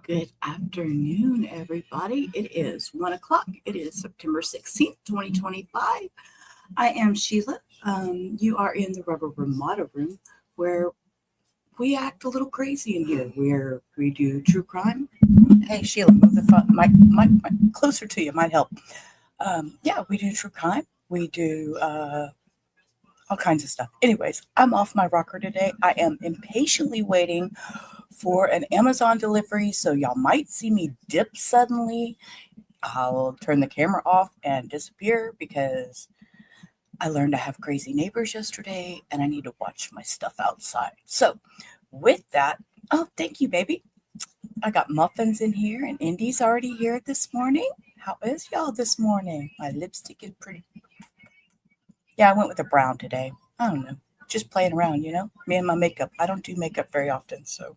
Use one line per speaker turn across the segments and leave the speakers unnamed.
Good afternoon, everybody. It is 1 o'clock. It is September 16th, 2025. I am Sheila. You are in the Rubber Ramada room where we act a little crazy in here, where we do true crime. Hey, Sheila, move the mic closer to you. Might help. Yeah, we do true crime. We do all kinds of stuff. Anyways, I'm off my rocker today. I am impatiently waiting for an Amazon delivery, so y'all might see me dip suddenly. I'll turn the camera off and disappear because I learned I have crazy neighbors yesterday and I need to watch my stuff outside. So with that, oh, thank you, baby. I got muffins in here and Indy's already here this morning. How is y'all this morning? My lipstick is pretty. Yeah, I went with a brown today. I don't know. Just playing around, you know? Me and my makeup. I don't do makeup very often, so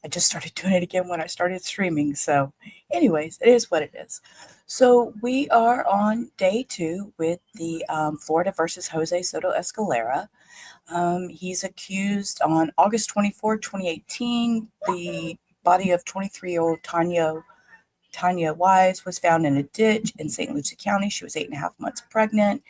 I just started doing it again when I started streaming. So anyways, it is what it is. So we are on day 2 with the Florida versus Jose Soto Escalera. He's accused on August 24, 2018. The body of 23-year-old Tania Wise was found in a ditch in St. Lucie County. She was 8.5 months pregnant.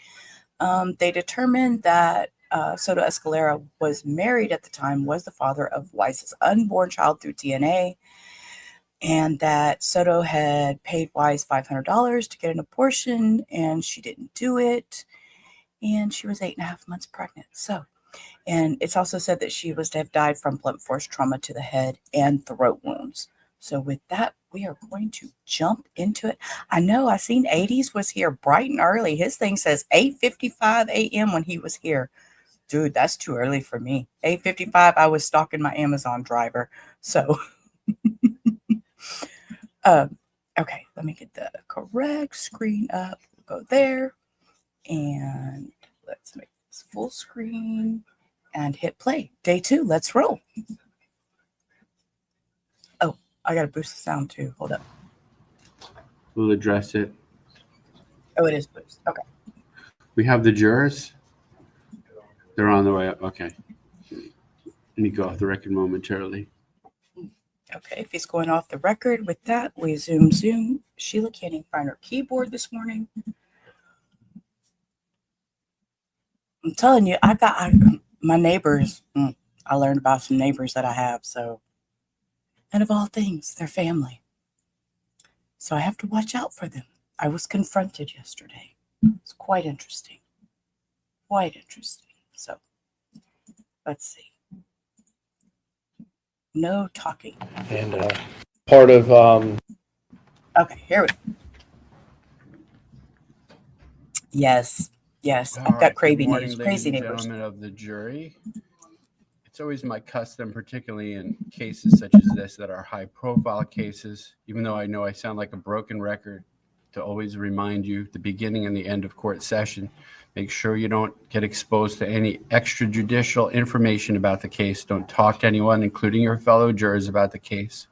They determined that Soto Escalera was married at the time, was the father of Wise's unborn child through DNA, and that Soto had paid Wise $500 to get an abortion, and she didn't do it, and she was 8.5 months pregnant. So, and it's also said that she was to have died from blunt force trauma to the head and throat wounds. So with that, we are going to jump into it. I know I seen 80s was here bright and early. His thing says 8:55 a.m. when he was here. Dude, that's too early for me. 8:55, I was stalking my Amazon driver. So, okay, let me get the correct screen up. We'll go there, and let's make this full screen and hit play. Day 2, let's roll. Oh, I got to boost the sound too. Hold up.
We'll address it.
Oh, it is boost. Okay.
We have the jurors. They're on the way up. Okay. Let me go off the record momentarily.
Okay, if he's going off the record with that, we zoom. Sheila can't even find her keyboard this morning. I'm telling you, my neighbors, I learned about some neighbors that I have, so, and of all things, they're family. So I have to watch out for them. I was confronted yesterday. It's quite interesting. So, let's see. No talking.
And part of
Okay, here we go. Yes. I've got crazy neighbors.
Ladies and gentlemen of the jury. It's always my custom, particularly in cases such as this that are high-profile cases, even though I know I sound like a broken record, to always remind you the beginning and the end of court session. Make sure you don't get exposed to any extrajudicial information about the case. Don't talk to anyone, including your fellow jurors, about the case.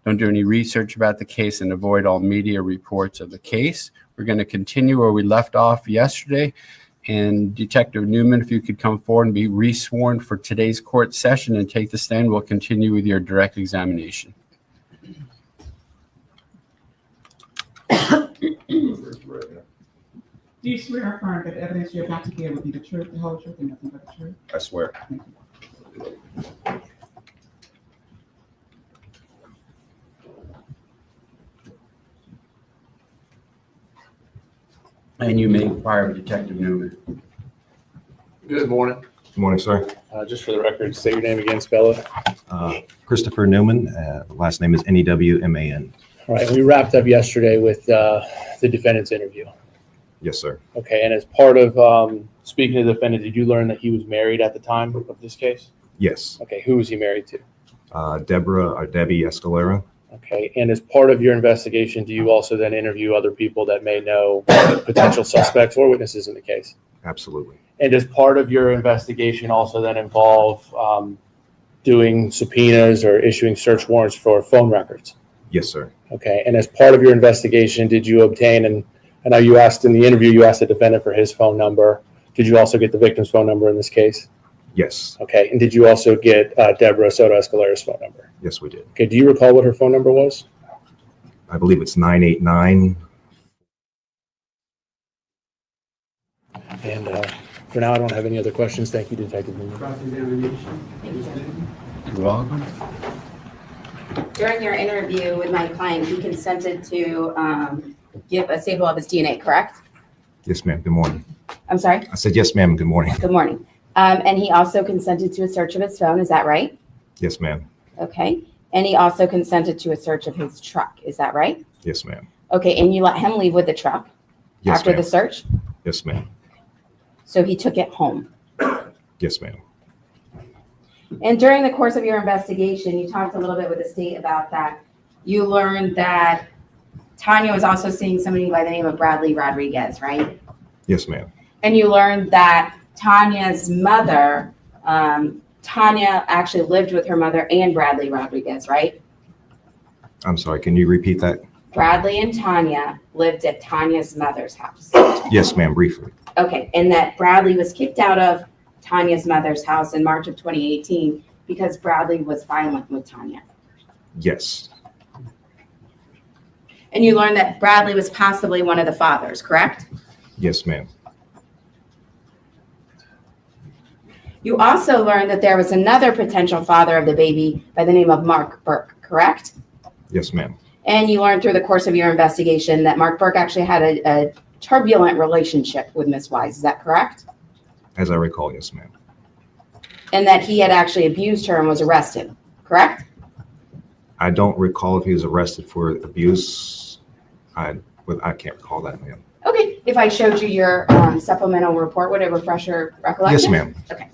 Don't do any research about the case, and avoid all media reports of the case. We're going to continue where we left off yesterday. And Detective Newman, if you could come forward and be resworn for today's court session and take the stand, we'll continue with your direct examination.
Do you swear or affirm that the evidence you're about to give will be the truth, the whole truth, and nothing but the truth?
I swear.
And you may inquire of Detective Newman.
Good morning.
Good morning, sir.
Just for the record, state your name again, spell it.
Christopher Newman. Last name is Newman.
All right, we wrapped up yesterday with the defendant's interview.
Yes, sir.
Okay, and as part of speaking to the defendant, did you learn that he was married at the time of this case?
Yes.
Okay, who was he married to?
Debbie Escalera.
Okay, and as part of your investigation, do you also then interview other people that may know potential suspects or witnesses in the case?
Absolutely.
And does part of your investigation also then involve doing subpoenas or issuing search warrants for phone records?
Yes, sir.
Okay, and as part of your investigation, did you obtain, and I know you asked in the interview, you asked the defendant for his phone number. Did you also get the victim's phone number in this case?
Yes.
Okay, and did you also get Deborah Soto Escalera's phone number?
Yes, we did.
Okay, do you recall what her phone number was?
I believe it's 989.
And for now, I don't have any other questions. Thank you, Detective Newman.
You're welcome.
During your interview with my client, he consented to give a sample of his DNA, correct?
Yes, ma'am. Good morning.
I'm sorry?
I said, yes, ma'am. Good morning.
Good morning. And he also consented to a search of his phone, is that right?
Yes, ma'am.
Okay. And he also consented to a search of his truck, is that right?
Yes, ma'am.
Okay, and you let him leave with the truck
Yes,
after
ma'am.
the search?
Yes, ma'am.
So he took it home.
Yes, ma'am.
And during the course of your investigation, you talked a little bit with the state about that. You learned that Tania was also seeing somebody by the name of Bradley Rodriguez, right?
Yes, ma'am.
And you learned that Tania's mother, Tania actually lived with her mother and Bradley Rodriguez, right?
I'm sorry. Can you repeat that?
Bradley and Tania lived at Tania's mother's house.
Yes, ma'am. Briefly.
Okay, and that Bradley was kicked out of Tania's mother's house in March of 2018 because Bradley was violent with Tania.
Yes.
And you learned that Bradley was possibly one of the fathers, correct?
Yes, ma'am.
You also learned that there was another potential father of the baby by the name of Mark Burke, correct?
Yes, ma'am.
And you learned through the course of your investigation that Mark Burke actually had a turbulent relationship with Miss Wise. Is that correct?
As I recall, yes, ma'am.
And that he had actually abused her and was arrested, correct?
I don't recall if he was arrested for abuse. I can't recall that, ma'am.
Okay, if I showed you your supplemental report, would it refresh your
Yes,
recollection?
ma'am.
Okay.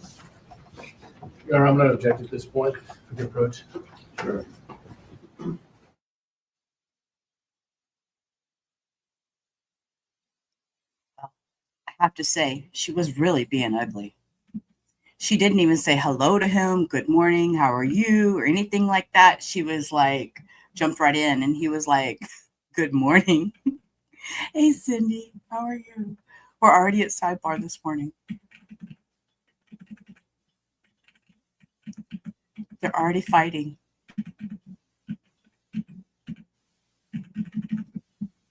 Your Honor, I'm going to object at this point. We can approach.
Sure.
I have to say, she was really being ugly. She didn't even say hello to him, good morning, how are you, or anything like that. She was like, jumped right in, and he was like, good morning. Hey, Cindy, how are you? We're already at sidebar this morning. They're already fighting.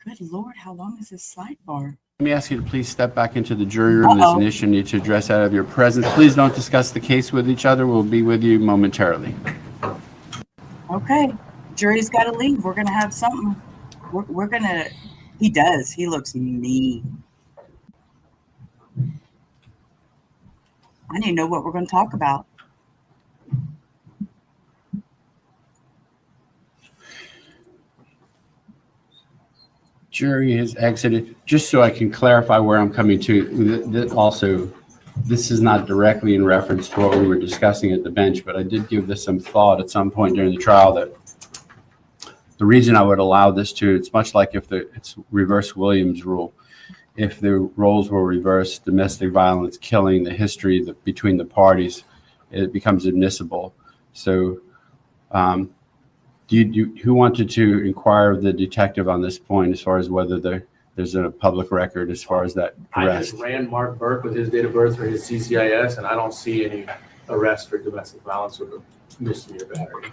Good Lord, how long is this sidebar?
Let me ask you to please step back into the jury room. There's an issue you need to address out of your presence. Please don't discuss the case with each other. We'll be with you momentarily.
Okay, jury's got to leave. We're going to have something. We're going to, he does. He looks mean. I need to know what we're going to talk about.
Jury has exited. Just so I can clarify where I'm coming to, also, this is not directly in reference to what we were discussing at the bench, but I did give this some thought at some point during the trial that the reason I would allow this to, it's much like if it's reverse Williams rule. If the roles were reversed, domestic violence, killing, the history between the parties, it becomes admissible. So, who wanted to inquire of the detective on this point as far as whether there's a public record as far as that
I
arrest?
just ran Mark Burke with his date of birth for his CCIS, and I don't see any arrest for domestic violence or misdemeanor battery.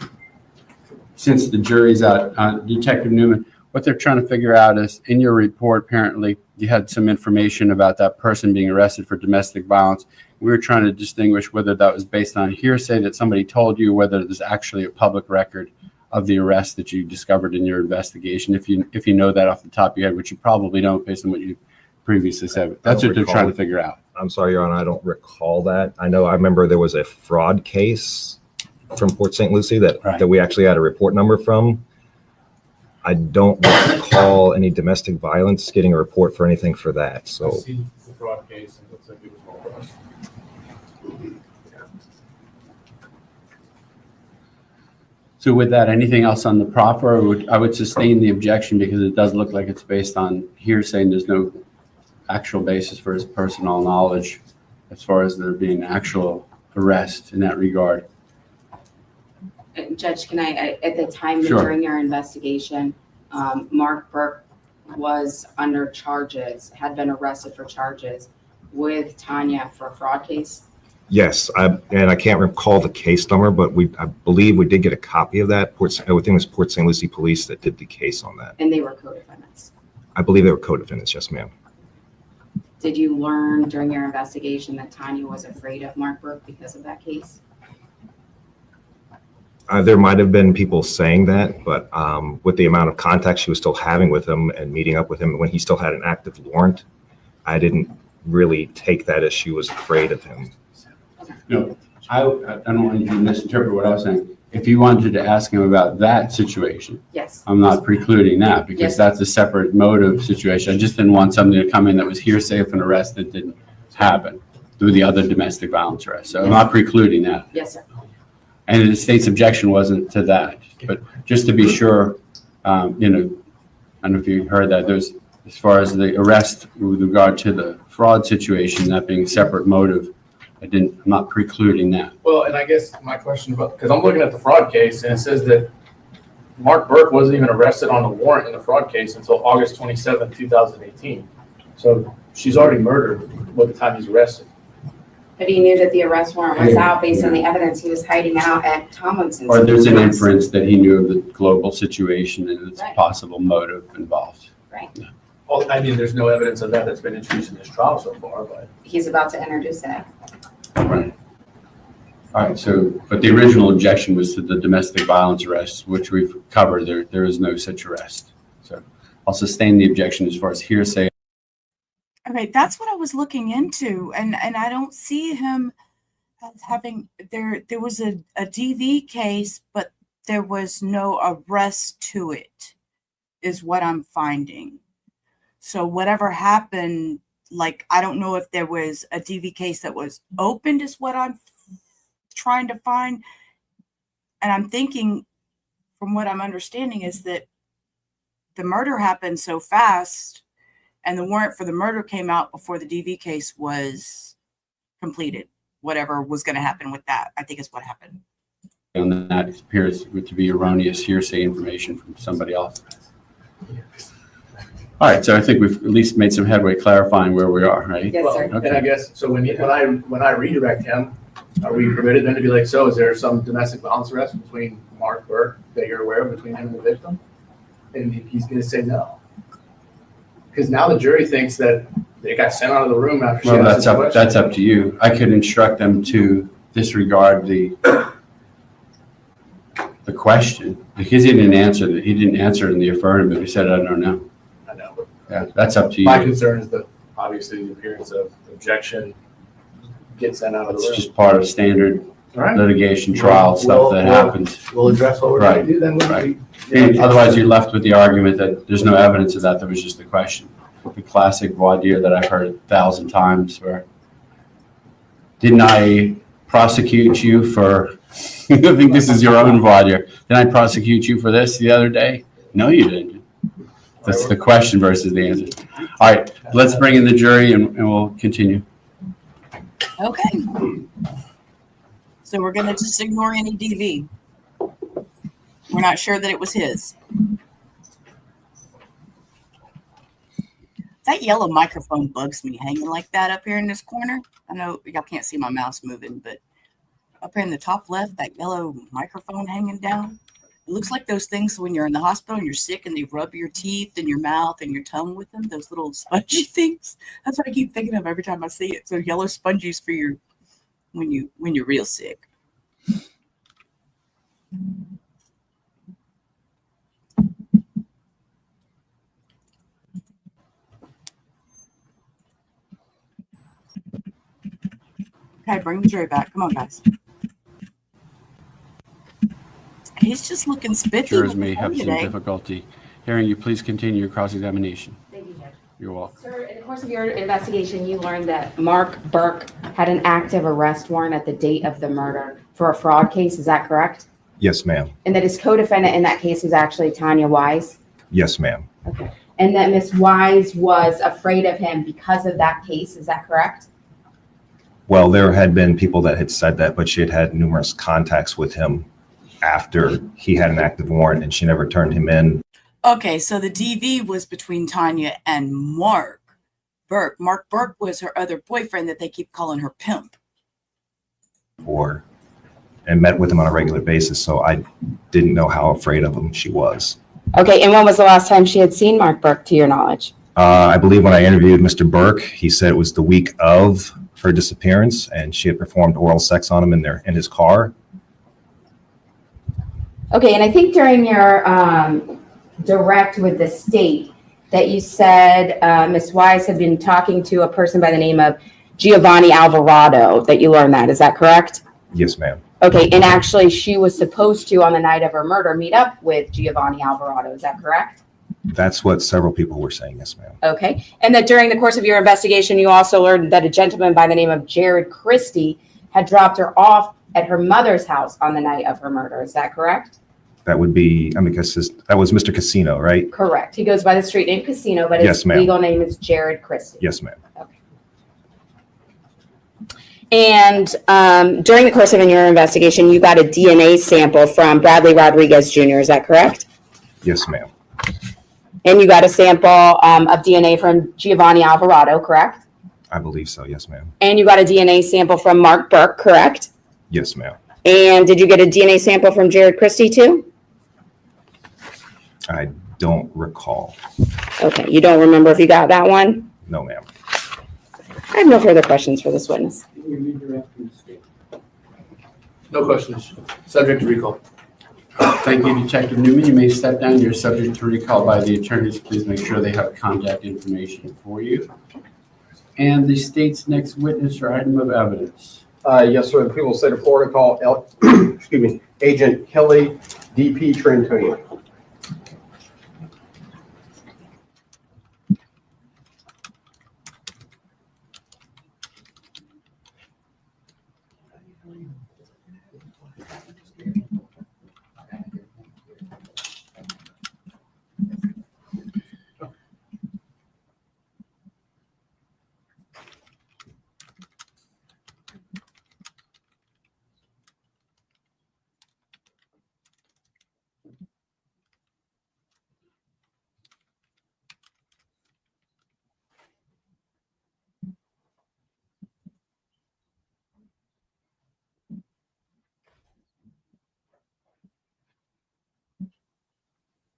Since the jury's out, Detective Newman, what they're trying to figure out is in your report, apparently you had some information about that person being arrested for domestic violence. We were trying to distinguish whether that was based on hearsay that somebody told you, whether there's actually a public record of the arrest that you discovered in your investigation. If you know that off the top of your head, which you probably don't based on what you previously said. That's what they're trying to figure out.
I'm sorry, Your Honor, I don't recall that. I remember there was a fraud case from Port St. Lucie that we actually had a report number from. I don't recall any domestic violence getting a report for anything for that. So
I see the fraud case, and it looks like it was all for us.
So with that, anything else on the proffer? I would sustain the objection because it does look like it's based on hearsay and there's no actual basis for his personal knowledge as far as there being actual arrest in that regard.
Judge, can I, at the time
Sure.
during your investigation, Mark Burke was under charges, had been arrested for charges with Tanya for a fraud case?
yes, and I can't recall the case number, but I believe we did get a copy of that. I think it was Port St. Lucie Police that did the case on that.
And they were co-defendants.
I believe they were co-defendants. Yes, ma'am.
Did you learn during your investigation that Tanya was afraid of Mark Burke because of that case?
There might have been people saying that, but with the amount of contact she was still having with him and meeting up with him when he still had an active warrant, I didn't really take that as she was afraid of him.
No, I don't want you to misinterpret what I was saying. If you wanted to ask him about that situation,
Yes.
I'm not precluding that because
Yes.
that's a separate motive situation. I just didn't want something to come in that was hearsay of an arrest that didn't happen through the other domestic violence arrest. So I'm not precluding that.
Yes, sir.
And the state's objection wasn't to that. But just to be sure, I don't know if you heard that, there's, as far as the arrest with regard to the fraud situation, that being a separate motive, I'm not precluding that.
Well, and I guess my question about, because I'm looking at the fraud case and it says that Mark Burke wasn't even arrested on a warrant in the fraud case until August 27, 2018. So she's already murdered by the time he's arrested.
But he knew that the arrest warrant was out based on the evidence he was hiding out at Tomlinson's.
Or there's an inference that he knew of the global situation and its
Right.
possible motive involved.
Right.
Well, I mean, there's no evidence of that that's been introduced in this trial so far, but.
He's about to introduce that.
Right. All right, so, but the original objection was to the domestic violence arrests, which we've covered. There is no such arrest. So I'll sustain the objection as far as hearsay.
Okay, that's what I was looking into, and I don't see him as having there was a DV case, but there was no arrest to it, is what I'm finding. So whatever happened, like, I don't know if there was a DV case that was opened, is what I'm trying to find. And I'm thinking, from what I'm understanding, is that the murder happened so fast and the warrant for the murder came out before the DV case was completed. Whatever was going to happen with that, I think is what happened.
And that appears to be erroneous hearsay information from somebody else. All right, so I think we've at least made some headway clarifying where we are, right?
Yes, sir.
And I guess, so when I redirect him, are we permitted then to be like, so is there some domestic violence arrest between Mark Burke that you're aware of between him and the victim? And he's going to say no. Because now the jury thinks that they got sent out of the room after she
Well,
asked the question.
that's up to you. I could instruct them to disregard the question because he didn't answer it in the affirmative. He said, I don't know.
I know.
Yeah, that's up to you.
My concern is that obviously the appearance of objection gets sent out of the
It's
room.
just part of standard
All right.
litigation trial stuff that happens.
We'll address what we're going to do then.
Right. Otherwise, you're left with the argument that there's no evidence of that. That was just the question. The classic voir dire that I've heard 1,000 times where, didn't I prosecute you for, I think this is your own voir dire. Didn't I prosecute you for this the other day? No, you didn't. That's the question versus the answer. All right, let's bring in the jury and we'll continue.
Okay. So we're going to just ignore any DV. We're not sure that it was his. That yellow microphone bugs me hanging like that up here in this corner. I know y'all can't see my mouse moving, but up here in the top left, that yellow microphone hanging down. It looks like those things when you're in the hospital and you're sick and they rub your teeth and your mouth and your tongue with them, those little spongy things. That's what I keep thinking of every time I see it. So yellow sponges for your when you're real sick. Okay, bring the jury back. Come on, guys. He's just looking spiffy.
Jurors
with
may
the
have
phone
some
today.
difficulty hearing you. Please continue your cross-examination.
Thank you, Judge.
You're welcome.
Sir, in the course of your investigation, you learned that Mark Burke had an active arrest warrant at the date of the murder for a fraud case. Is that correct?
Yes, ma'am.
And that his co-defendant in that case was actually Tania Wise?
Yes, ma'am.
Okay. And that Miss Wise was afraid of him because of that case. Is that correct?
Well, there had been people that had said that, but she had had numerous contacts with him after he had an active warrant, and she never turned him in.
Okay, so the DV was between Tanya and Mark Burke. Mark Burke was her other boyfriend that they keep calling her pimp.
And met with him on a regular basis, so I didn't know how afraid of him she was.
Okay. And when was the last time she had seen Mark Burke, to your knowledge?
I believe when I interviewed Mr. Burke, he said it was the week of her disappearance, and she had performed oral sex on him in his car.
Okay. And I think during your direct with the state that you said Miss Wise had been talking to a person by the name of Giovanni Alvarado, that you learned that. Is that correct?
Yes, ma'am.
Okay, and actually she was supposed to, on the night of her murder, meet up with Giovanni Alvarado. Is that correct?
That's what several people were saying. Yes, ma'am.
Okay, and that during the course of your investigation, you also learned that a gentleman by the name of Jared Christie had dropped her off at her mother's house on the night of her murder. Is that correct?
That would be, that was Mr. Casino, right?
Correct. He goes by the street name Casino, but
Yes,
his
ma'am.
legal name is Jared Christie.
Yes, ma'am.
And during the course of your investigation, you got a DNA sample from Bradley Rodriguez Jr. Is that correct?
Yes, ma'am.
And you got a sample of DNA from Giovanni Alvarado, correct?
I believe so. Yes, ma'am.
And you got a DNA sample from Mark Burke, correct?
Yes, ma'am.
And did you get a DNA sample from Jared Christie too?
I don't recall.
Okay, you don't remember if you got that one?
No, ma'am.
I have no further questions for this witness.
No questions. Subject to recall.
Thank you, Detective Newman. You may step down. You're subject to recall by the attorneys. Please make sure they have contact information for you. And the state's next witness or item of evidence.
Yes, sir. The people of the state of Florida call, excuse me, Agent Kelly D.P. Trantonio.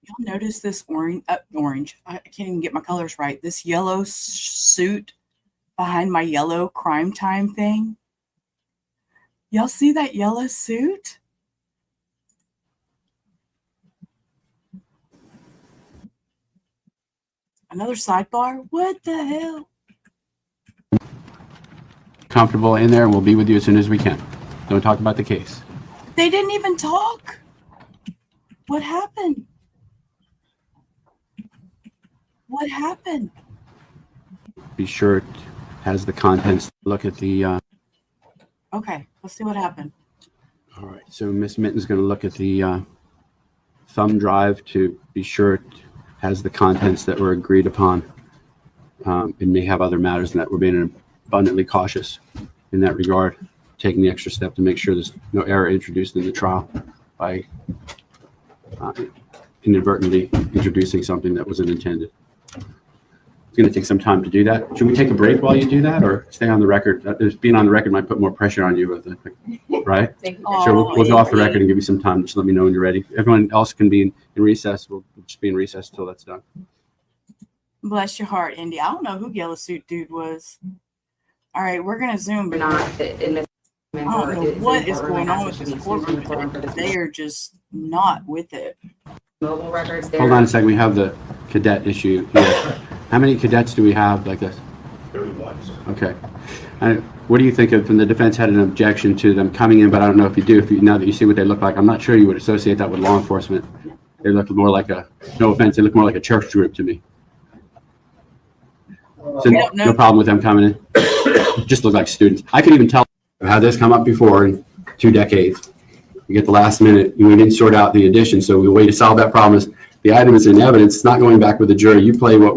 Y'all notice this orange? I can't even get my colors right. This yellow suit behind my yellow crime time thing. Y'all see that yellow suit? Another sidebar? What the hell?
Comfortable in there, and we'll be with you as soon as we can. Don't talk about the case.
They didn't even talk. What happened? What happened?
Be sure it has the contents. Look at the.
Okay, let's see what happened.
All right. So Miss Mitten's going to look at the thumb drive to be sure it has the contents that were agreed upon. It may have other matters in that. We're being abundantly cautious in that regard, taking the extra step to make sure there's no error introduced in the trial by inadvertently introducing something that wasn't intended. It's going to take some time to do that. Should we take a break while you do that, or stay on the record? Being on the record might put more pressure on you, right? Sure, we'll go off the record and give you some time. Just let me know when you're ready. Everyone else can be in recess. We'll just be in recess until that's done.
Bless your heart, Indy. I don't know who Yellow Suit Dude was. All right, we're going to zoom.
We're not in this.
I don't know what is going on with this courtroom. They are just not with it.
Mobile records there.
Hold on a second. We have the cadet issue here. How many cadets do we have like this?
31.
Okay. What do you think of, when the defense had an objection to them coming in, but I don't know if you do, now that you see what they look like, I'm not sure you would associate that with law enforcement. They look more like no offense, they look more like a church group to me. So no problem with them coming in. Just look like students. I could even tell I've had this come up before in 2 decades. We get the last minute, we didn't sort out the addition, so the way to solve that problem is the item is in evidence. It's not going back with the jury. You play what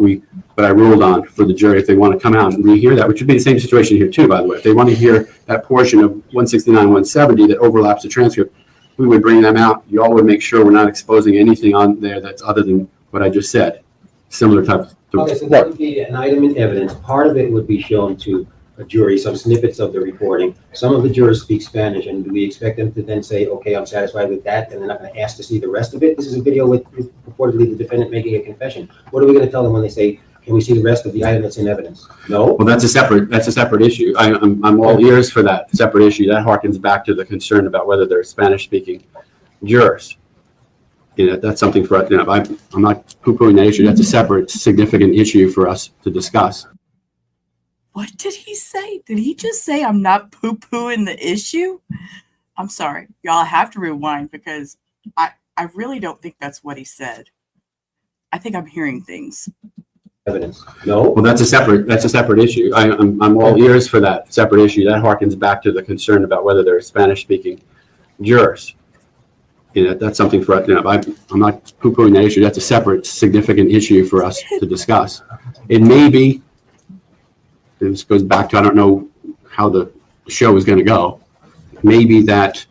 I ruled on for the jury if they want to come out and rehear that, which would be the same situation here too, by the way. If they want to hear that portion of 169, 170 that overlaps the transcript, we would bring them out. You all would make sure we're not exposing anything on there that's other than what I just said. Similar type of.
Okay, so that would be an item in evidence. Part of it would be shown to a jury, some snippets of the recording. Some of the jurors speak Spanish, and do we expect them to then say, okay, I'm satisfied with that, and they're not going to ask to see the rest of it? This is a video with purportedly the defendant making a confession. What are we going to tell them when they say, can we see the rest of the item that's in evidence? No?
Well, that's a separate issue. I'm all ears for that separate issue. That harkens back to the concern about whether they're Spanish-speaking jurors. That's something for, I'm not poo-pooing that issue. That's a separate, significant issue for us to discuss.
What did he say? Did he just say I'm not poo-pooing the issue? I'm sorry. Y'all have to rewind because I really don't think that's what he said. I think I'm hearing things.
Evidence. No?
Well, that's a separate issue. I'm all ears for that separate issue. That harkens back to the concern about whether they're Spanish-speaking jurors. That's something for, I'm not poo-pooing that issue. That's a separate, significant issue for us to discuss. It may be, this goes back to, I don't know how the show is going to go. Maybe that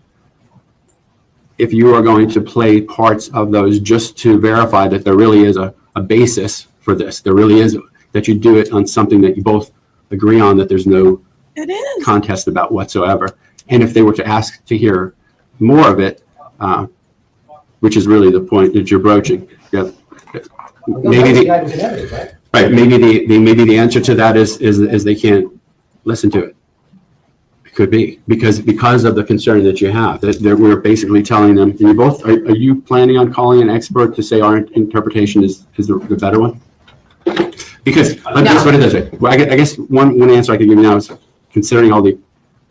if you are going to play parts of those just to verify that there really is a basis for this, there really is, that you do it on something that you both agree on, that there's no contest about whatsoever. And if they were to ask to hear more of it, which is really the point that you're broaching. Yeah. Maybe right. Maybe the answer to that is they can't listen to it. It could be because of the concern that you have that we're basically telling them. And you both are you planning on calling an expert to say our interpretation is the better one? Because let me just put it this way. Well, I guess one answer I could give you now is, considering all the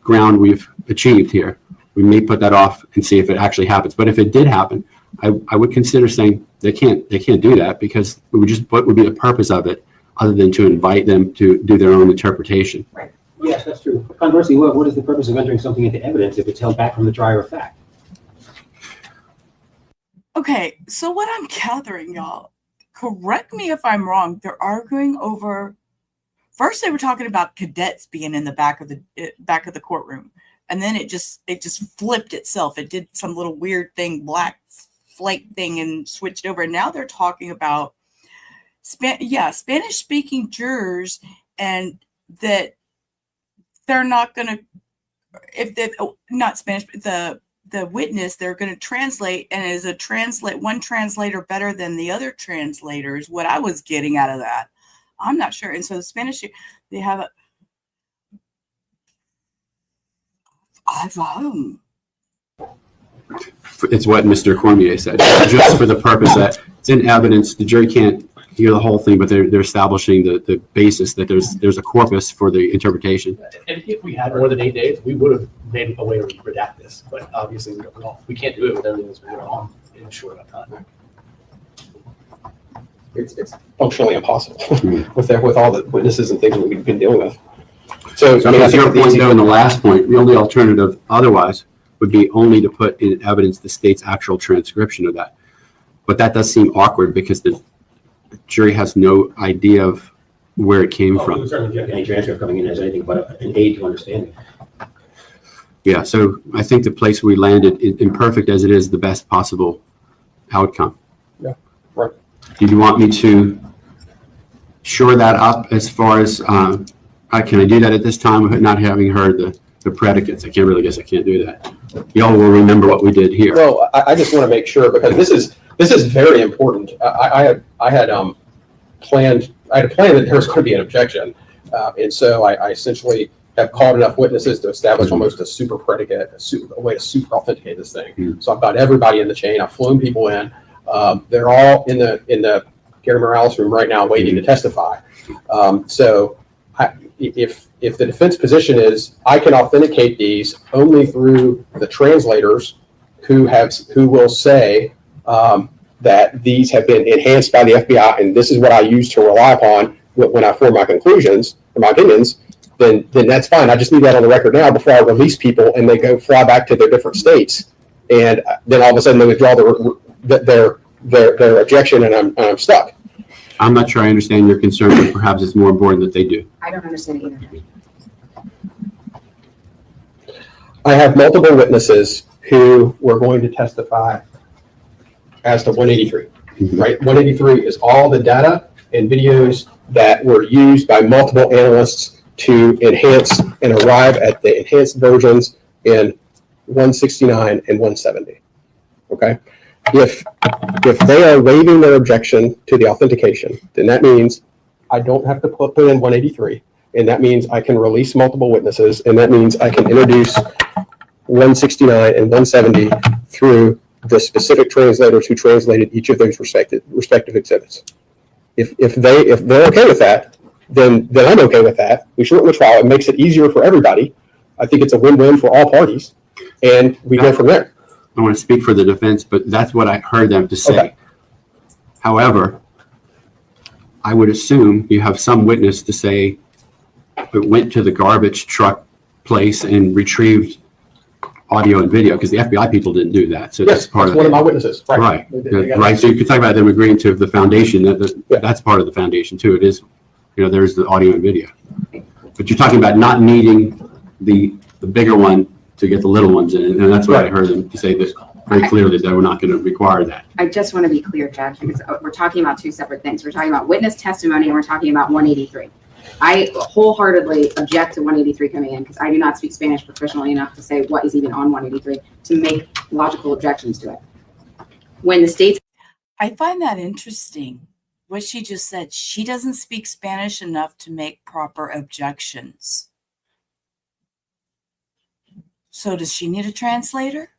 ground we've achieved here, we may put that off and see if it actually happens. But if it did happen, I would consider saying they can't do that, because what would be the purpose of it other than to invite them to do their own interpretation?
Right. Yes, that's true. Conversely, what is the purpose of entering something into evidence if it's held back from the trier of fact?
Okay, so what I'm gathering, y'all, correct me if I'm wrong, they're arguing over, first they were talking about cadets being in the back of the courtroom. And then it just flipped itself. It did some little weird thing, black flake thing, and switched over. And now they're talking about Spanish-speaking jurors, and that they're not going to, if they not Spanish, but the witness, they're going to translate, and is one translator better than the other translators? What I was getting out of that, I'm not sure. And so the Spanish, they have a.
It's what Mr. Cormier said. Just for the purpose that it's in evidence, the jury can't hear the whole thing, but they're establishing the basis that there's a corpus for the interpretation.
And if we had more than 8 days, we would have made a way to redact this. But obviously, we can't do it with everything that's going on in a short amount of time.
It's functionally impossible with all the witnesses and things that we've been dealing with. So
I guess your point there in the last point, the only alternative otherwise would be only to put in evidence the state's actual transcription of that. But that does seem awkward because the jury has no idea of where it came from.
We would certainly object to any transcript coming in as anything but an aid to understanding.
Yeah, so I think the place we landed, imperfect as it is, the best possible outcome.
Yeah, right.
Do you want me to shore that up as far as, can I do that at this time, not having heard the predicates? I can't do that. Y'all will remember what we did here.
Well, I just want to make sure, because this is very important. I had planned that there was going to be an objection, and so I essentially have called enough witnesses to establish almost a super predicate, a way to super authenticate this thing.
Mm-hmm.
So I've got everybody in the chain. I've flown people in. They're all in the Gary Morales room right now, waiting to testify. So if the defense position is, I can authenticate these only through the translators who will say that these have been enhanced by the FBI, and this is what I use to rely upon when I form my conclusions or my opinions, then that's fine. I just need that on the record now before I release people and they go fly back to their different states, and then all of a sudden they withdraw their objection, and I'm stuck.
I'm not sure I understand your concern, but perhaps it's more important that they do.
I don't understand it either.
I have multiple witnesses who were going to testify as to 183, right? 183 is all the data and videos that were used by multiple analysts to enhance and arrive at the enhanced versions in 169 and 170, okay? If they are waiving their objection to the authentication, then that means I don't have to put in 183, and that means I can release multiple witnesses, and that means I can introduce 169 and 170 through the specific translators who translated each of those respective exhibits. If they're okay with that, then I'm okay with that. We shorten the trial. It makes it easier for everybody. I think it's a win-win for all parties, and we go from there.
I want to speak for the defense, but that's what I heard them to say.
Okay.
However, I would assume you have some witness to say it went to the garbage truck place and retrieved audio and video, because the FBI people didn't do that. So
Yes,
that's part
that's
of
one
it.
of my witnesses.
Right.
They got
Right. So you could talk about them agreeing to the foundation.
Yeah.
That's part of the foundation too. It is, there's the audio and video. But you're talking about not needing the bigger one to get the little ones in, and that's what I heard them to say this very clearly, that we're not going to require that.
I just want to be clear, Judge, because we're talking about two separate things. We're talking about witness testimony and we're talking about 183. I wholeheartedly object to 183 coming in because I do not speak Spanish professionally enough to say what is even on 183 to make logical objections to it. When the states,
I find that interesting. What she just said, she doesn't speak Spanish enough to make proper objections. So does she need a translator?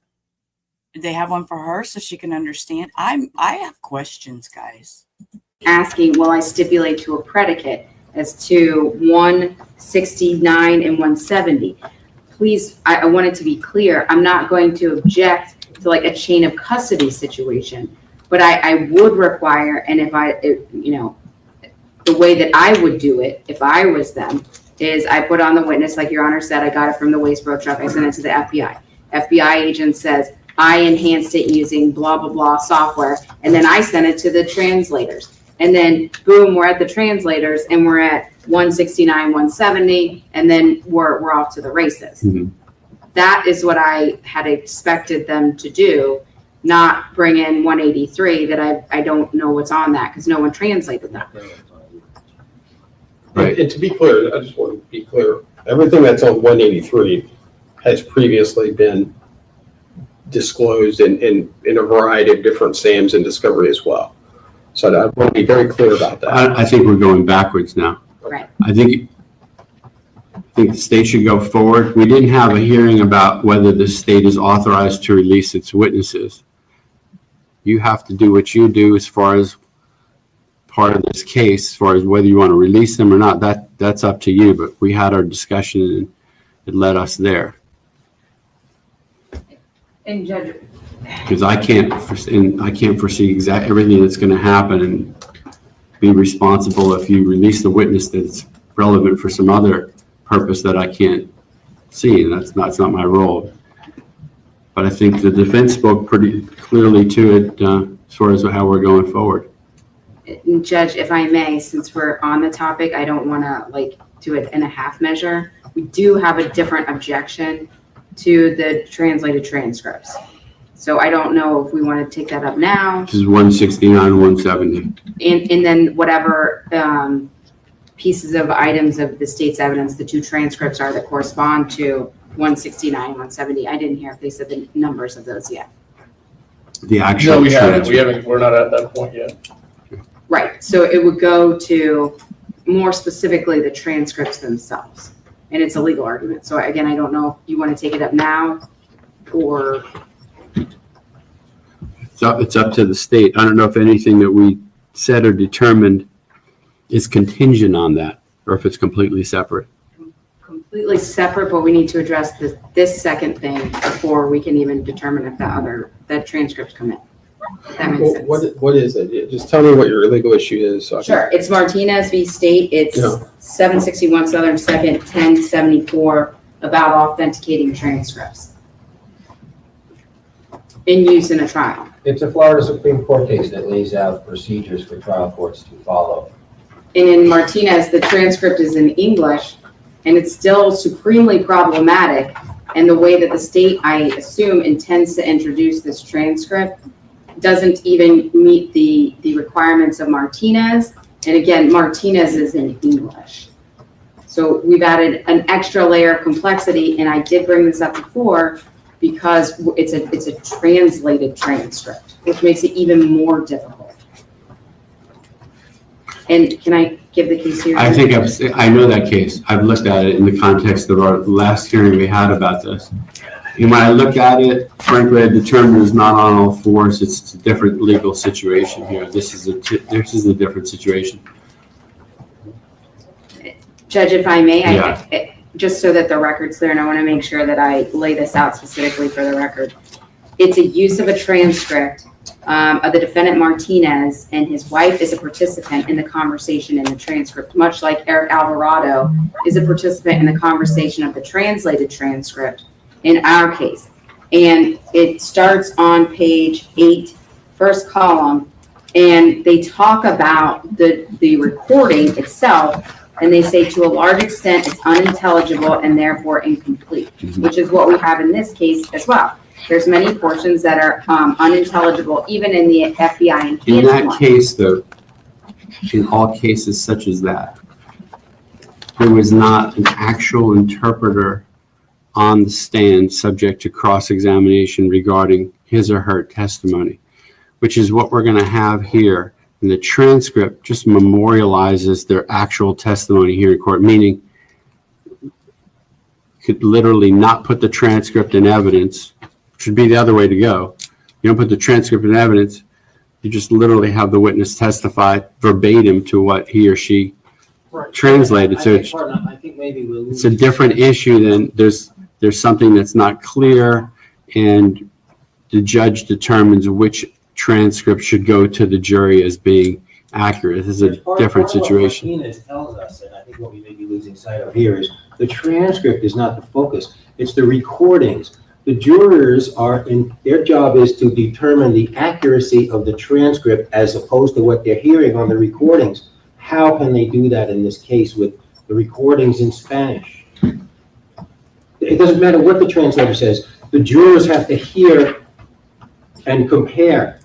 Do they have one for her so she can understand? I have questions, guys.
asking, will I stipulate to a predicate as to 169 and 170? Please, I want it to be clear. I'm not going to object to like a chain of custody situation, but I would require, and the way that I would do it if I was them is I put on the witness, like Your Honor said, I got it from the Wasteboro truck. I sent it to the FBI. FBI agent says, I enhanced it using blah, blah, blah software. And then I sent it to the translators. And then boom, we're at the translators and we're at 169, 170, and then we're off to the races.
Mm-hmm.
That is what I had expected them to do, not bring in 183 that I don't know what's on that because no one translated that.
Right.
And to be clear, I just want to be clear, everything that's on 183 has previously been disclosed in a variety of different SAMs and discovery as well. So I want to be very clear about that.
I think we're going backwards now.
Right.
I think the state should go forward. We didn't have a hearing about whether the state is authorized to release its witnesses. You have to do what you do as far as part of this case, as far as whether you want to release them or not. That's up to you. But we had our discussion and it led us there.
And Judge,
Because I can't foresee everything that's going to happen and be responsible if you release the witness that's relevant for some other purpose that I can't see, and that's not my role. But I think the defense spoke pretty clearly to it as far as how we're going forward.
Judge, if I may, since we're on the topic, I don't want to do it in a half measure. We do have a different objection to the translated transcripts. So I don't know if we want to take that up now.
This is 169, 170.
And then whatever pieces of items of the state's evidence, the two transcripts are that correspond to 169, 170. I didn't hear if they said the numbers of those yet.
The actual
No, we haven't.
transcript.
We're not at that point yet.
Right. So it would go to more specifically the transcripts themselves. And it's a legal argument. So again, I don't know if you want to take it up now or.
It's up to the state. I don't know if anything that we said or determined is contingent on that or if it's completely separate.
completely separate, but we need to address this second thing before we can even determine if that transcripts come in. If that makes sense.
What is it? Just tell me what your legal issue is. So
Sure, it's Martinez v. State. It's 761 Southern 2nd, 1074, about authenticating transcripts in use in a trial.
It's a Florida Supreme Court case that lays out procedures for trial courts to follow.
And in Martinez, the transcript is in English, and it's still supremely problematic. And the way that the state, I assume, intends to introduce this transcript doesn't even meet the requirements of Martinez. And again, Martinez is in English. So we've added an extra layer of complexity, and I did bring this up before because it's a translated transcript, which makes it even more difficult. And can I give the case here?
I think I know that case. I've looked at it in the context of our last hearing we had about this. And when I look at it, frankly, I determined it's not on all fours. It's a different legal situation here. This is a different situation.
Judge, if I may,
Yeah.
Just so that the record's there, and I want to make sure that I lay this out specifically for the record. It's a use of a transcript of the defendant Martinez, and his wife is a participant in the conversation in the transcript, much like Eric Alvarado is a participant in the conversation of the translated transcript in our case. And it starts on page 8, first column, and they talk about the recording itself, and they say to a large extent it's unintelligible and therefore incomplete, which is what we have in this case as well. There's many portions that are unintelligible, even in the FBI enhanced
In that
one.
case, though, in all cases such as that, there was not an actual interpreter on the stand subject to cross-examination regarding his or her testimony, which is what we're going to have here. And the transcript just memorializes their actual testimony here in court, meaning could literally not put the transcript in evidence, which would be the other way to go. You don't put the transcript in evidence, you just literally have the witness testify verbatim to what he or she translated. So
I think maybe we'll
it's a different issue than there's something that's not clear, and the judge determines which transcript should go to the jury as being accurate. This is a different situation.
What Martinez tells us, and I think what we may be losing sight of here, is the transcript is not the focus. It's the recordings. The jurors their job is to determine the accuracy of the transcript as opposed to what they're hearing on the recordings. How can they do that in this case with the recordings in Spanish? It doesn't matter what the translator says. The jurors have to hear and compare.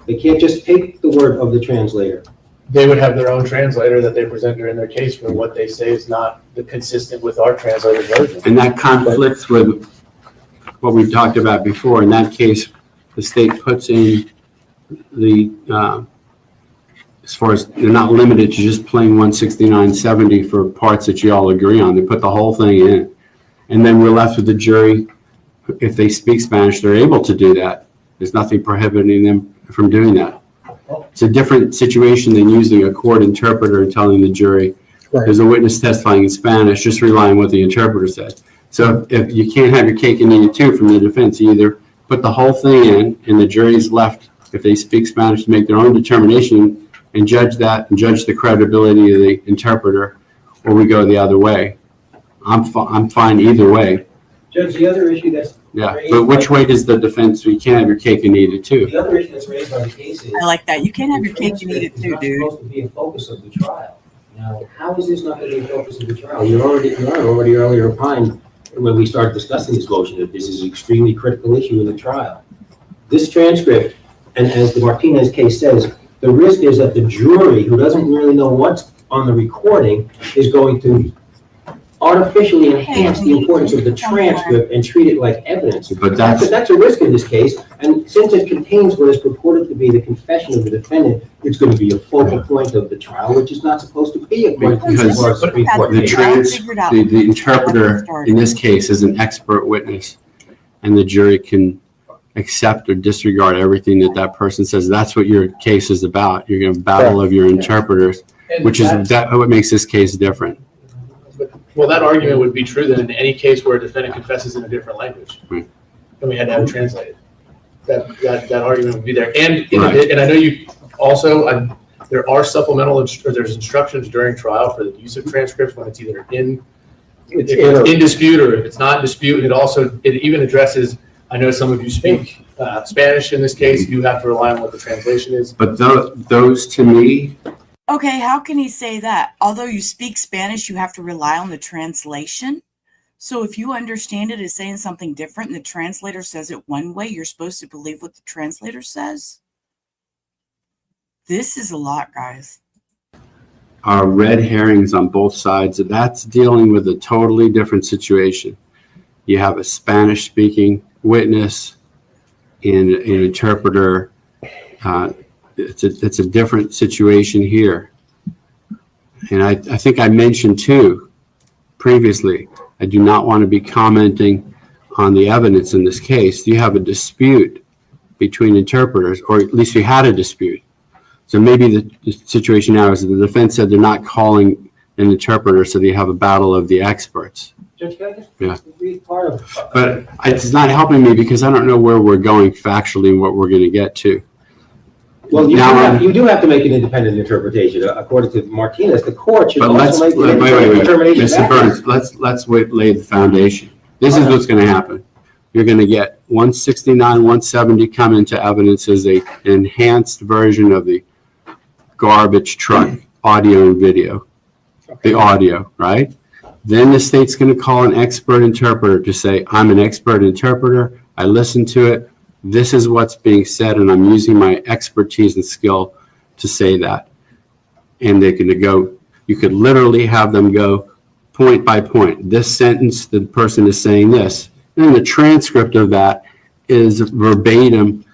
They can't just take the word of the translator.
They would have their own translator that they present during their case for what they say is not consistent with our translated version.
And that conflicts with what we talked about before. In that case, the state puts in the, as far as they're not limited to just plain 16970 for parts that you all agree on. They put the whole thing in. And then we're left with the jury. If they speak Spanish, they're able to do that. There's nothing prohibiting them from doing that. It's a different situation than using a court interpreter and telling the jury, there's a witness testifying in Spanish, just relying on what the interpreter said. So if you can't have your cake and eat it too from the defense, you either put the whole thing in and the jury's left, if they speak Spanish, to make their own determination and judge that and judge the credibility of the interpreter, or we go the other way. I'm fine either way.
Judge, the other issue that's
raised, but which way does the defense? You can't have your cake and eat it too.
The other issue that's raised by the case is
I like that. You can't have your cake and eat it too, dude.
It's not supposed to be a focus of the trial. Now, how is this not going to be a focus of the trial? You already earlier opined when we started discussing this motion that this is an extremely critical issue in the trial. This transcript, and as the Martinez case says, the risk is that the jury, who doesn't really know what's on the recording, is going to artificially enhance the importance of the transcript and treat it like evidence.
But that's
a risk in this case, and since it contains what is purported to be the confession of the defendant, it's going to be a focal point of the trial, which is not supposed to be a point
because
of the Supreme Court
the
case.
the interpreter in this case is an expert witness, and the jury can accept or disregard everything that person says. That's what your case is about. You're going to battle of your interpreters, which is what makes this case different.
Well, that argument would be true then in any case where a defendant confesses in a different language.
Right.
And we had to have it translated. That argument would be there. And,
Right.
and I know you also, there are supplemental, or there's instructions during trial for the use of transcripts when it's either in dispute or if it's not in dispute. It even addresses, I know some of you speak Spanish in this case, you have to rely on what the translation is.
But those to me,
Okay, how can he say that? Although you speak Spanish, you have to rely on the translation. So if you understand it as saying something different and the translator says it one way, you're supposed to believe what the translator says? This is a lot, guys.
are red herrings on both sides. That's dealing with a totally different situation. You have a Spanish-speaking witness and an interpreter. It's a different situation here. And I think I mentioned too previously, I do not want to be commenting on the evidence in this case. You have a dispute between interpreters, or at least you had a dispute. So maybe the situation now is that the defense said they're not calling an interpreter, so they have a battle of the experts.
Judge, can I just
Yeah.
read part of it?
But it's not helping me because I don't know where we're going factually and what we're going to get to.
Well, you,
Now,
you do have to make an independent interpretation. According to Martinez, the court should
But let's
also make an
wait,
independent determination.
Mr. Burns. Let's lay the foundation. This is what's going to happen. You're going to get 169, 170 come into evidence as an enhanced version of the garbage truck audio and video. The audio, right? Then the state's going to call an expert interpreter to say, I'm an expert interpreter. I listened to it. This is what's being said, and I'm using my expertise and skill to say that. And they're going to go, you could literally have them go point by point. This sentence, the person is saying this. And the transcript of that is verbatim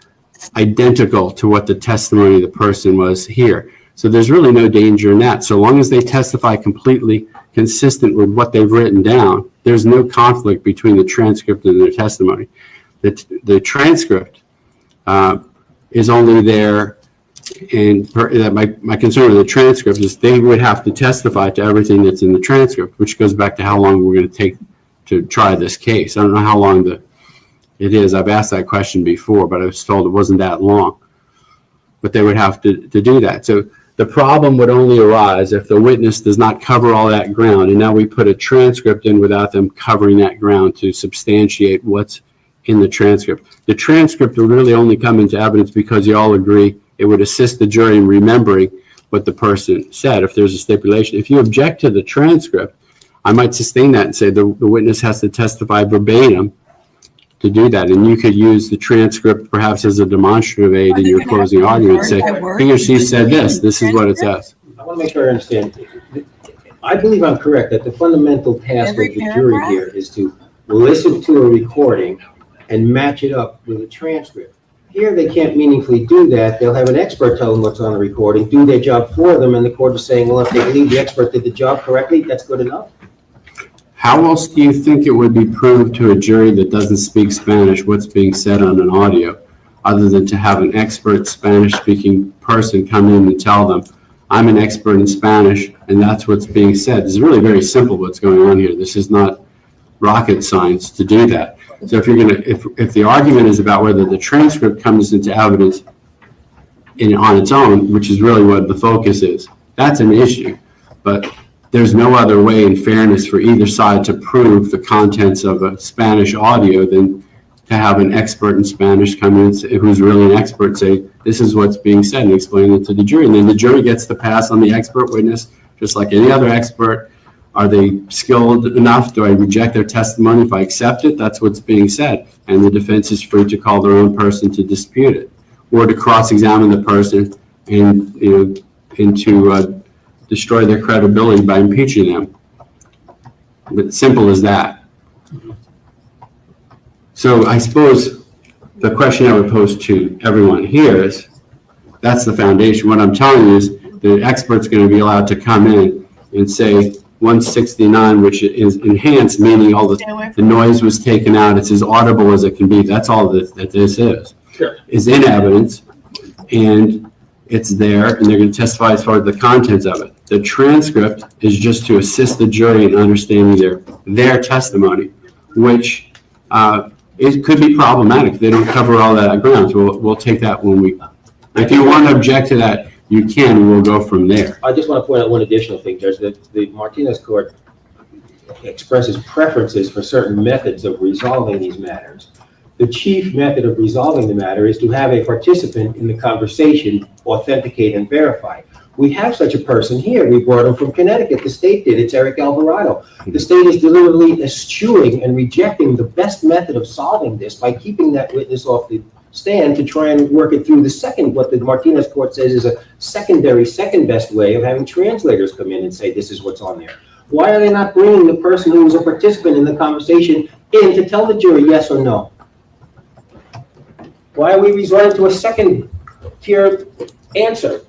identical to what the testimony of the person was here. So there's really no danger in that. So long as they testify completely consistent with what they've written down, there's no conflict between the transcript and their testimony. The transcript is only there, and my concern with the transcript is they would have to testify to everything that's in the transcript, which goes back to how long we're going to take to try this case. I don't know how long it is. I've asked that question before, but I was told it wasn't that long. But they would have to do that. So the problem would only arise if the witness does not cover all that ground, and now we put a transcript in without them covering that ground to substantiate what's in the transcript. The transcript would really only come into evidence because you all agree it would assist the jury in remembering what the person said if there's a stipulation. If you object to the transcript, I might sustain that and say the witness has to testify verbatim to do that. And you could use the transcript perhaps as a demonstrative aid in your closing argument and say, he or she said this is what it says.
I want to make sure I understand. I believe I'm correct that the fundamental task of the jury here is to listen to a recording and match it up with a transcript. Here, they can't meaningfully do that. They'll have an expert tell them what's on the recording, do their job for them, and the court is saying, well, if they believe the expert did the job correctly, that's good enough.
How else do you think it would be proved to a jury that doesn't speak Spanish what's being said on an audio, other than to have an expert Spanish-speaking person come in and tell them, I'm an expert in Spanish, and that's what's being said? It's really very simple what's going on here. This is not rocket science to do that. So if you're going to, if the argument is about whether the transcript comes into evidence on its own, which is really what the focus is, that's an issue. But there's no other way in fairness for either side to prove the contents of a Spanish audio than to have an expert in Spanish come in who's really an expert say, this is what's being said, and explain it to the jury. And then the jury gets to pass on the expert witness, just like any other expert. Are they skilled enough? Do I reject their testimony? If I accept it, that's what's being said. And the defense is free to call their own person to dispute it, or to cross-examine the person and, to destroy their credibility by impeaching them. But simple as that. So I suppose the question I would pose to everyone here is, that's the foundation. What I'm telling you is the expert's going to be allowed to come in and say 169, which is enhanced, meaning all the noise was taken out. It's as audible as it can be. That's all that this is.
Sure.
Is in evidence, and it's there, and they're going to testify as far as the contents of it. The transcript is just to assist the jury in understanding their testimony, which it could be problematic. They don't cover all that ground. So we'll take that when we. If you want to object to that, you can. We'll go from there.
I just want to point out one additional thing, Judge, that the Martinez court expresses preferences for certain methods of resolving these matters. The chief method of resolving the matter is to have a participant in the conversation authenticate and verify. We have such a person here. We brought him from Connecticut. The state did. It's Eric Alvarado. The state is deliberately eschewing and rejecting the best method of solving this by keeping that witness off the stand to try and work it through the second, what the Martinez court says is a secondary, second best way of having translators come in and say, this is what's on there. Why are they not bringing the person who was a participant in the conversation in to tell the jury yes or no? Why are we resorting to a second tier answer?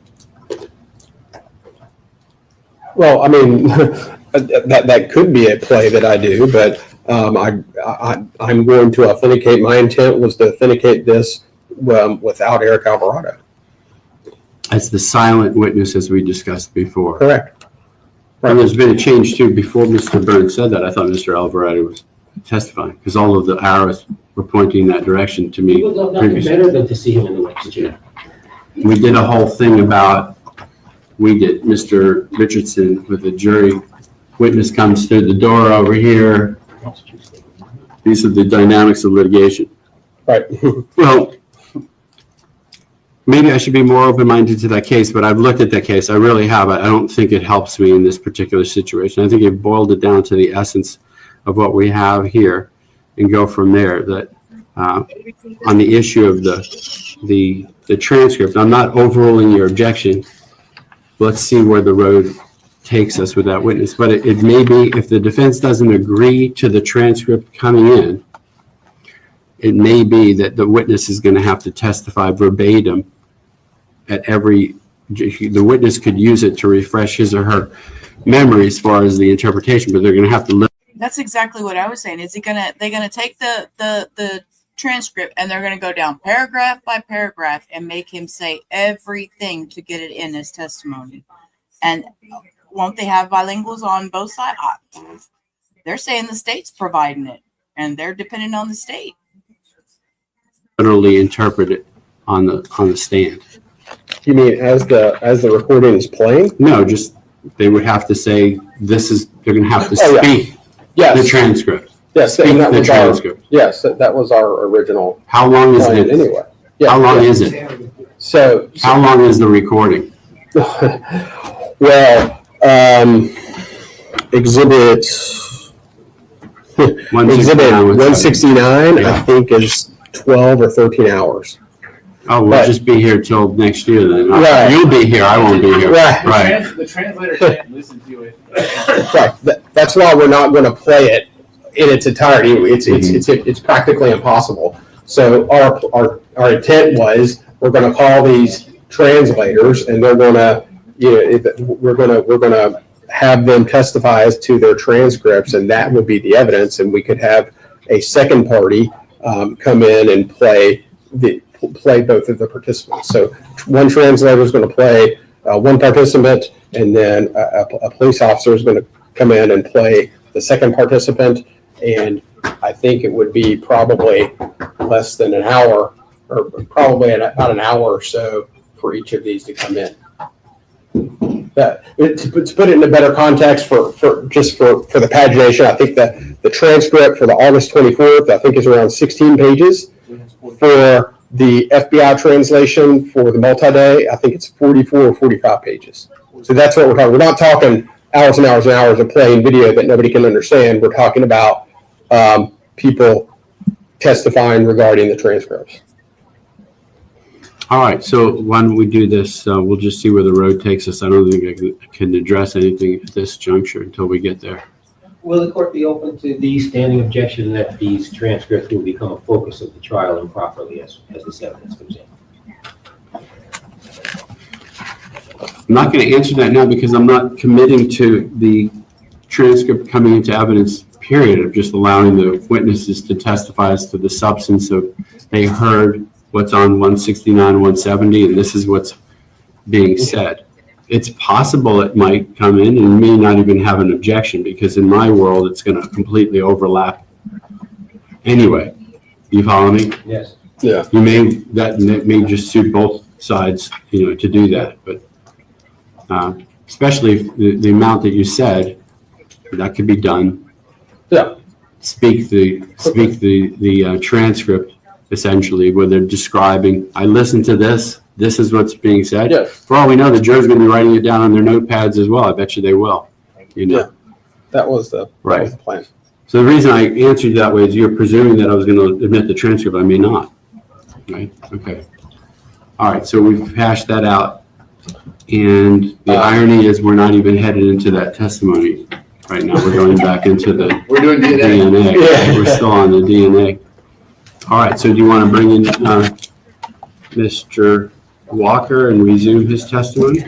Well, I mean, that could be a play that I do, but I'm going to authenticate. My intent was to authenticate this without Eric Alvarado.
As the silent witness, as we discussed before.
Correct.
And there's been a change too. Before Mr. Burns said that, I thought Mr. Alvarado was testifying because all of the arrows were pointing that direction to me.
We would love nothing better than to see him in the witness chair.
We did a whole thing about, Mr. Richardson with the jury. Witness comes through the door over here. These are the dynamics of litigation.
Right.
Well, maybe I should be more open-minded to that case, but I've looked at that case. I really have. I don't think it helps me in this particular situation. I think it boiled it down to the essence of what we have here and go from there. That on the issue of the transcript, I'm not overruling your objection. Let's see where the road takes us with that witness. But it may be, if the defense doesn't agree to the transcript coming in, it may be that the witness is going to have to testify verbatim at the witness could use it to refresh his or her memory as far as the interpretation, but they're going to have to look.
That's exactly what I was saying. Is they're gonna take the transcript and they're gonna go down paragraph by paragraph and make him say everything to get it in his testimony. And won't they have bilinguals on both sides? They're saying the state's providing it, and they're dependent on the state.
Literally interpret it on the stand.
You mean as the recording is playing?
No, just they would have to say they're going to have to speak the transcript.
Yes,
Speak
and that
the
was
transcript.
Yes, that was our original
How long is
plan
it?
anyway. Yeah,
How long
yeah.
is it?
So
How long is the recording?
well, exhibit 169,
Yeah.
I think, is 12 or 13 hours.
Oh, we'll
Right.
just be here till next year then.
Right.
You'll be here. I won't be here.
Right.
The translator can't listen to it.
Right. That's why we're not going to play it in its entirety. It's practically impossible. So our intent was we're going to call these translators, and they're going to we're going to have them testify as to their transcripts, and that would be the evidence. And we could have a second party come in and play both of the participants. So one translator is going to play one participant, and then a police officer is going to come in and play the second participant. And I think it would be probably less than an hour, or probably about an hour or so for each of these to come in. To put it in a better context for the pagination, I think that the transcript for the August 24th, I think, is around 16 pages. For the FBI translation for the multi-day, I think it's 44 or 45 pages. So that's what we're talking. We're not talking hours and hours and hours of playing video that nobody can understand. We're talking about people testifying regarding the transcripts.
All right. So why don't we do this? We'll just see where the road takes us. I don't think I can address anything at this juncture until we get there.
Will the court be open to the standing objection that these transcripts will become a focus of the trial improperly as this evidence comes in?
I'm not going to answer that now because I'm not committing to the transcript coming into evidence, period. I'm just allowing the witnesses to testify as to the substance of they heard what's on 169, 170, and this is what's being said. it's possible it might come in and may not even have an objection, because in my world, it's going to completely overlap. Anyway, you follow me?
Yes.
Yeah.
That may just suit both sides, to do that, but especially if the amount that you said, that could be done.
Yeah.
Speak the transcript, essentially, where they're describing, I listened to this is what's being said.
Yes.
For all we know, the jurors going to be writing it down on their notepads as well. I bet you they will.
Yeah. That was the plan.
So the reason I answered you that way is you're presuming that I was going to admit the transcript. I may not. Right? Okay. All right. So we've hashed that out. And the irony is we're not even headed into that testimony right now. We're going back into the
We're doing DNA.
Yeah.
We're still on the DNA. All right. So do you want to bring in Mr. Walker and resume his testimony?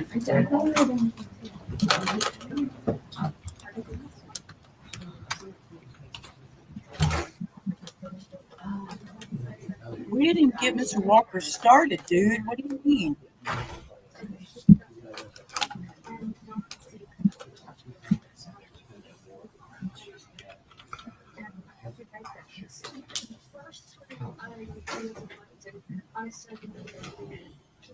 We didn't get Mr. Walker started, dude. What do you mean?
I said,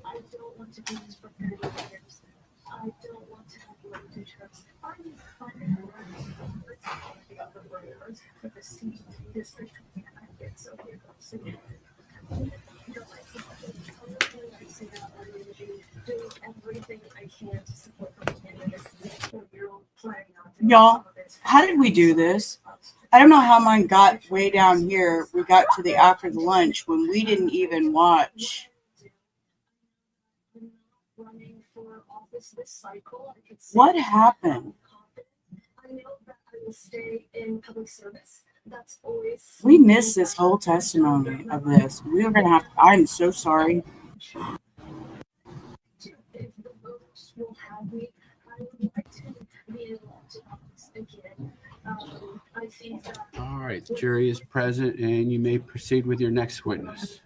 I don't want to do this for 30 years. I don't want to have you trust. I need to find out for the state district. I get so here. So, do everything I can to support the candidates.
Y'all, how did we do this? I don't know how mine got way down here. We got to the after the lunch when we didn't even watch. What happened? We missed this whole testimony of this. We were going to have, I'm so sorry.
If the voters will have me, I would like to be elected office again. I think that.
All right. The jury is present, and you may proceed with your next witness.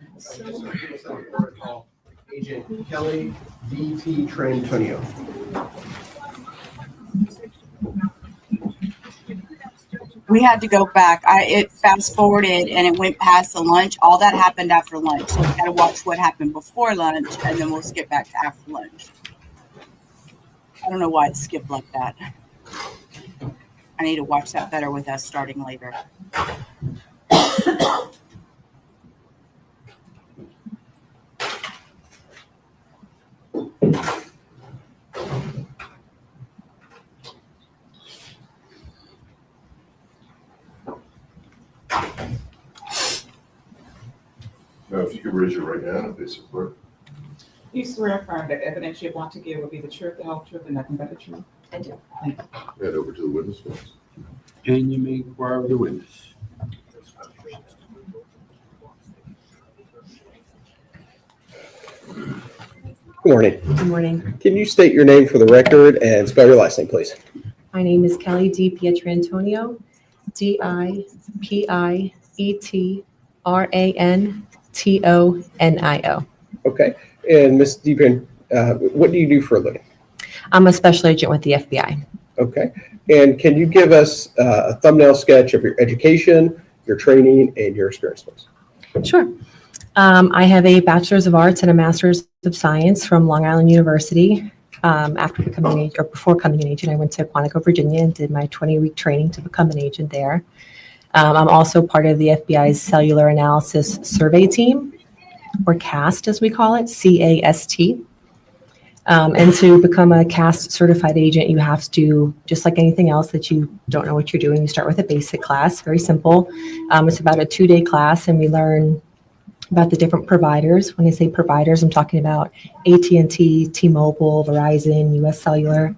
Agent Kelly D.T. Trantonio.
We had to go back. It fast forwarded and it went past the lunch. All that happened after lunch. So we got to watch what happened before lunch, and then we'll skip back to after lunch. I don't know why it skipped like that. I need to watch that better with us starting later.
Now, if you could raise your right hand if they support.
You swear or affirm that evidence you're about to give will be the truth, the whole truth, and nothing but the truth?
I do.
Head over to the witness box.
And you may inquire with the witness.
Good morning.
Good morning.
Can you state your name for the record and spell your last name, please?
My name is Kelly D. Pietrantonio, Dipietrantonio.
Okay. And Ms. Deepin, what do you do for a living?
I'm a special agent with the FBI.
Okay. And can you give us a thumbnail sketch of your education, your training, and your experience, please?
Sure. I have a bachelor's of arts and a master's of science from Long Island University. After becoming before becoming an agent, I went to Quantico, Virginia, and did my 20-week training to become an agent there. I'm also part of the FBI's Cellular Analysis Survey Team, or CAST as we call it, CAST. And to become a CAST certified agent, you have to, just like anything else that you don't know what you're doing, you start with a basic class, very simple. It's about a 2-day class, and we learn about the different providers. When I say providers, I'm talking about AT&T, T-Mobile, Verizon, US Cellular.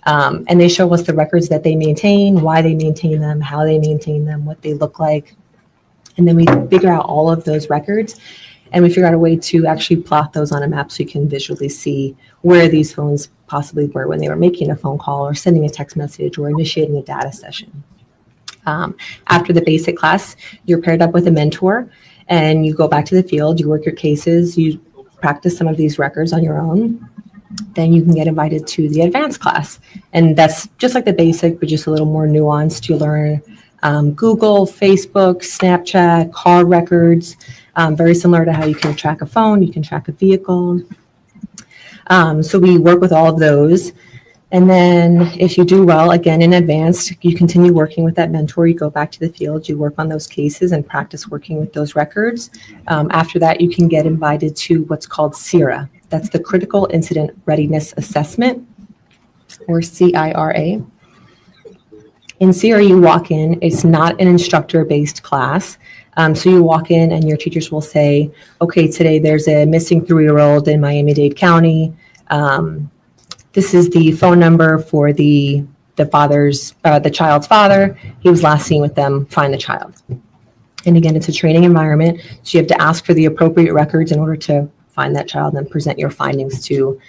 And they show us the records that they maintain, why they maintain them, how they maintain them, what they look like. And then we figure out all of those records, and we figure out a way to actually plot those on a map so you can visually see where these phones possibly were when they were making a phone call or sending a text message or initiating a data session. After the basic class, you're paired up with a mentor, and you go back to the field, you work your cases, you practice some of these records on your own. then you can get invited to the advanced class. And that's just like the basic, but just a little more nuanced. You learn Google, Facebook, Snapchat, car records, very similar to how you can track a phone, you can track a vehicle. So we work with all of those. And then if you do well, again, in advanced, you continue working with that mentor, you go back to the field, you work on those cases and practice working with those records. After that, you can get invited to what's called CIRA. That's the Critical Incident Readiness Assessment, or CIRA. In CIRA, you walk in, it's not an instructor-based class. So you walk in and your teachers will say, okay, today there's a missing 3-year-old in Miami-Dade County. This is the phone number for the child's father. He was last seen with them. Find the child. And again, it's a training environment. So you have to ask for the appropriate records in order to find that child and then present your findings to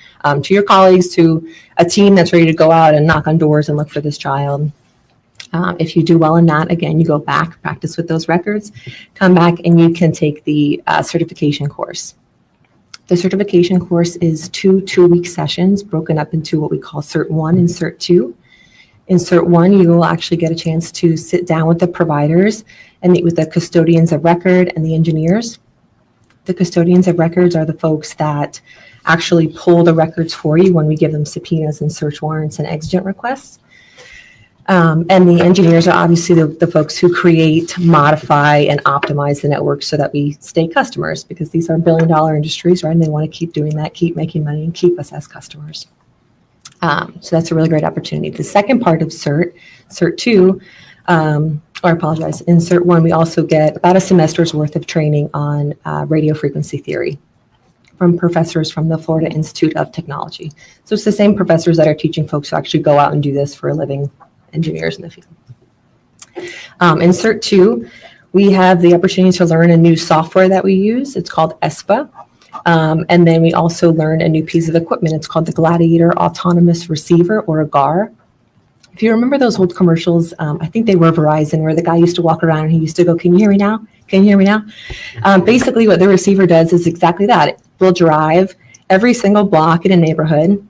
your colleagues, to a team that's ready to go out and knock on doors and look for this child. If you do well in that, again, you go back, practice with those records, come back, and you can take the certification course. The certification course is 2 two-week sessions broken up into what we call Cert 1 and Cert 2. In Cert 1, you will actually get a chance to sit down with the providers and meet with the custodians of record and the engineers. The custodians of records are the folks that actually pull the records for you when we give them subpoenas and search warrants and exigent requests. And the engineers are obviously the folks who create, modify, and optimize the network so that we stay customers, because these are billion-dollar industries, right? And they want to keep doing that, keep making money, and keep us as customers. So that's a really great opportunity. The second part of Cert 2, in Cert 1, we also get about a semester's worth of training on radio frequency theory from professors from the Florida Institute of Technology. So it's the same professors that are teaching folks who actually go out and do this for a living, engineers in the field. In Cert 2, we have the opportunity to learn a new software that we use. It's called ESPA. And then we also learn a new piece of equipment. It's called the Gladiator Autonomous Receiver, or a GAR. If you remember those old commercials, I think they were Verizon, where the guy used to walk around and he used to go, "Can you hear me now? Can you hear me now?" Basically, what the receiver does is exactly that. It will drive every single block in a neighborhood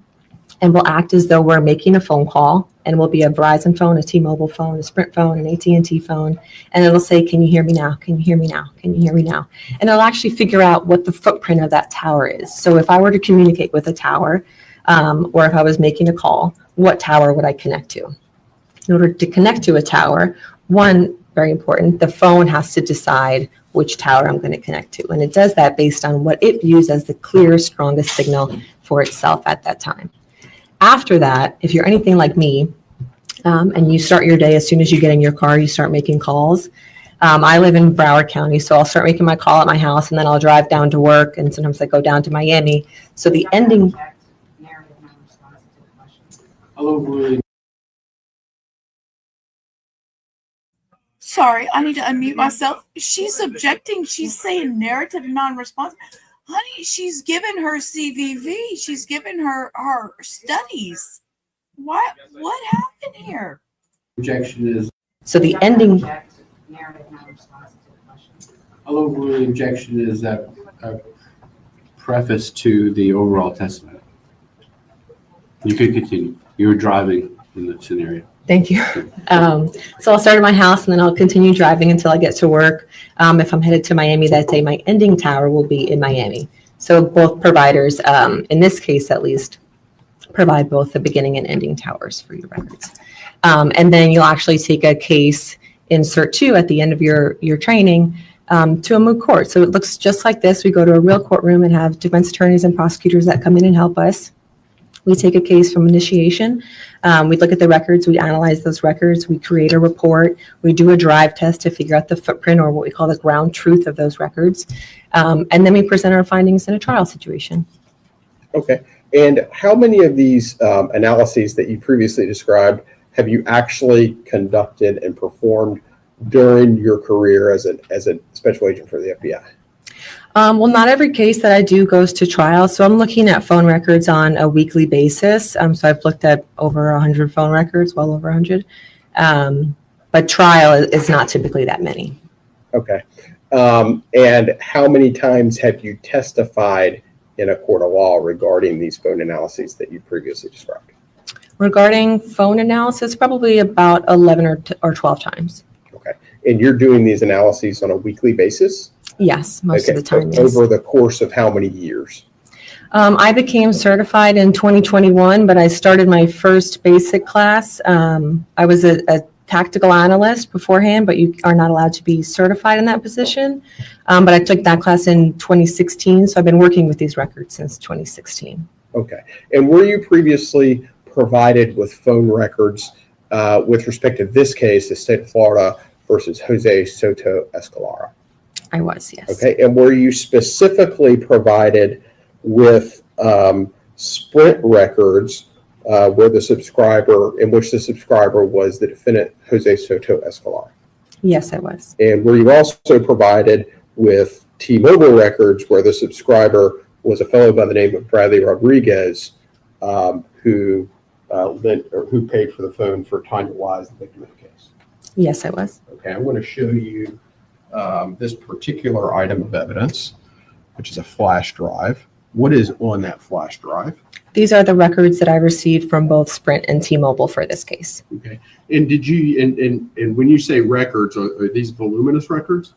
and will act as though we're making a phone call, and will be a Verizon phone, a T-Mobile phone, a Sprint phone, an AT&T phone, and it'll say, "Can you hear me now? Can you hear me now? Can you hear me now?" And it'll actually figure out what the footprint of that tower is. So if I were to communicate with a tower, or if I was making a call, what tower would I connect to? In order to connect to a tower, one, very important, the phone has to decide which tower I'm going to connect to. And it does that based on what it views as the clearest, strongest signal for itself at that time. After that, if you're anything like me, and you start your day as soon as you get in your car, you start making calls. I live in Broward County, so I'll start making my call at my house, and then I'll drive down to work, and sometimes I go down to Miami. So the ending.
Sorry, I need to unmute myself. She's objecting. She's saying narrative non-responsive. Honey, she's given her CVV. She's given her studies. What happened here?
Objection is.
So the ending.
I'll overrule the objection is that a preface to the overall testimony. You could continue. You were driving in the scenario.
Thank you. So I'll start at my house, and then I'll continue driving until I get to work. If I'm headed to Miami that day, my ending tower will be in Miami. So both providers, in this case at least, provide both the beginning and ending towers for your records. And then you'll actually take a case in Cert 2 at the end of your training to a moot court. So it looks just like this. We go to a real courtroom and have defense attorneys and prosecutors that come in and help us. We take a case from initiation. We look at the records. We analyze those records. We create a report. We do a drive test to figure out the footprint, or what we call the ground truth of those records. And then we present our findings in a trial situation.
Okay. And how many of these analyses that you previously described have you actually conducted and performed during your career as a special agent for the FBI?
Well, not every case that I do goes to trial. So I'm looking at phone records on a weekly basis. So I've looked at over 100 phone records, well over 100. But trial is not typically that many.
Okay. And how many times have you testified in a court of law regarding these phone analyses that you previously described?
Regarding phone analysis, probably about 11 or 12 times.
Okay. And you're doing these analyses on a weekly basis?
Yes, most of the time, yes.
Over the course of how many years?
I became certified in 2021, but I started my first basic class. I was a tactical analyst beforehand, but you are not allowed to be certified in that position. But I took that class in 2016, so I've been working with these records since 2016.
Okay. And were you previously provided with phone records with respect to this case, the state of Florida versus Jose Soto Escalera?
I was, yes.
Okay. And were you specifically provided with Sprint records where the subscriber, in which the subscriber was the defendant, Jose Soto Escalera?
Yes, I was.
And were you also provided with T-Mobile records where the subscriber was a fellow by the name of Bradley Rodriguez, who paid for the phone for Tania Wise, the victim of the case?
Yes, I was.
Okay, I'm going to show you this particular item of evidence, which is a flash drive. What is on that flash drive?
These are the records that I received from both Sprint and T-Mobile for this case.
Okay. And did you, and when you say records, are these voluminous records?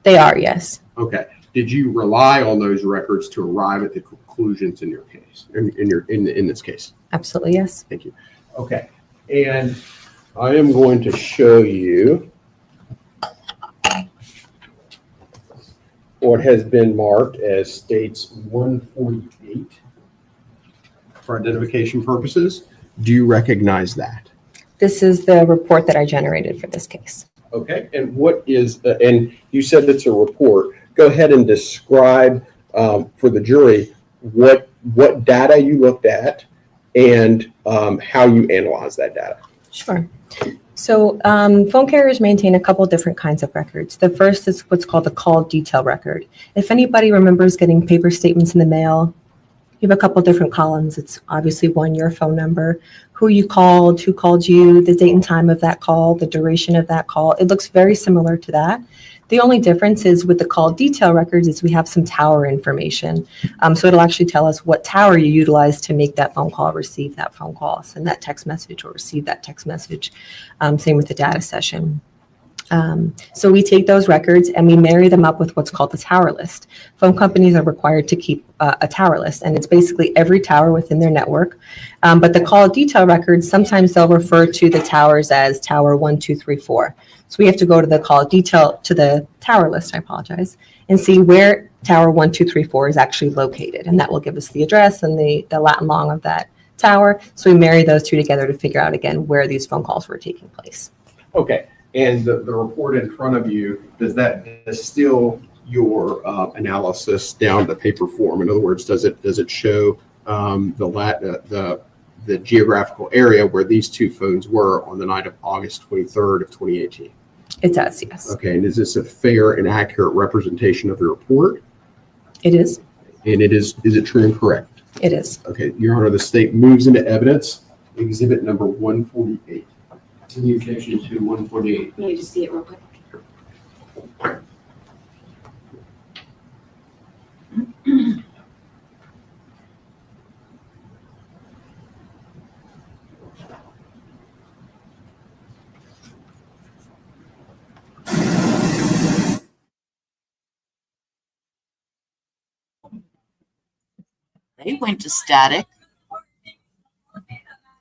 They are, yes.
Okay. Did you rely on those records to arrive at the conclusions in your case, in this case?
Absolutely, yes.
Thank you. Okay. And I am going to show you what has been marked as states 148 for identification purposes. Do you recognize that?
This is the report that I generated for this case.
Okay. And what is, and you said it's a report. Go ahead and describe for the jury what data you looked at and how you analyze that data.
Sure. So phone carriers maintain a couple different kinds of records. The first is what's called the call detail record. If anybody remembers getting paper statements in the mail, you have a couple different columns. It's obviously one, your phone number, who you called, who called you, the date and time of that call, the duration of that call. It looks very similar to that. The only difference is with the call detail records is we have some tower information. So it'll actually tell us what tower you utilized to make that phone call, receive that phone call, send that text message, or receive that text message. Same with the data session. So we take those records and we marry them up with what's called the tower list. Phone companies are required to keep a tower list, and it's basically every tower within their network. But the call detail records, sometimes they'll refer to the towers as tower 1, 2, 3, 4. So we have to go to the call detail, to the tower list, I apologize, and see where tower 1, 2, 3, 4 is actually located. And that will give us the address and the lat long of that tower. So we marry those two together to figure out, again, where these phone calls were taking place.
Okay. And the report in front of you, does that distill your analysis down to paper form? In other words, does it show the geographical area where these two phones were on the night of August 23rd of 2018?
It does, yes.
Okay. And is this a fair and accurate representation of the report?
It is.
And is it true and correct?
It is.
Okay. Your Honor, the state moves into evidence. Exhibit number 148.
Any objection to 148?
Let me just see it real quick.
They went to static.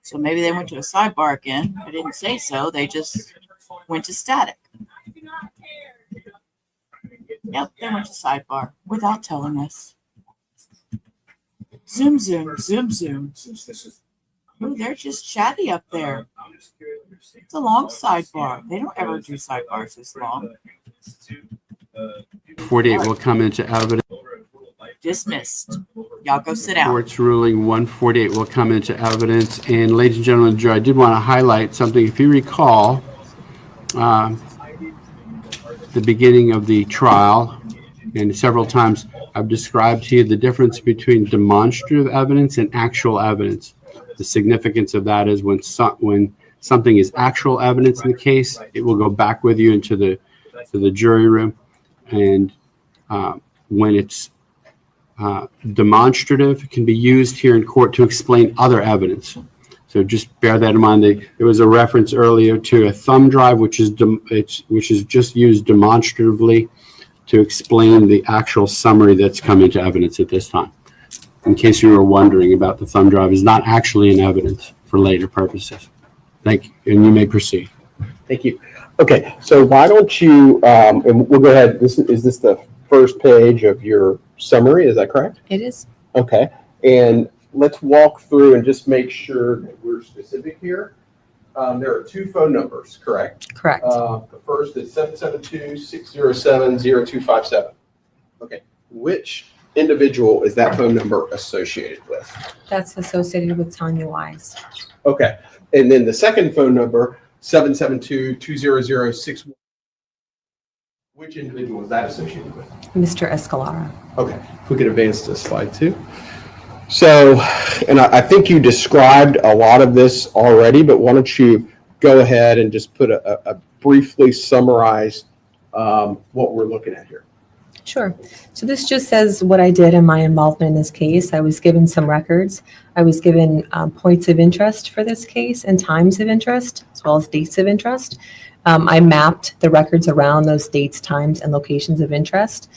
So maybe they went to a sidebar again. I didn't say so. They just went to static. Yep, they went to sidebar without telling us. Zoom, zoom, zoom, zoom. Ooh, they're just chatty up there. It's a long sidebar. They don't ever do sidebars this long.
48 will come into evidence.
Dismissed. Y'all go sit down.
Court's ruling 148 will come into evidence. And ladies and gentlemen of the jury, I did want to highlight something. If you recall, the beginning of the trial, and several times I've described to you the difference between demonstrative evidence and actual evidence. The significance of that is when something is actual evidence in the case, it will go back with you into the jury room. And when it's demonstrative, can be used here in court to explain other evidence. So just bear that in mind. There was a reference earlier to a thumb drive, which is just used demonstratively to explain the actual summary that's come into evidence at this time. In case you were wondering about the thumb drive, is not actually in evidence for later purposes. Thank you, and you may proceed.
Thank you. Okay, so why don't you, and we'll go ahead, is this the first page of your summary, is that correct?
It is.
Okay, and let's walk through and just make sure that we're specific here. There are 2 phone numbers, correct?
Correct.
The first is 772-607-0257. Okay, which individual is that phone number associated with?
That's associated with Tania Wise.
Okay, and then the second phone number, 772-200-61. Which individual is that associated with?
Mr. Escalera.
Okay, if we could advance to slide 2. So, and I think you described a lot of this already, but why don't you go ahead and just put a briefly summarize what we're looking at here.
Sure. So this just says what I did in my involvement in this case. I was given some records. I was given points of interest for this case and times of interest, as well as dates of interest. I mapped the records around those dates, times, and locations of interest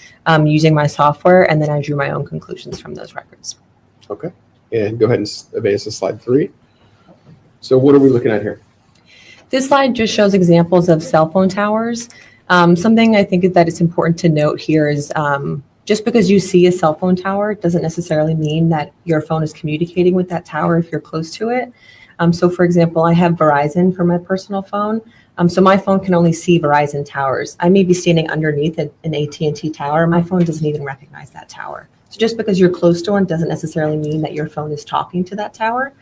using my software, and then I drew my own conclusions from those records.
Okay. And go ahead and advance to slide 3. So what are we looking at here?
This slide just shows examples of cell phone towers. Something I think that it's important to note here is just because you see a cell phone tower doesn't necessarily mean that your phone is communicating with that tower if you're close to it. So for example, I have Verizon for my personal phone. So my phone can only see Verizon towers. I may be standing underneath an AT&T tower. My phone doesn't even recognize that tower. So just because you're close to one doesn't necessarily mean that your phone is talking to that tower.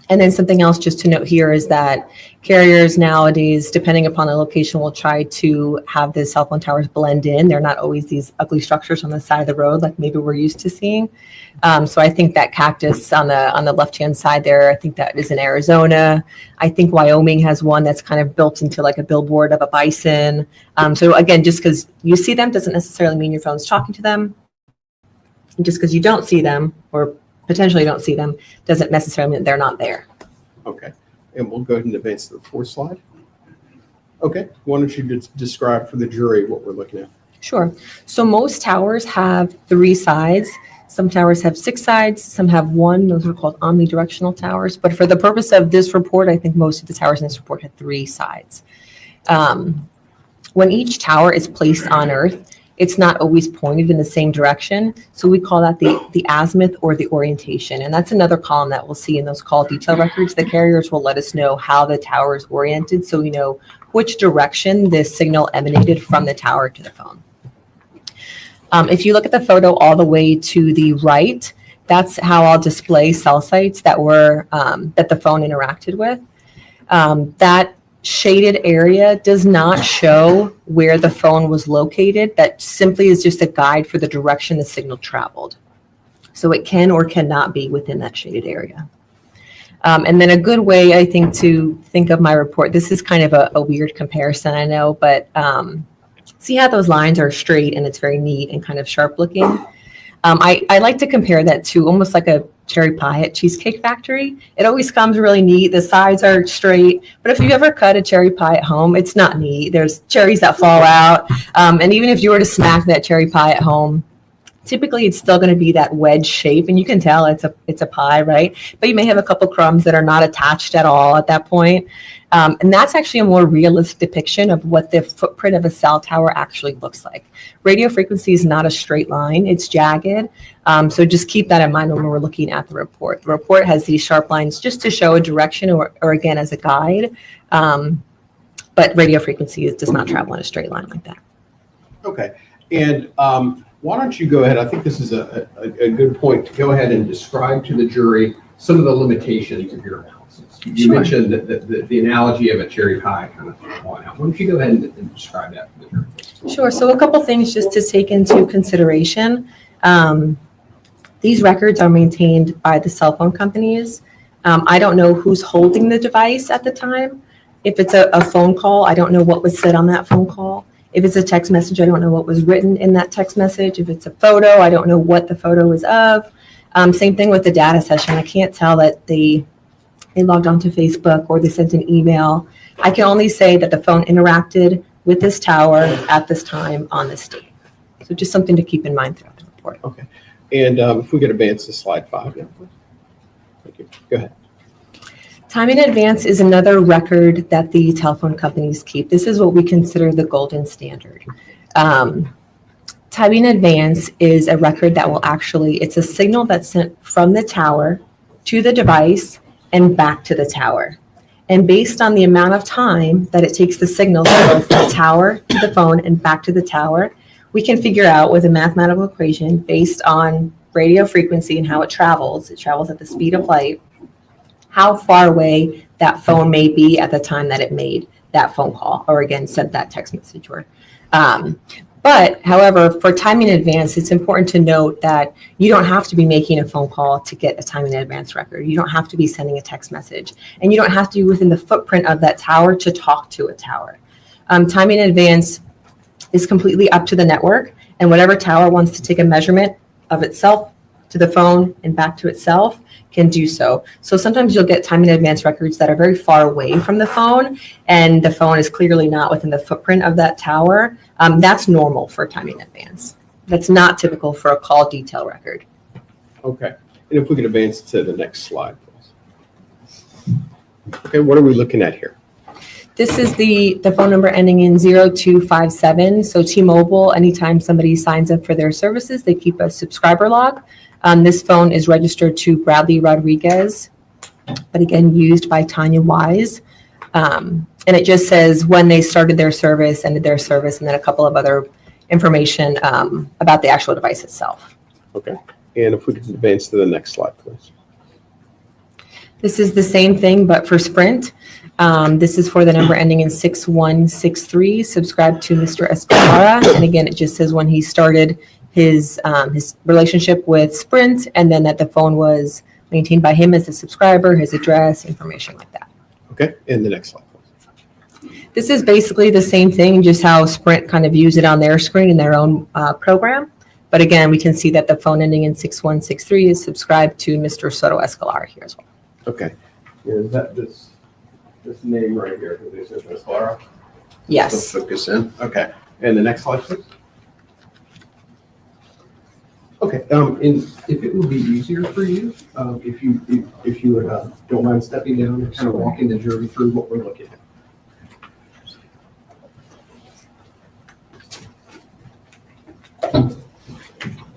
And then something else just to note here is that carriers nowadays, depending upon the location, will try to have the cell phone towers blend in. They're not always these ugly structures on the side of the road like maybe we're used to seeing. So I think that cactus on the left-hand side there, I think that is in Arizona. I think Wyoming has one that's kind of built into like a billboard of a bison. So again, just because you see them doesn't necessarily mean your phone's talking to them. And just because you don't see them or potentially don't see them doesn't necessarily mean they're not there.
Okay. And we'll go ahead and advance to the 4th slide. Okay. Why don't you describe for the jury what we're looking at?
Sure. So most towers have 3 sides. Some towers have 6 sides. Some have 1. Those are called omnidirectional towers. But for the purpose of this report, I think most of the towers in this report had 3 sides. When each tower is placed on Earth, it's not always pointed in the same direction. So we call that the azimuth or the orientation. And that's another column that we'll see in those call detail records. The carriers will let us know how the tower is oriented so we know which direction the signal emanated from the tower to the phone. If you look at the photo all the way to the right, that's how I'll display cell sites that were that the phone interacted with. That shaded area does not show where the phone was located. That simply is just a guide for the direction the signal traveled. So it can or cannot be within that shaded area. And then a good way, I think, to think of my report, this is kind of a weird comparison, I know, but see how those lines are straight and it's very neat and kind of sharp looking? I like to compare that to almost like a cherry pie at Cheesecake Factory. It always comes really neat. The sides are straight. But if you ever cut a cherry pie at home, it's not neat. There's cherries that fall out. And even if you were to smack that cherry pie at home, typically it's still going to be that wedge shape. And you can tell it's a pie, right? But you may have a couple crumbs that are not attached at all at that point. And that's actually a more realistic depiction of what the footprint of a cell tower actually looks like. Radio frequency is not a straight line, it's jagged. So just keep that in mind when we're looking at the report. The report has these sharp lines just to show a direction or again, as a guide. But radio frequency does not travel in a straight line like that.
Okay. And why don't you go ahead, I think this is a good point to go ahead and describe to the jury some of the limitations of your analysis. You
Sure.
mentioned that the analogy of a cherry pie kind of falling out. Why don't you go ahead and describe that for the jury?
Sure. So a couple things just to take into consideration. These records are maintained by the cell phone companies. I don't know who's holding the device at the time. If it's a phone call, I don't know what was said on that phone call. If it's a text message, I don't know what was written in that text message. If it's a photo, I don't know what the photo is of. Same thing with the data session. I can't tell that they logged onto Facebook or they sent an email. I can only say that the phone interacted with this tower at this time on this date. So just something to keep in mind throughout the report.
Okay. And if we could advance to slide 5. Yeah, please. Thank you. Go ahead.
Time in advance is another record that the telephone companies keep. This is what we consider the golden standard. Time in advance is a record that will it's a signal that's sent from the tower to the device and back to the tower. And based on the amount of time that it takes the signal to go from the tower to the phone and back to the tower, we can figure out with a mathematical equation based on radio frequency and how it travels at the speed of light, how far away that phone may be at the time that it made that phone call or again sent that text message. But however, for time in advance, it's important to note that you don't have to be making a phone call to get a time in advance record. You don't have to be sending a text message, and you don't have to be within the footprint of that tower to talk to a tower. Time in advance is completely up to the network, and whatever tower wants to take a measurement of itself to the phone and back to itself can do so. So sometimes you'll get time in advance records that are very far away from the phone, and the phone is clearly not within the footprint of that tower. That's normal for time in advance. That's not typical for a call detail record.
Okay. And if we could advance to the next slide, please. Okay, what are we looking at here?
This is the phone number ending in 0257. So T-Mobile, anytime somebody signs up for their services, they keep a subscriber log. This phone is registered to Bradley Rodriguez, but again, used by Tania Wise. And it just says when they started their service, ended their service, and then a couple of other information about the actual device itself.
Okay. And if we could advance to the next slide, please.
This is the same thing, but for Sprint. This is for the number ending in 6163, subscribed to Mr. Escalera. And again, it just says when he started his relationship with Sprint, and then that the phone was maintained by him as a subscriber, his address, information like that.
Okay. And the next slide, please.
This is basically the same thing, just how Sprint kind of use it on their screen in their own program. But again, we can see that the phone ending in 6163 is subscribed to Mr. Soto Escalera here as well.
Okay. Is that this name right here for the Soto Escalera?
Yes.
Focus in. Okay. And the next slide, please. Okay. And if it would be easier for you, if you would don't mind stepping down and kind of walking the jury through what we're looking at.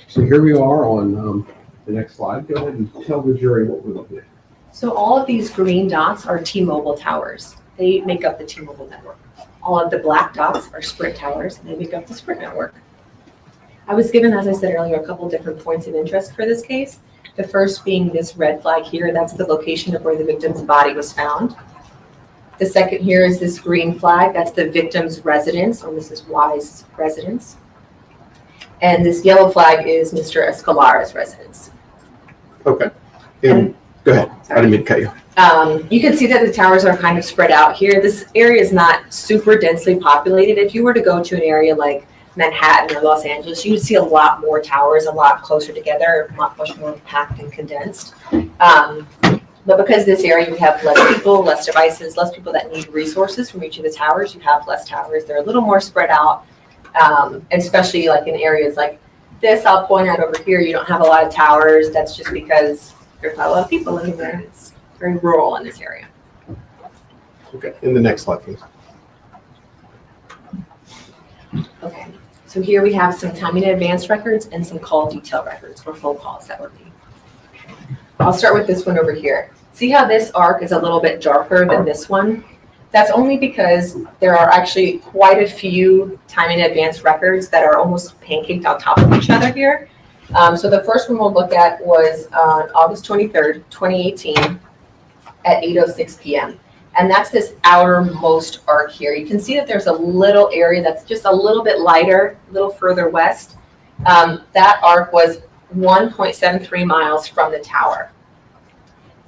So here we are on the next slide. Go ahead and tell the jury what we're looking at.
So all of these green dots are T-Mobile towers. They make up the T-Mobile network. All of the black dots are Sprint towers, and they make up the Sprint network. I was given, as I said earlier, a couple different points of interest for this case. The first being this red flag here. That's the location of where the victim's body was found. The second here is this green flag. That's the victim's residence, or Mrs. Wise's residence. And this yellow flag is Mr. Escalera's residence.
Okay. And go ahead. I didn't mean to cut you.
You can see that the towers are kind of spread out here. This area is not super densely populated. If you were to go to an area like Manhattan or Los Angeles, you would see a lot more towers, a lot closer together, much more packed and condensed. But because this area, we have less people, less devices, less people that need resources from each of the towers, you have less towers. They're a little more spread out, especially like in areas like this. I'll point out over here, you don't have a lot of towers. That's just because there's not a lot of people living there. It's very rural in this area.
Okay. In the next slide, please.
Okay. So here we have some time in advance records and some call detail records or phone calls that were made. I'll start with this one over here. See how this arc is a little bit darker than this one? That's only because there are actually quite a few time in advance records that are almost pancaked on top of each other here. So the first one we'll look at was on August 23rd, 2018 at 8:06 p.m. And that's this outermost arc here. You can see that there's a little area that's just a little bit lighter, a little further west. That arc was 1.73 miles from the tower.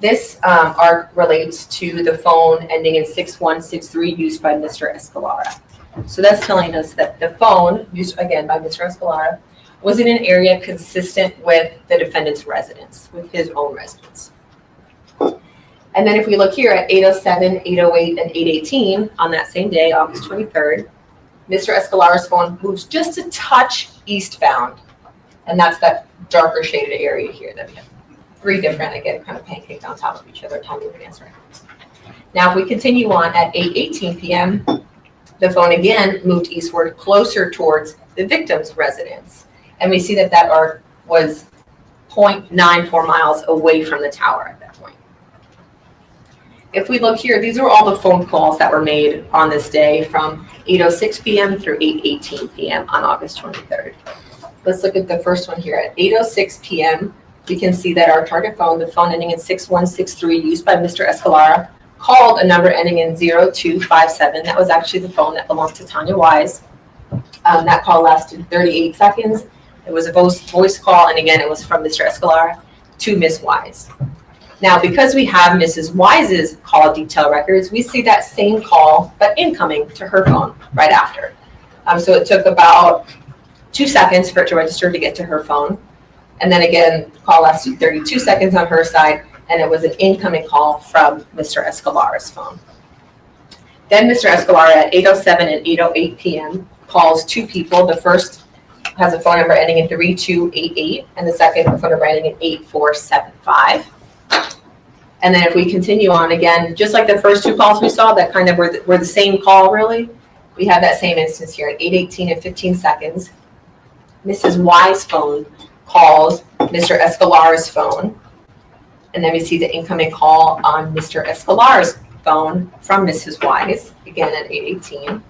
This arc relates to the phone ending in 6163 used by Mr. Escalera. So that's telling us that the phone, used again by Mr. Escalera, was in an area consistent with the defendant's residence, with his own residence. And then if we look here at 8:07, 8:08, and 8:18 on that same day, August 23rd, Mr. Escalera's phone moves just a touch eastbound. And that's that darker shaded area here that we have 3 different, again, kind of pancaked on top of each other, time of advance records. Now, if we continue on at 8:18 p.m., the phone again moved eastward closer towards the victim's residence. And we see that that arc was 0.94 miles away from the tower at that point. If we look here, these are all the phone calls that were made on this day from 8:06 p.m. through 8:18 p.m. on August 23rd. Let's look at the first one here. At 8:06 p.m., we can see that our target phone, the phone ending in 6163, used by Mr. Escalera, called a number ending in 0257. That was actually the phone that belonged to Tania Wise. That call lasted 38 seconds. It was a voice call, and again, it was from Mr. Escalera to Ms. Wise. Now, because we have Mrs. Wise's call detail records, we see that same call, but incoming to her phone right after. So it took about 2 seconds for it to register to get to her phone. And then again, the call lasted 32 seconds on her side, and it was an incoming call from Mr. Escalera's phone. Then Mr. Escalera at 8:07 and 8:08 p.m. calls 2 people. The first has a phone number ending in 3288, and the second a phone number ending in 8475. And then if we continue on again, just like the first 2 calls we saw that kind of were the same call really, we have that same instance here at 8:18 and 15 seconds. Mrs. Wise's phone calls Mr. Escalera's phone. And then we see the incoming call on Mr. Escalera's phone from Mrs. Wise, again at 8:18.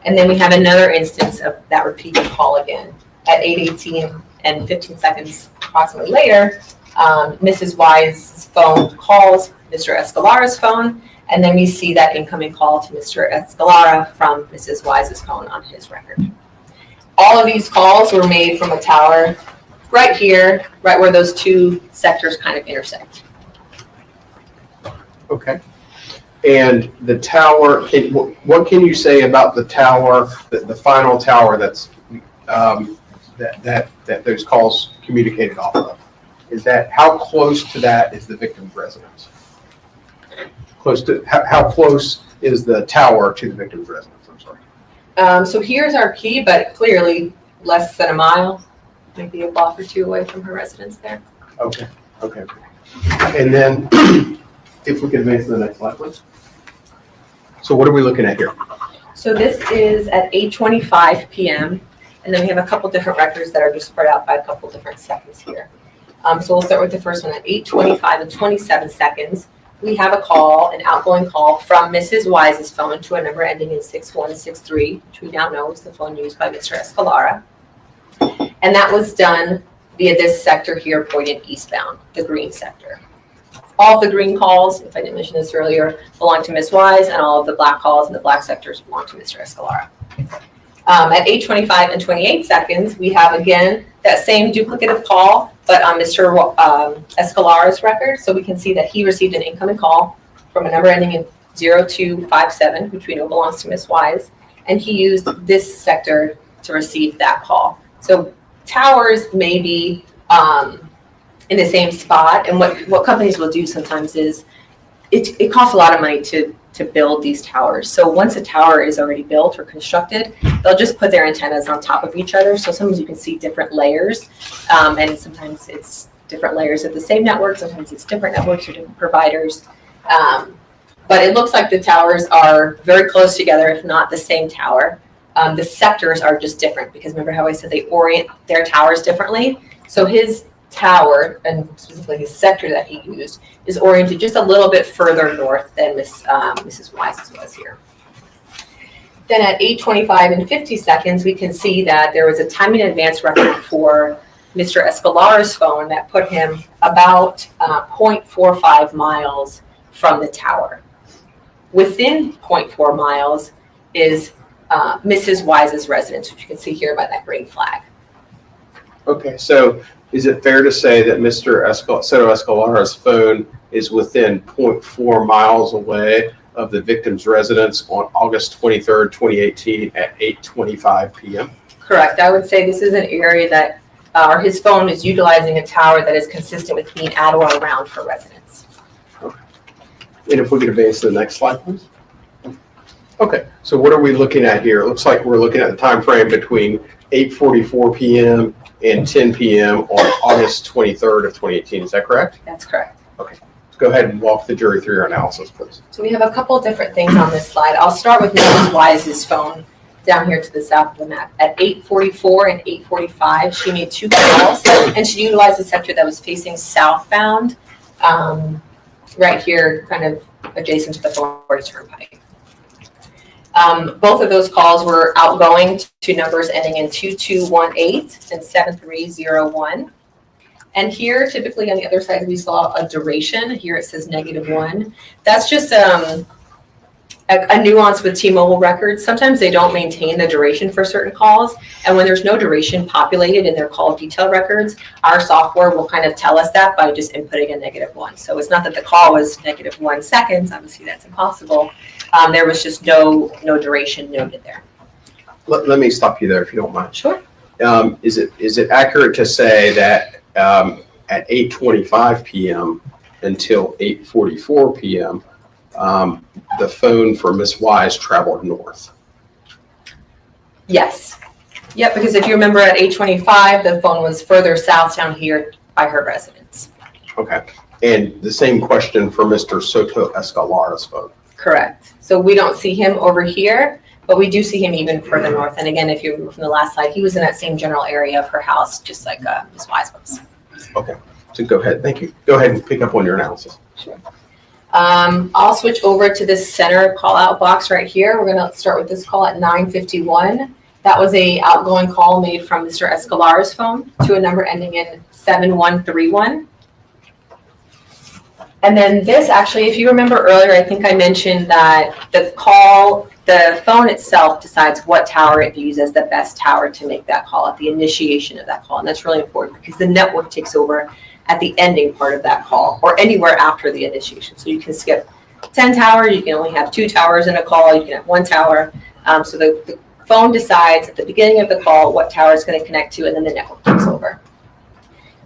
And then we have another instance of that repeated call again at 8:18 and 15 seconds approximately later. Mrs. Wise's phone calls Mr. Escalera's phone, and then we see that incoming call to Mr. Escalera from Mrs. Wise's phone on his record. All of these calls were made from a tower right here, right where those 2 sectors kind of intersect.
Okay. And the tower, what can you say about the tower, the final tower that's that those calls communicated off of? Is that, how close to that is the victim's residence? How close is the tower to the victim's residence? I'm sorry.
So here's our key, but clearly less than a mile, maybe a block or 2 away from her residence there.
Okay. Okay. And then if we could advance to the next slide, please. So what are we looking at here?
So this is at 8:25 p.m. And then we have a couple different records that are just spread out by a couple different seconds here. So we'll start with the first one at 8:25 and 27 seconds. We have a call, an outgoing call from Mrs. Wise's phone to a number ending in 6163, which we now know is the phone used by Mr. Escalera. And that was done via this sector here pointed eastbound, the green sector. All of the green calls, if I didn't mention this earlier, belong to Ms. Wise, and all of the black calls in the black sectors belong to Mr. Escalera. At 8:25 and 28 seconds, we have again that same duplicative call, but on Mr. Escalera's record. So we can see that he received an incoming call from a number ending in 0257, which we know belongs to Ms. Wise, and he used this sector to receive that call. So towers may be in the same spot, and what companies will do sometimes is it costs a lot of money to build these towers. So once a tower is already built or constructed, they'll just put their antennas on top of each other. So sometimes you can see different layers, and sometimes it's different layers of the same network. Sometimes it's different networks or different providers. But it looks like the towers are very close together, if not the same tower. The sectors are just different because remember how I said they orient their towers differently? So his tower, and specifically his sector that he used, is oriented just a little bit further north than Mrs. Wise's was here. Then at 8:25 and 50 seconds, we can see that there was a time in advance record for Mr. Escalera's phone that put him about 0.45 miles from the tower. Within 0.4 miles is Mrs. Wise's residence, which you can see here by that green flag.
Okay, so is it fair to say that Mr. Soto Escalera's phone is within 0.4 miles away of the victim's residence on August 23rd, 2018 at 8:25 p.m.?
Correct. I would say this is an area that, or his phone is utilizing a tower that is consistent with being at or around her residence.
Okay. And if we could advance to the next slide, please. Okay, so what are we looking at here? It looks like we're looking at the time frame between 8:44 p.m. and 10 p.m. on August 23rd of 2018. Is that correct?
That's correct.
Okay. Let's go ahead and walk the jury through your analysis, please.
So we have a couple of different things on this slide. I'll start with Mrs. Wise's phone down here to the south of the map. At 8:44 and 8:45, she made 2 calls, and she utilized a sector that was facing southbound, right here, kind of adjacent to the Florida Turnpike. Both of those calls were outgoing to numbers ending in 2218 and 7301. And here, typically on the other side, we saw a duration. Here it says -1. That's just a nuance with T-Mobile records. Sometimes they don't maintain the duration for certain calls. And when there's no duration populated in their call detail records, our software will kind of tell us that by just inputting a -1. So it's not that the call was -1 seconds. Obviously, that's impossible. There was just no duration noted there.
Let me stop you there if you don't mind.
Sure.
Is it accurate to say that at 8:25 p.m. until 8:44 p.m., the phone for Miss Wise traveled north?
Yes. Yep, because if you remember at 8:25, the phone was further south down here by her residence.
Okay. And the same question for Mr. Soto Escalera's phone?
Correct. So we don't see him over here, but we do see him even further north. And again, if you remember from the last slide, he was in that same general area of her house, just like Ms. Wise was.
Okay. So go ahead. Thank you. Go ahead and pick up on your analysis.
Sure. I'll switch over to this center call out box right here. We're going to start with this call at 9:51. That was a outgoing call made from Mr. Escalera's phone to a number ending in 7131. And then this actually, if you remember earlier, I think I mentioned that the phone itself decides what tower it views as the best tower to make that call at the initiation of that call. And that's really important because the network takes over at the ending part of that call or anywhere after the initiation. So you can skip 10 towers, you can only have 2 towers in a call, you can have 1 tower. So the phone decides at the beginning of the call what tower it's going to connect to, and then the network takes over.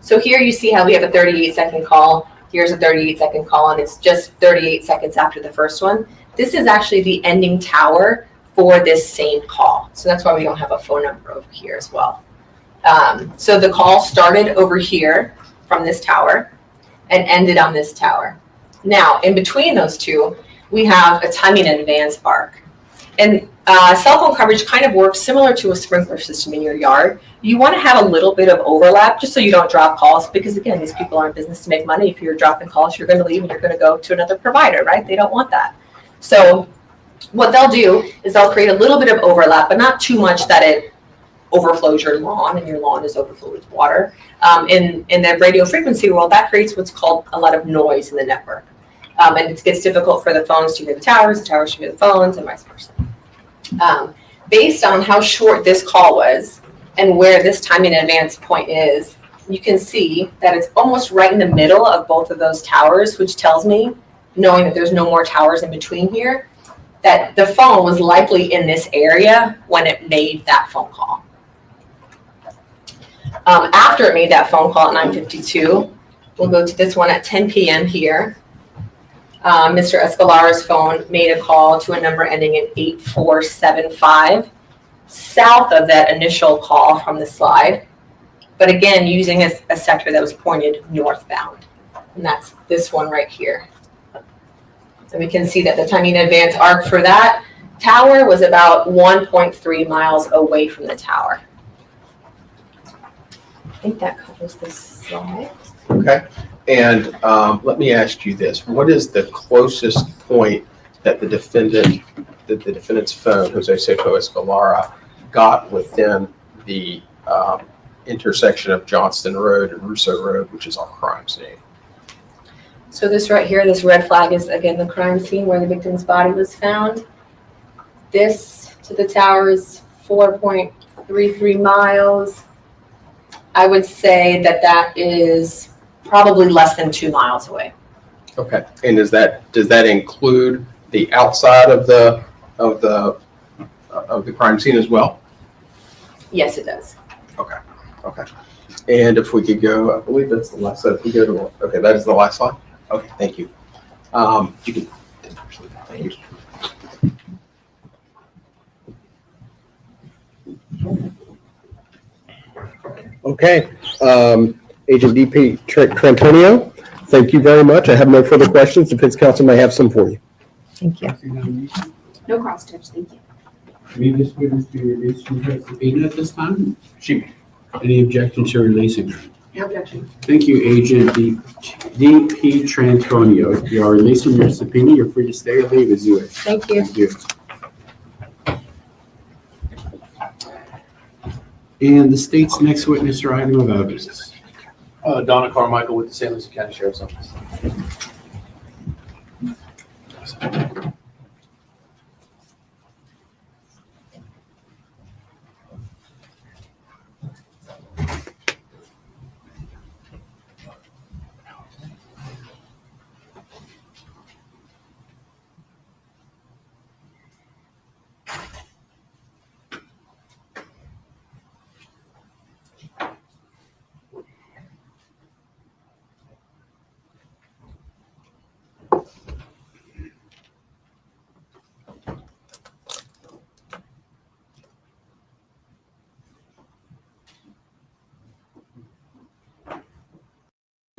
So here you see how we have a 38-second call. Here's a 38-second call, and it's just 38 seconds after the first one. This is actually the ending tower for this same call. So that's why we don't have a phone number over here as well. So the call started over here from this tower and ended on this tower. Now, in between those two, we have a timing in advance arc. And cell phone coverage kind of works similar to a sprinkler system in your yard. You want to have a little bit of overlap just so you don't drop calls because, again, these people are in business to make money. If you're dropping calls, you're going to leave and you're going to go to another provider, right? They don't want that. So what they'll do is they'll create a little bit of overlap, but not too much that it overflows your lawn and your lawn is overflowed with water. In the radio frequency world, that creates what's called a lot of noise in the network. And it gets difficult for the phones to hear the towers to hear the phones, and vice versa. Based on how short this call was and where this timing in advance point is, you can see that it's almost right in the middle of both of those towers, which tells me, knowing that there's no more towers in between here, that the phone was likely in this area when it made that phone call. After it made that phone call at 9:52, we'll go to this one at 10 p.m. here. Mr. Escalera's phone made a call to a number ending in 8475, south of that initial call from the slide, but again, using a sector that was pointed northbound. And that's this one right here. And we can see that the timing in advance arc for that tower was about 1.3 miles away from the tower. I think that covers this slide.
Okay. And let me ask you this. What is the closest point that the defendant's phone, Jose Soto Escalera, got within the intersection of Johnston Road and Russo Road, which is our crime scene?
So this right here, this red flag is, again, the crime scene where the victim's body was found. This to the tower is 4.33 miles. I would say that that is probably less than 2 miles away.
Okay. And does that include the outside of the crime scene as well?
Yes, it does.
Okay. And if we could go, I believe that's the last slide. If we go to, okay, that is the last slide. Okay, thank you. You can. Thank you. Okay, Agent DP Trantonio, thank you very much. I have no further questions. Defense counsel may have some for you.
Thank you.
No cross touch, thank you.
May this witness be released from her subpoena at this time?
She may.
Any objection to releasing her?
No objection.
Thank you, Agent DP Trantonio. You are released from your subpoena. You're free to stay or leave as you wish.
Thank you.
Thank you. And the state's next witness or item of evidence.
Donna Carmichael with the St. Lucie County Sheriff's Office.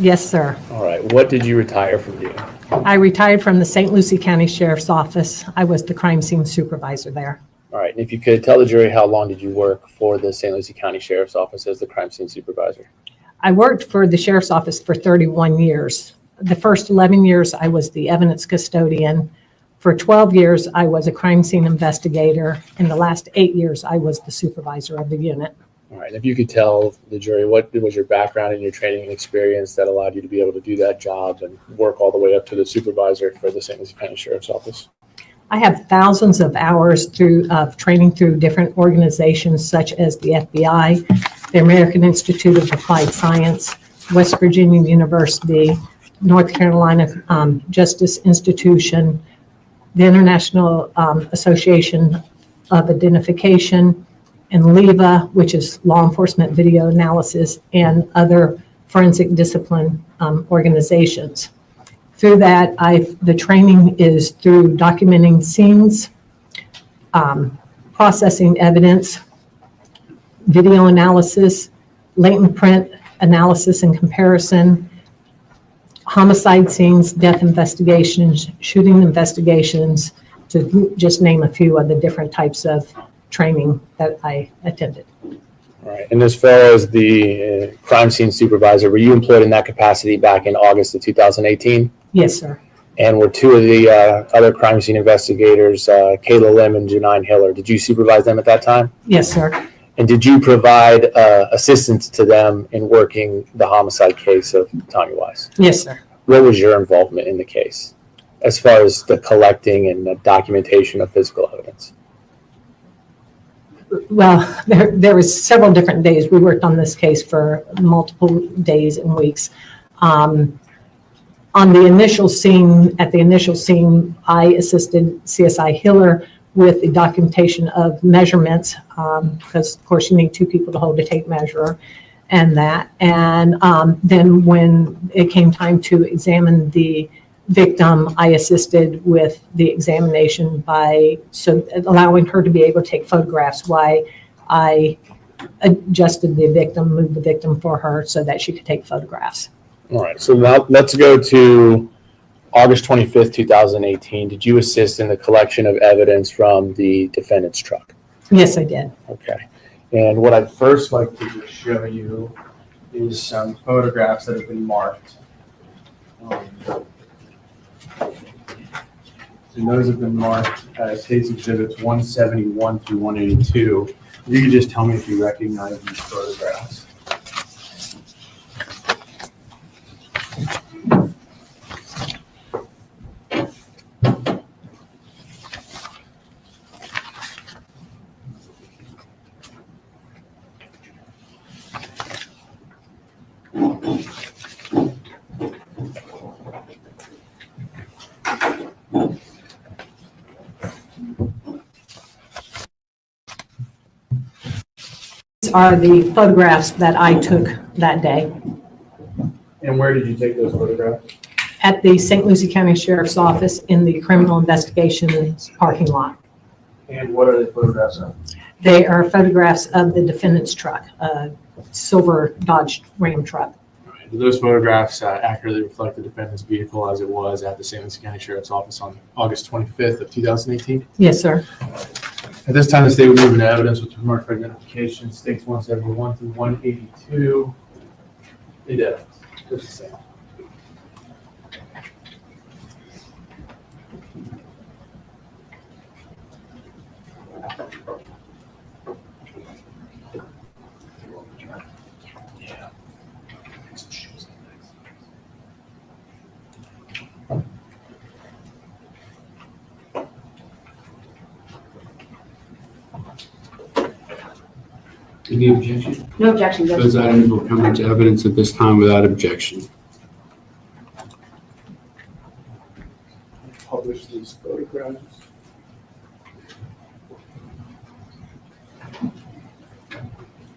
Yes, sir.
All right. What did you retire from doing?
I retired from the St. Lucie County Sheriff's Office. I was the crime scene supervisor there.
All right. And if you could tell the jury, how long did you work for the St. Lucie County Sheriff's Office as the crime scene supervisor?
I worked for the Sheriff's Office for 31 years. The first 11 years, I was the evidence custodian. For 12 years, I was a crime scene investigator. In the last 8 years, I was the supervisor of the unit.
All right. If you could tell the jury, what was your background and your training and experience that allowed you to be able to do that job and work all the way up to the supervisor for the St. Lucie County Sheriff's Office?
I have thousands of hours of training through different organizations such as the FBI, the American Institute of Applied Science, West Virginia University, North Carolina Justice Institution, the International Association of Identification, and LEVA, which is Law Enforcement Video Analysis, and other forensic discipline organizations. Through that, the training is through documenting scenes, processing evidence, video analysis, latent print analysis and comparison, homicide scenes, death investigations, shooting investigations, to just name a few of the different types of training that I attended.
All right. And as far as the crime scene supervisor, were you employed in that capacity back in August of 2018?
Yes, sir.
And were two of the other crime scene investigators, Kayla Lim and Janine Hiller, did you supervise them at that time?
Yes, sir.
And did you provide assistance to them in working the homicide case of Tania Wise?
Yes, sir.
What was your involvement in the case as far as the collecting and the documentation of physical evidence?
Well, there was several different days. We worked on this case for multiple days and weeks. On the initial scene, I assisted CSI Hiller with the documentation of measurements, because of course you need two people to hold a tape measure and that. And then when it came time to examine the victim, I assisted with the examination by allowing her to be able to take photographs while I adjusted the victim, moved the victim for her so that she could take photographs.
All right, so now let's go to August 25th, 2018. Did you assist in the collection of evidence from the defendant's truck?
Yes, I did.
Okay. And what I'd first like to just show you is some photographs that have been marked. And those have been marked as case exhibits 171 through 182. You can just tell me if you recognize these photographs.
These are the photographs that I took that day
And where did you take those photographs?
at the St. Lucie County Sheriff's Office in the Criminal Investigations parking lot.
And what are the photographs of?
They are photographs of the defendant's truck, a silver Dodge Ram truck.
Do those photographs accurately reflect the defendant's vehicle as it was at the St. Lucie County Sheriff's Office on August 25th of 2018?
Yes, sir.
At this time, the state would move into evidence with remark for identification, states 171 through 182. Need evidence. Just the same. Any objection?
No objection, Judge.
Those items will come into evidence at this time without objection.
Publish these photographs.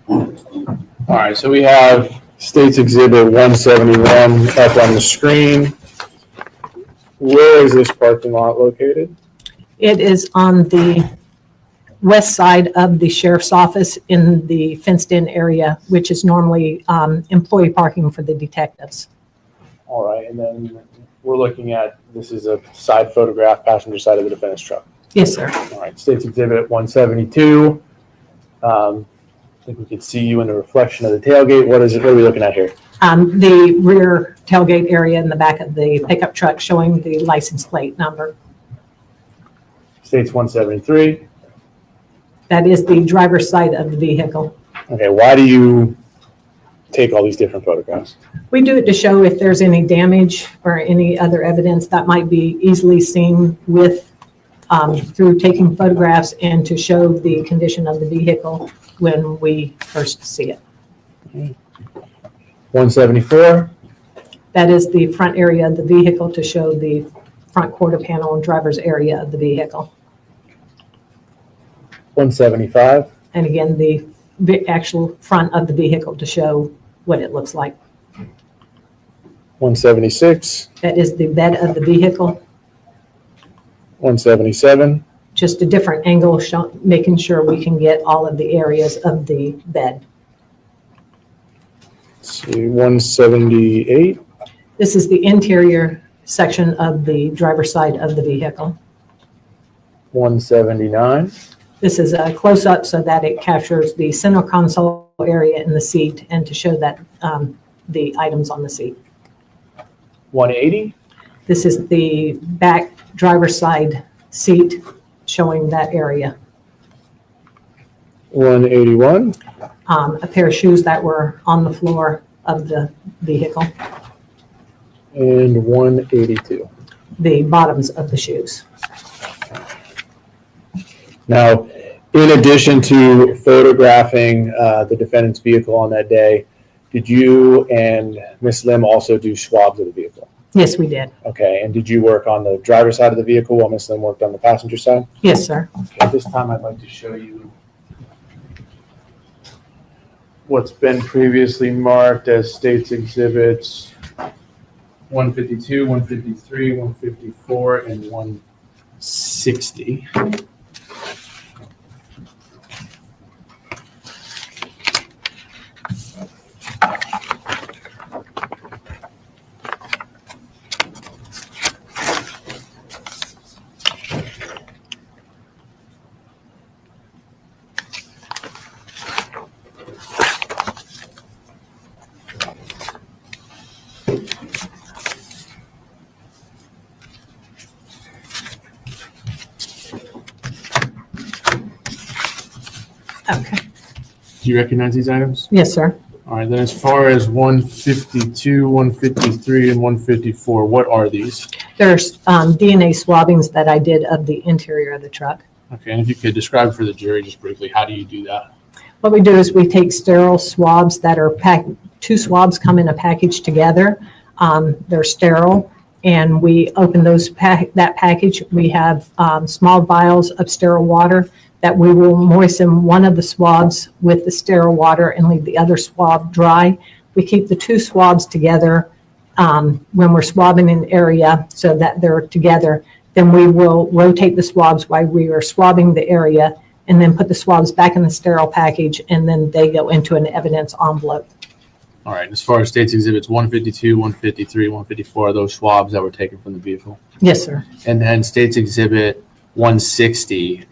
All right, so we have State's Exhibit 171 up on the screen. Where is this parking lot located?
It is on the west side of the sheriff's office in the fenced-in area, which is normally employee parking for the detectives.
All right, and then we're looking at, this is a side photograph, passenger side of the defendant's truck.
Yes, sir.
All right, State's Exhibit 172. I think we can see you in the reflection of the tailgate. What is it? What are we looking at here?
The rear tailgate area in the back of the pickup truck showing the license plate number.
State's 173.
That is the driver's side of the vehicle.
Okay, why do you take all these different photographs?
We do it to show if there's any damage or any other evidence that might be easily seen with through taking photographs and to show the condition of the vehicle when we first see it.
174.
That is the front area of the vehicle to show the front quarter panel and driver's area of the vehicle.
175.
And again, the actual front of the vehicle to show what it looks like.
176.
That is the bed of the vehicle.
177.
Just a different angle, making sure we can get all of the areas of the bed.
Let's see, 178.
This is the interior section of the driver's side of the vehicle.
179.
This is a close-up so that it captures the center console area in the seat and to show that the items on the seat.
180.
This is the back driver's side seat showing that area.
181.
A pair of shoes that were on the floor of the vehicle.
And 182.
The bottoms of the shoes.
Now, in addition to photographing the defendant's vehicle on that day, did you and Ms. Lim also do swabs of the vehicle?
Yes, we did.
Okay, and did you work on the driver's side of the vehicle while Ms. Lim worked on the passenger side?
Yes, sir.
Okay, at this time, I'd like to show you what's been previously marked as State's Exhibits 152, 153, 154, and 160.
Okay.
Do you recognize these items?
Yes, sir.
All right, then as far as 152, 153, and 154, what are these?
There's DNA swabbings that I did of the interior of the truck.
Okay, and if you could describe for the jury just briefly, how do you do that?
What we do is we take sterile swabs that are packed, 2 swabs come in a package together. They're sterile, and we open that package. We have small vials of sterile water that we will moisten one of the swabs with the sterile water and leave the other swab dry. We keep the two swabs together when we're swabbing an area so that they're together. Then we will rotate the swabs while we are swabbing the area and then put the swabs back in the sterile package, and then they go into an evidence envelope.
All right, as far as State's Exhibits 152, 153, 154, are those swabs that were taken from the vehicle?
Yes, sir.
And then State's Exhibit 160,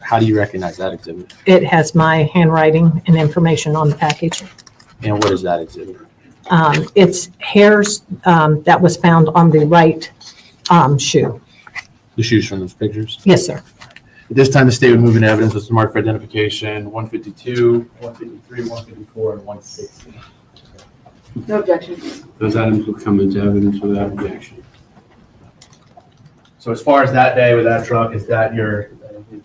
how do you recognize that exhibit?
It has my handwriting and information on the package.
And what is that exhibit?
It's hairs that was found on the right shoe.
The shoes from those pictures?
Yes, sir.
At this time, the state would move in evidence with marked for identification 152, 153, 154, and 160.
No objection.
Those items will come into evidence without objection.
So as far as that day with that truck, is that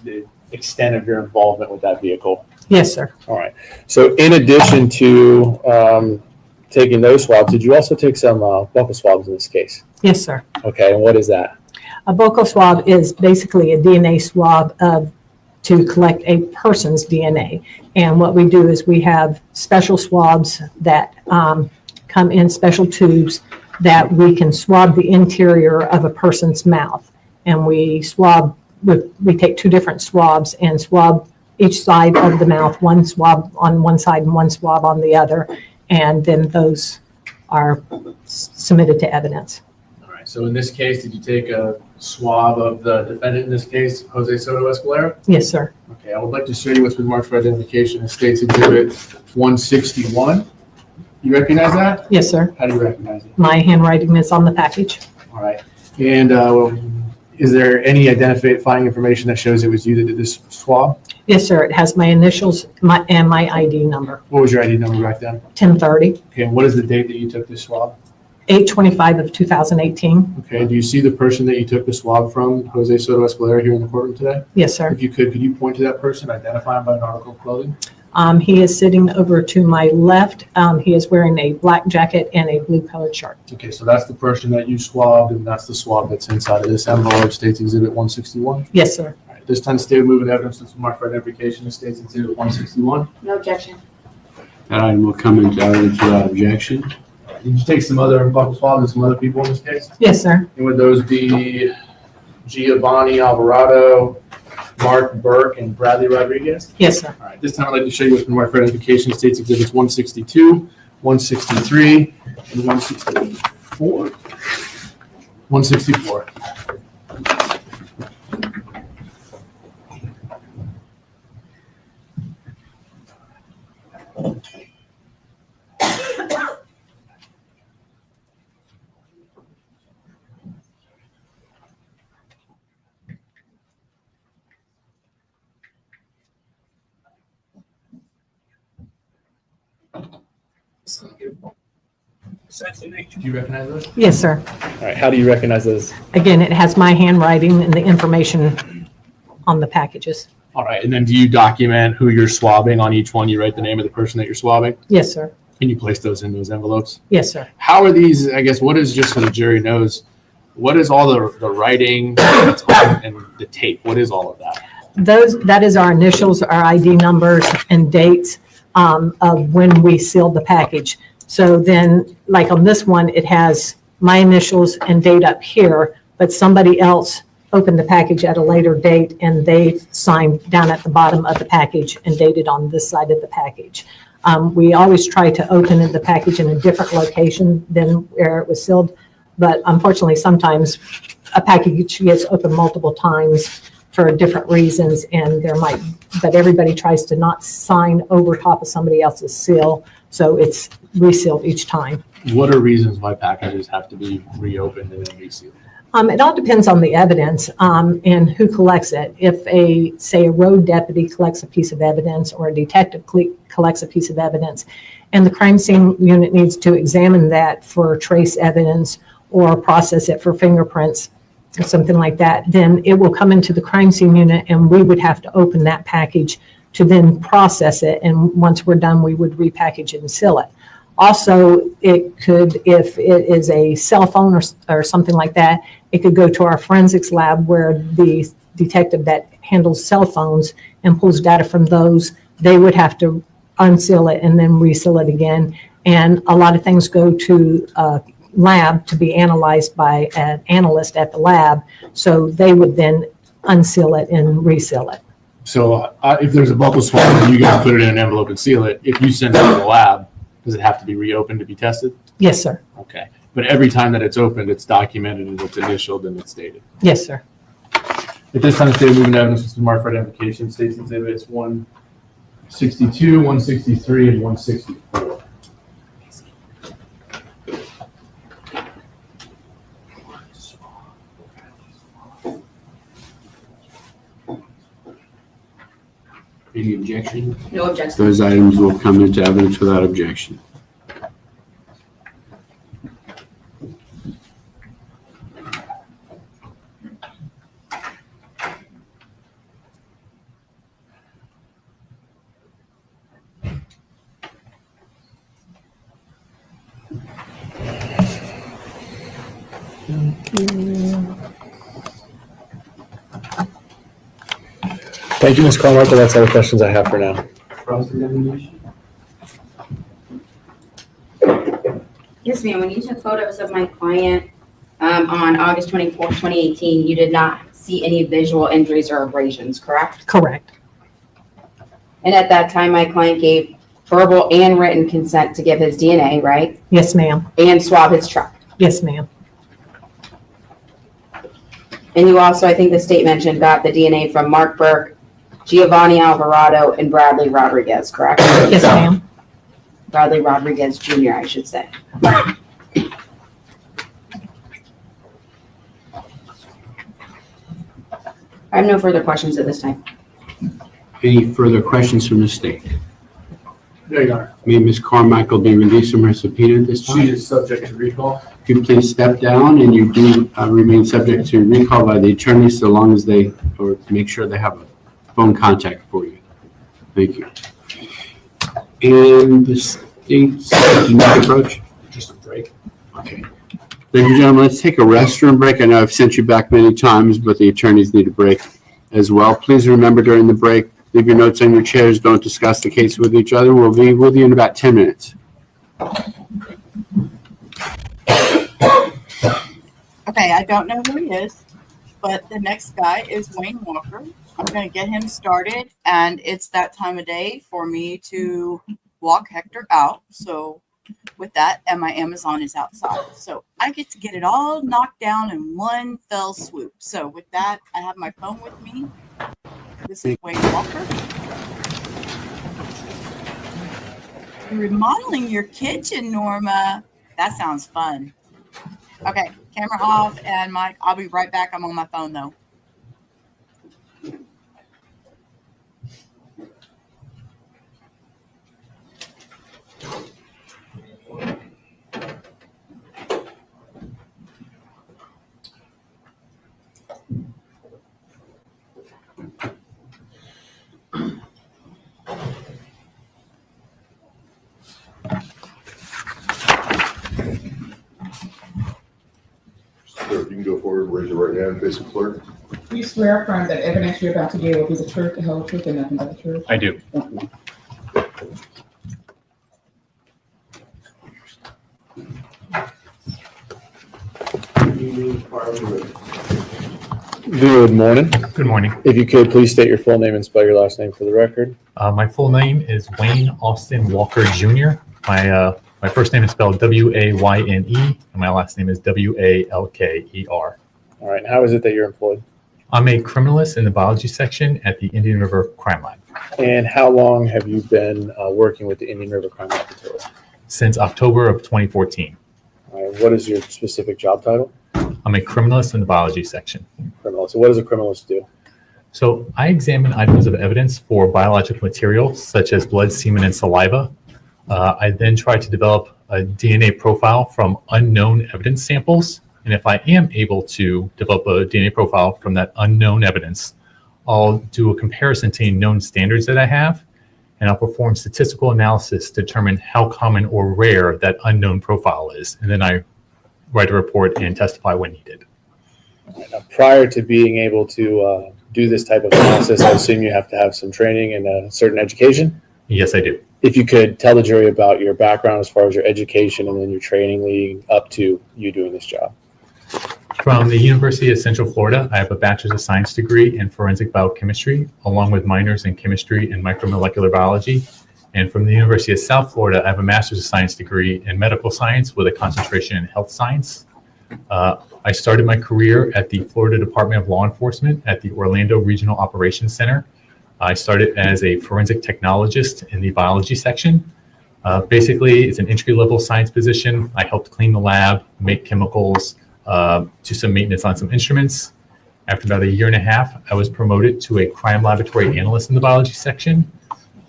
the extent of your involvement with that vehicle?
Yes, sir.
All right. So in addition to taking those swabs, did you also take some buccal swabs in this case?
Yes, sir.
Okay, and what is that?
A buccal swab is basically a DNA swab to collect a person's DNA. And what we do is we have special swabs that come in special tubes that we can swab the interior of a person's mouth. And we take two different swabs and swab each side of the mouth, one swab on one side and one swab on the other. And then those are submitted to evidence.
All right. So in this case, did you take a swab of the defendant in this case, Jose Soto Escalera?
Yes, sir.
Okay. I would like to show you what's been marked for identification in State's Exhibit 161. You recognize that?
Yes, sir.
How do you recognize it?
My handwriting is on the package.
All right. And is there any identifying information that shows it was you that did this swab?
Yes, sir. It has my initials and my ID number.
What was your ID number back then?
1030.
Okay. And what is the date that you took this swab?
8/25 of 2018.
Okay. Do you see the person that you took the swab from, Jose Soto Escalera, here in the courtroom today?
Yes, sir.
If you could you point to that person, identify him by an article of clothing?
He is sitting over to my left. He is wearing a black jacket and a blue colored shirt.
Okay, so that's the person that you swabbed, and that's the swab that's inside of this envelope, State's Exhibit 161?
Yes, sir.
All right, this time the state will move in evidence that's marked for identification of State's Exhibit 161.
No objection.
That item will come into evidence without objection.
Did you take some other buccal swabs and some other people in this case?
Yes, sir.
And would those be Giovanni Alvarado, Mark Burke, and Bradley Rodriguez?
Yes, sir.
All right, this time I'd like to show you what's been marked for identification of State's Exhibits 162, 163, and 164. 164. Do you recognize those?
Yes, sir.
All right, how do you recognize those?
Again, it has my handwriting and the information on the packages.
All right, and then do you document who you're swabbing on each one? You write the name of the person that you're swabbing?
Yes, sir.
And you place those in those envelopes?
Yes, sir.
How are these, I guess, what is, just so the jury knows, what is all the writing and the tape? What is all of that?
That is our initials, our ID numbers, and dates of when we sealed the package. So then, like on this one, it has my initials and date up here, but somebody else opened the package at a later date and they signed down at the bottom of the package and dated on this side of the package. We always try to open the package in a different location than where it was sealed, but unfortunately, sometimes a package gets opened multiple times for different reasons, and but everybody tries to not sign over top of somebody else's seal, so it's resealed each time.
What are reasons why packages have to be reopened and then resealed?
It all depends on the evidence and who collects it. If say a road deputy collects a piece of evidence or a detective collects a piece of evidence, and the crime scene unit needs to examine that for trace evidence or process it for fingerprints or something like that, then it will come into the crime scene unit and we would have to open that package to then process it. And once we're done, we would repackage it and seal it. Also, it could, if it is a cell phone or something like that, it could go to our forensics lab where the detective that handles cell phones and pulls data from those, they would have to unseal it and then reseal it again. And a lot of things go to lab to be analyzed by an analyst at the lab. So they would then unseal it and reseal it.
So if there's a buccal swab, you guys put it in an envelope and seal it. If you send it to the lab, does it have to be reopened to be tested?
Yes, sir.
Okay. But every time that it's opened, it's documented and it's initialed and it's dated.
Yes, sir.
At this time, the state of moving evidence is marked for identification. States exhibits 162, 163, and 164. Any objection?
No objection.
Those items will come into evidence without objection.
Thank you, Ms. Carmichael. That's all the questions I have for now.
Cross-examination?
Yes, ma'am. When you took photos of my client on August 24th, 2018, you did not see any visual injuries or abrasions, correct?
Correct.
And at that time, my client gave verbal and written consent to give his DNA, right?
Yes, ma'am.
And swab his truck.
Yes, ma'am.
And you also, I think the state mentioned, got the DNA from Mark Burke, Giovanni Alvarado, and Bradley Rodriguez, correct?
Yes, ma'am.
Bradley Rodriguez Jr., I should say. I have no further questions at this time.
Any further questions from the state?
There you are.
May Ms. Carmichael be released from her subpoena at this time?
She is subject to recall.
Could you please step down, and you do remain subject to recall by the attorney so long as they, or make sure they have a phone contact for you. Thank you. And the state's approach?
Just a break.
Okay. Ladies and gentlemen, let's take a restroom break. I know I've sent you back many times, but the attorneys need a break as well. Please remember during the break, leave your notes on your chairs. Don't discuss the case with each other. We'll be with you in about 10 minutes.
Okay, I don't know who he is, but the next guy is Wayne Walker. I'm going to get him started, and it's that time of day for me to walk Hector out. So with that, and my Amazon is outside. So I get to get it all knocked down in one fell swoop. So with that, I have my phone with me. This is Wayne Walker. You're remodeling your kitchen, Norma. That sounds fun. Okay, camera off and mic. I'll be right back. I'm on my phone though.
Sir, if you can go forward, raise your right hand, face the clerk.
Do you swear or affirm that evidence you're about to give will be the truth, the whole truth, and nothing but the truth?
I do.
Thank you.
Good morning.
Good morning.
If you could, please state your full name and spell your last name for the record.
My full name is Wayne Austin Walker Jr. My first name is spelled Wayne, and my last name is Walker.
All right. How is it that you're employed?
I'm a criminalist in the biology section at the Indian River Crime Lab.
And how long have you been working with the Indian River Crime Laboratory?
Since October of 2014.
All right. What is your specific job title?
I'm a criminalist in the biology section.
Criminalist. So what does a criminalist do?
So I examine items of evidence for biological material, such as blood, semen, and saliva. I then try to develop a DNA profile from unknown evidence samples. And if I am able to develop a DNA profile from that unknown evidence, I'll do a comparison to known standards that I have, and I'll perform statistical analysis to determine how common or rare that unknown profile is. And then I write a report and testify when needed.
Now, prior to being able to do this type of analysis, I assume you have to have some training and a certain education?
Yes, I do.
If you could tell the jury about your background as far as your education and then your training leading up to you doing this job.
From the University of Central Florida, I have a Bachelor's of Science degree in forensic biochemistry, along with minors in chemistry and micromolecular biology. And from the University of South Florida, I have a Master's of Science degree in medical science with a concentration in health science. I started my career at the Florida Department of Law Enforcement at the Orlando Regional Operations Center. I started as a forensic technologist in the biology section. Basically, it's an entry-level science position. I helped clean the lab, make chemicals, do some maintenance on some instruments. After about a year and a half, I was promoted to a crime laboratory analyst in the biology section,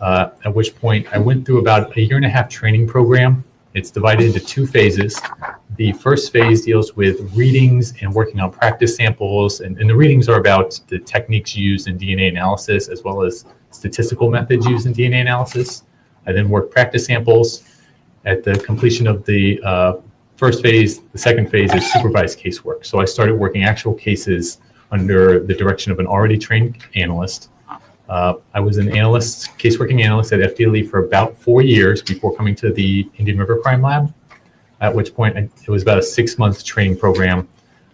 at which point I went through about a year and a half training program. It's divided into 2 phases. The first phase deals with readings and working on practice samples, and the readings are about the techniques used in DNA analysis as well as statistical methods used in DNA analysis. I then work practice samples. At the completion of the first phase, the second phase is supervised casework. So I started working actual cases under the direction of an already trained analyst. I was an analyst, caseworking analyst at FDLE for about 4 years before coming to the Indian River Crime Lab, at which point it was about a 6-month training program.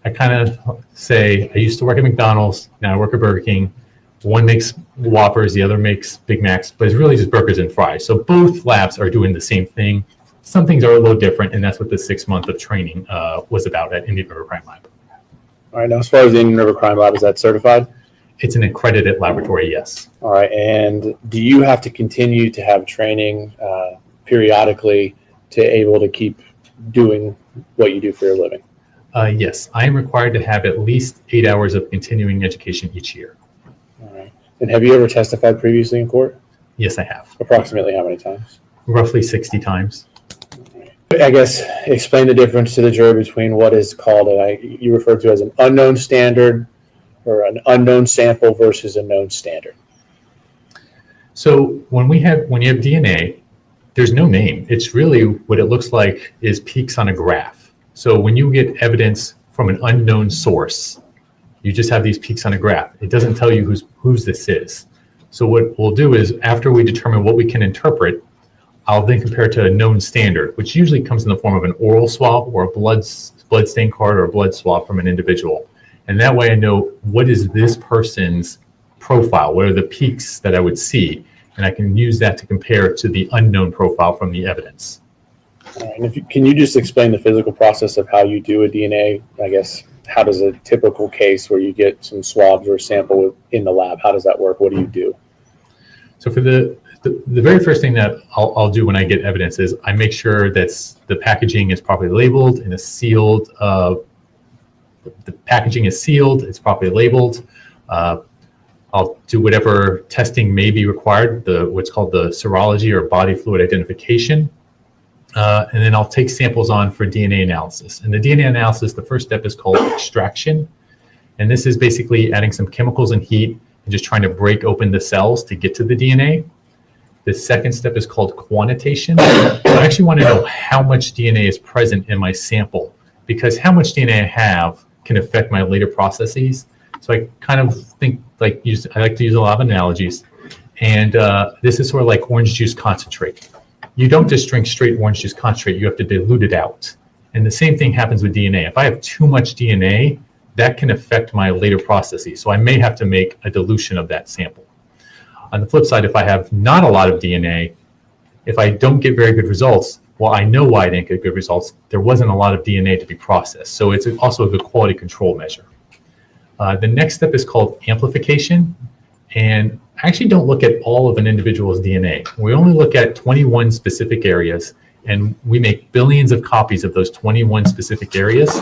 I kind of say, I used to work at McDonald's, now I work at Burger King. One makes Whoppers, the other makes Big Macs, but it's really just burgers and fries. So both labs are doing the same thing. Some things are a little different, and that's what the 6 month of training was about at Indian River Crime Lab.
All right, now as far as the Indian River Crime Lab, is that certified?
It's an accredited laboratory, yes.
All right, and do you have to continue to have training periodically to able to keep doing what you do for your living?
Yes, I am required to have at least 8 hours of continuing education each year.
All right, and have you ever testified previously in court?
Yes, I have.
Approximately how many times?
Roughly 60 times.
I guess explain the difference to the jury between what is called, you refer to as an unknown standard or an unknown sample versus a known standard.
So when you have DNA, there's no name. It's really what it looks like is peaks on a graph. So when you get evidence from an unknown source, you just have these peaks on a graph. It doesn't tell you whose this is. So what we'll do is after we determine what we can interpret, I'll then compare it to a known standard, which usually comes in the form of an oral swab or a blood stain card or a blood swab from an individual. And that way I know what is this person's profile, what are the peaks that I would see, and I can use that to compare to the unknown profile from the evidence.
All right, and can you just explain the physical process of how you do a DNA? I guess, how does a typical case where you get some swabs or a sample in the lab, how does that work? What do you do?
So for the very first thing that I'll do when I get evidence is I make sure that the packaging is properly labeled and is sealed. The packaging is sealed, it's properly labeled. I'll do whatever testing may be required, what's called the serology or body fluid identification. And then I'll take samples on for DNA analysis. And the DNA analysis, the first step is called extraction. And this is basically adding some chemicals and heat and just trying to break open the cells to get to the DNA. The second step is called quantitation. I actually want to know how much DNA is present in my sample, because how much DNA I have can affect my later processes. So I kind of think I like to use a lot of analogies. And this is sort of like orange juice concentrate. You don't just drink straight orange juice concentrate, you have to dilute it out. And the same thing happens with DNA. If I have too much DNA, that can affect my later processes. So I may have to make a dilution of that sample. On the flip side, if I have not a lot of DNA, if I don't get very good results, well, I know why I didn't get good results. There wasn't a lot of DNA to be processed. So it's also a good quality control measure. The next step is called amplification. And I actually don't look at all of an individual's DNA. We only look at 21 specific areas, and we make billions of copies of those 21 specific areas.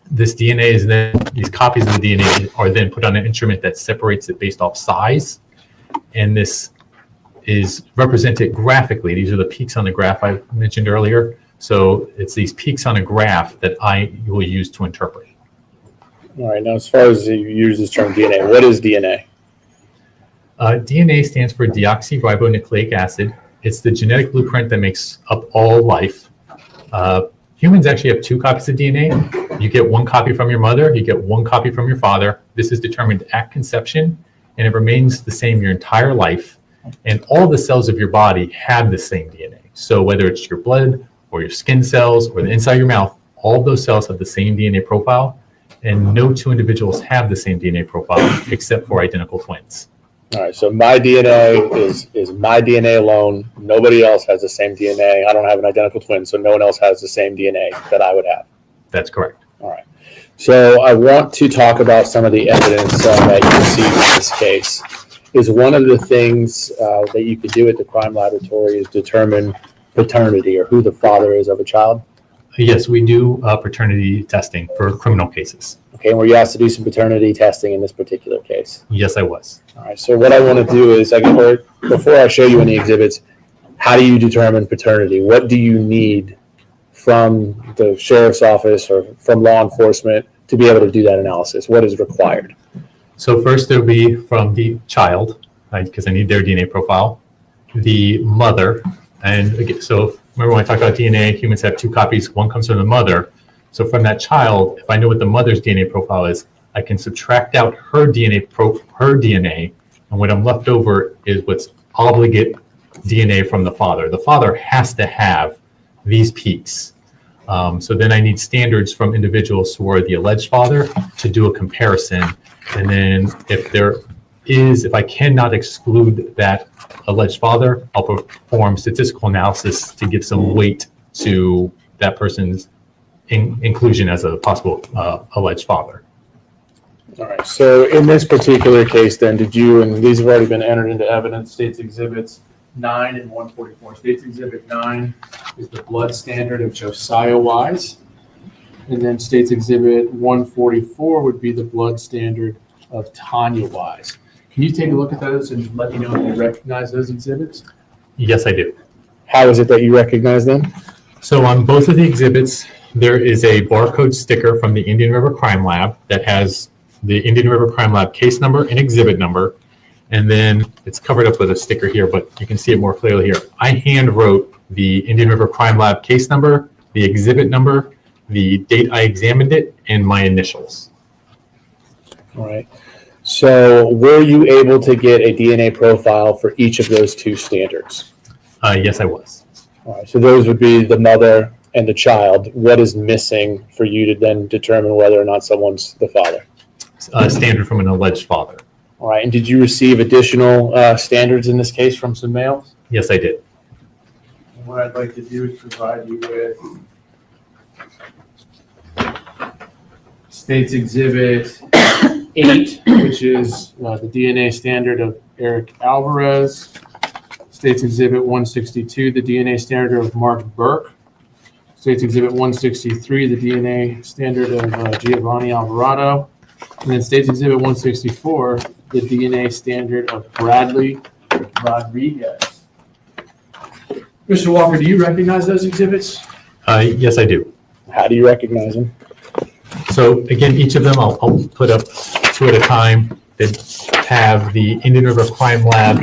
This DNA is then, these copies of the DNA are then put on an instrument that separates it based off size. And this is represented graphically. These are the peaks on the graph I mentioned earlier. So it's these peaks on a graph that I will use to interpret.
All right, now as far as you use this term DNA, what is DNA?
DNA stands for deoxyribonucleic acid. It's the genetic blueprint that makes up all life. Humans actually have 2 copies of DNA. You get 1 copy from your mother, you get 1 copy from your father, This is determined at conception, and it remains the same your entire life. And all the cells of your body have the same DNA. So whether it's your blood or your skin cells or the inside of your mouth, all of those cells have the same DNA profile, and no two individuals have the same DNA profile except for identical twins.
All right, so my DNA is my DNA alone. Nobody else has the same DNA. I don't have an identical twin, so no one else has the same DNA that I would have.
That's correct.
All right. So I want to talk about some of the evidence that you received in this case. Is one of the things that you could do at the crime laboratory is determine paternity or who the father is of a child?
Yes, we do paternity testing for criminal cases.
Okay, and were you asked to do some paternity testing in this particular case?
Yes, I was.
All right, so what I want to do is, before I show you any exhibits, how do you determine paternity? What do you need from the sheriff's office or from law enforcement to be able to do that analysis? What is required?
So first there'll be from the child, because I need their DNA profile, the mother, and again, so remember when I talked about DNA, humans have 2 copies, one comes from the mother. So from that child, if I know what the mother's DNA profile is, I can subtract out her DNA, and what I'm left over is what's obligate DNA from the father. The father has to have these peaks. So then I need standards from individuals who are the alleged father to do a comparison. And then if I cannot exclude that alleged father, I'll perform statistical analysis to give some weight to that person's inclusion as a possible alleged father.
All right, so in this particular case then, and these have already been entered into evidence, States Exhibits 9 and 144. States Exhibit 9 is the blood standard of Josiah Wise. And then States Exhibit 144 would be the blood standard of Tania Wise. Can you take a look at those and let me know if you recognize those exhibits?
Yes, I do.
How is it that you recognize them?
So on both of the exhibits, there is a barcode sticker from the Indian River Crime Lab that has the Indian River Crime Lab case number and exhibit number. And then it's covered up with a sticker here, but you can see it more clearly here. I hand wrote the Indian River Crime Lab case number, the exhibit number, the date I examined it, and my initials.
All right. So were you able to get a DNA profile for each of those 2 standards?
Yes, I was.
All right. So those would be the mother and the child. What is missing for you to then determine whether or not someone's the father?
Standard from an alleged father.
All right. And did you receive additional standards in this case from some males?
Yes, I did.
And what I'd like to do is provide you with States Exhibit 8, which is the DNA standard of Eric Alvarez. States Exhibit 162, the DNA standard of Mark Burke. States Exhibit 163, the DNA standard of Giovanni Alvarado. And then States Exhibit 164, the DNA standard of Bradley Rodriguez. Mr. Walker, do you recognize those exhibits?
Yes, I do.
How do you recognize them?
So again, each of them I'll put up 2 at a time that have the Indian River Crime Lab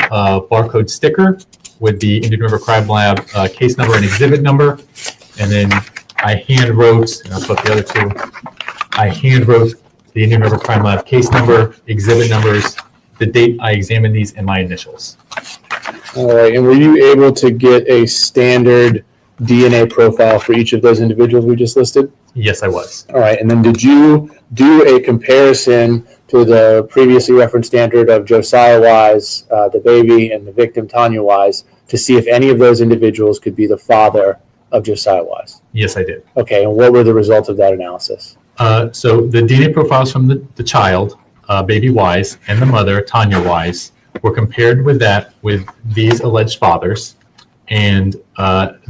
barcode sticker with the Indian River Crime Lab case number and exhibit number. And then I hand wrote, and I'll put the other 2, I hand wrote the Indian River Crime Lab case number, exhibit numbers, the date I examined these, and my initials.
All right, and were you able to get a standard DNA profile for each of those individuals we just listed?
Yes, I was.
All right, and then did you do a comparison to the previously referenced standard of Josiah Wise, the baby, and the victim, Tania Wise, to see if any of those individuals could be the father of Josiah Wise?
Yes, I did.
Okay, and what were the results of that analysis?
So the DNA profiles from the child, baby Wise, and the mother, Tania Wise, were compared with these alleged fathers, and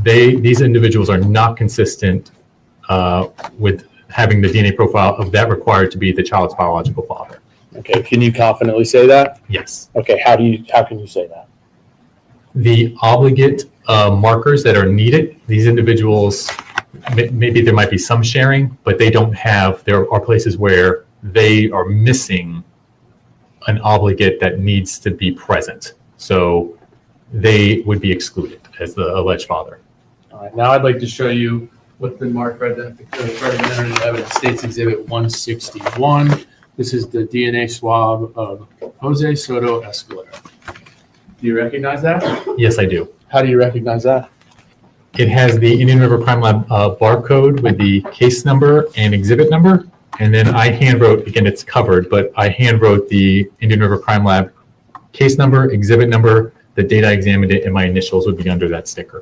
these individuals are not consistent with having the DNA profile of that required to be the child's biological father.
Okay, can you confidently say that?
Yes.
Okay, how can you say that?
The obligate markers that are needed, these individuals, maybe there might be some sharing, but they don't have, there are places where they are missing an obligate that needs to be present. So they would be excluded as the alleged father.
All right, now I'd like to show you what's been marked for identification. States Exhibit 161. This is the DNA swab of Jose Soto Escalera. Do you recognize that?
Yes, I do.
How do you recognize that?
It has the Indian River Crime Lab barcode with the case number and exhibit number. And then I hand wrote, again, it's covered, but I hand wrote the Indian River Crime Lab case number, exhibit number, the date I examined it, and my initials would be under that sticker.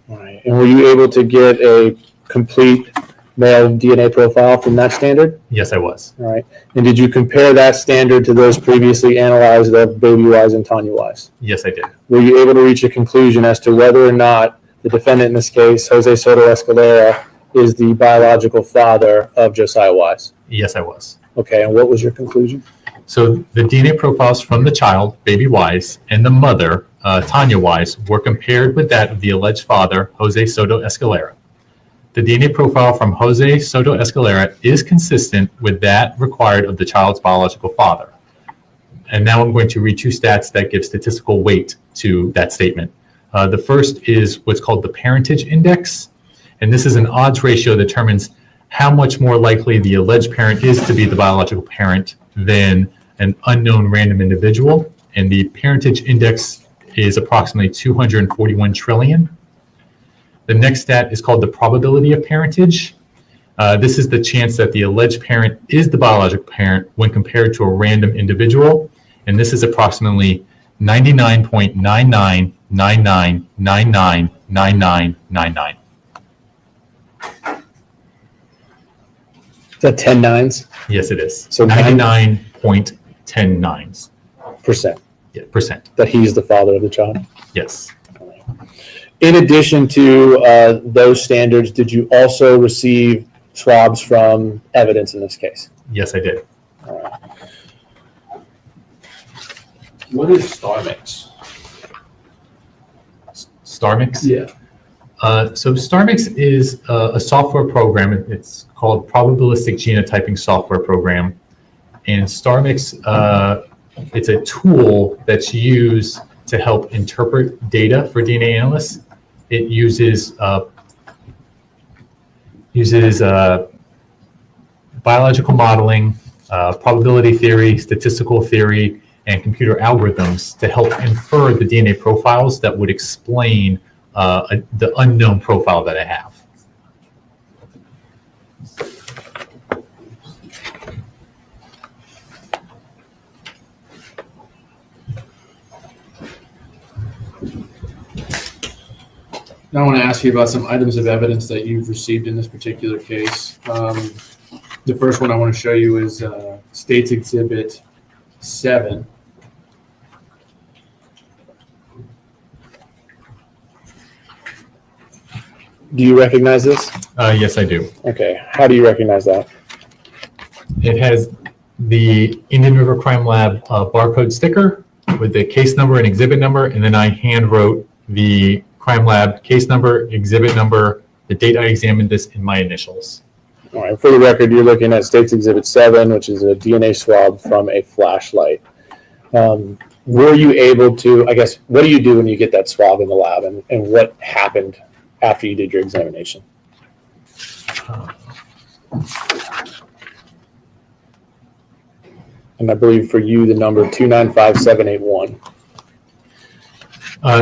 All right. And were you able to get a complete male DNA profile from that standard?
Yes, I was.
All right. And did you compare that standard to those previously analyzed of Baby Wise and Tania Wise?
Yes, I did.
Were you able to reach a conclusion as to whether or not the defendant in this case, Jose Soto Escalera, is the biological father of Josiah Wise?
Yes, I was.
Okay. And what was your conclusion?
So the DNA profiles from the child, Baby Wise, and the mother, Tania Wise, were compared with that of the alleged father, Jose Soto Escalera. The DNA profile from Jose Soto Escalera is consistent with that required of the child's biological father. And now I'm going to read two stats that give statistical weight to that statement. The first is what's called the parentage index. And this is an odds ratio that determines how much more likely the alleged parent is to be the biological parent than an unknown random individual. And the parentage index is approximately 241 trillion. The next stat is called the probability of parentage. This is the chance that the alleged parent is the biological parent when compared to a random individual. And this is approximately 99.9999999999.
Is that 10 nines?
Yes, it is.
So
99.109%. Yeah, percent.
That he's the father of the child?
Yes.
In addition to those standards, did you also receive swabs from evidence in this case?
Yes, I did.
All right. What is StarMix?
StarMix?
Yeah.
So StarMix is a software program. It's called Probabilistic Genotyping Software Program. And StarMix, it's a tool that's used to help interpret data for DNA analysts. It uses biological modeling, probability theory, statistical theory, and computer algorithms to help infer the DNA profiles that would explain the unknown profile that I have.
Now I want to ask you about some items of evidence that you've received in this particular case. The first one I want to show you is State's Exhibit 7. Do you recognize this?
Yes, I do.
Okay. How do you recognize that?
It has the Indian River Crime Lab barcode sticker with the case number and exhibit number, and then I hand wrote the Crime Lab case number, exhibit number, the date I examined this, in my initials.
All right. For the record, you're looking at State's Exhibit 7, which is a DNA swab from a flashlight. Were you able to, I guess, what do you do when you get that swab in the lab, and what happened after you did your examination? And I believe for you, the number 295781.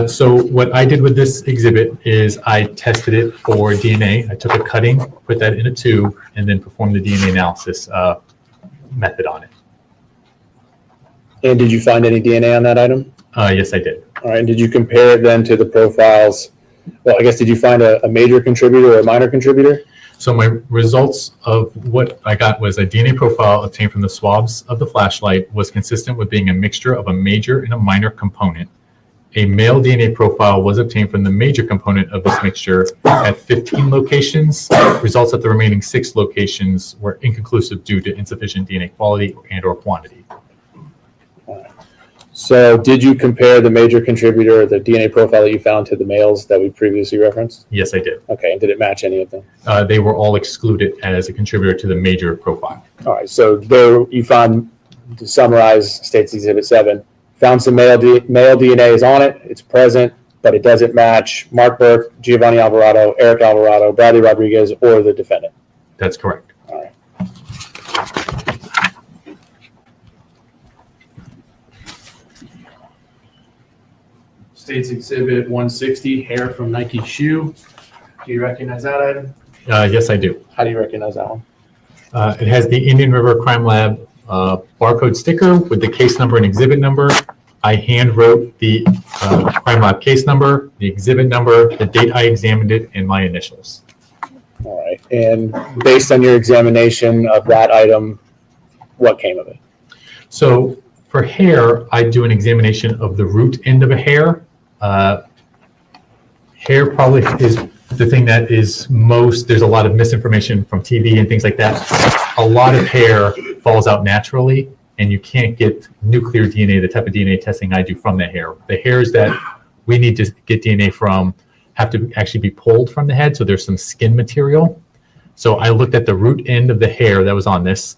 So what I did with this exhibit is I tested it for DNA. I took a cutting, put that in a tube, and then performed the DNA analysis method on it.
And did you find any DNA on that item?
Yes, I did.
All right. And did you compare it then to the profiles? Well, I guess, did you find a major contributor or a minor contributor?
So my results of what I got was a DNA profile obtained from the swabs of the flashlight was consistent with being a mixture of a major and a minor component. A male DNA profile was obtained from the major component of this mixture at 15 locations. Results at the remaining 6 locations were inconclusive due to insufficient DNA quality and/or quantity.
So did you compare the major contributor, the DNA profile that you found, to the males that we previously referenced?
Yes, I did.
Okay. And did it match any of them?
They were all excluded as a contributor to the major profile.
All right. So there you found, to summarize State's Exhibit 7, found some male DNA is on it. It's present, but it doesn't match Mark Burke, Giovanni Alvarado, Eric Alvarado, Bradley Rodriguez, or the defendant.
That's correct.
All right. State's Exhibit 160, hair from Nike shoe. Do you recognize that item?
Yes, I do.
How do you recognize that one?
It has the Indian River Crime Lab barcode sticker with the case number and exhibit number. I hand wrote the Crime Lab case number, the exhibit number, the date I examined it, and my initials.
All right. And based on your examination of that item, what came of it?
So for hair, I do an examination of the root end of a hair. Hair probably is the thing that is most, there's a lot of misinformation from TV and things like that. A lot of hair falls out naturally, and you can't get nuclear DNA, the type of DNA testing I do, from the hair. The hairs that we need to get DNA from have to actually be pulled from the head, so there's some skin material. So I looked at the root end of the hair that was on this,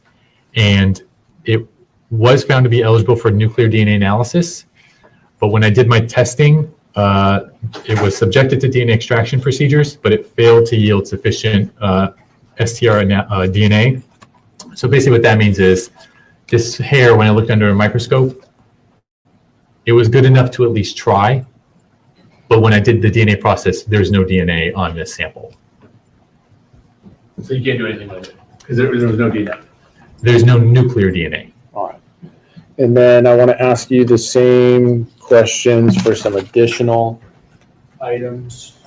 and it was found to be eligible for nuclear DNA analysis. But when I did my testing, it was subjected to DNA extraction procedures, but it failed to yield sufficient STR DNA. So basically what that means is this hair, when I looked under a microscope, it was good enough to at least try. But when I did the DNA process, there's no DNA on this sample.
So you can't do anything with it because there was no DNA.
There's no nuclear DNA.
All right. And then I want to ask you the same questions for some additional items.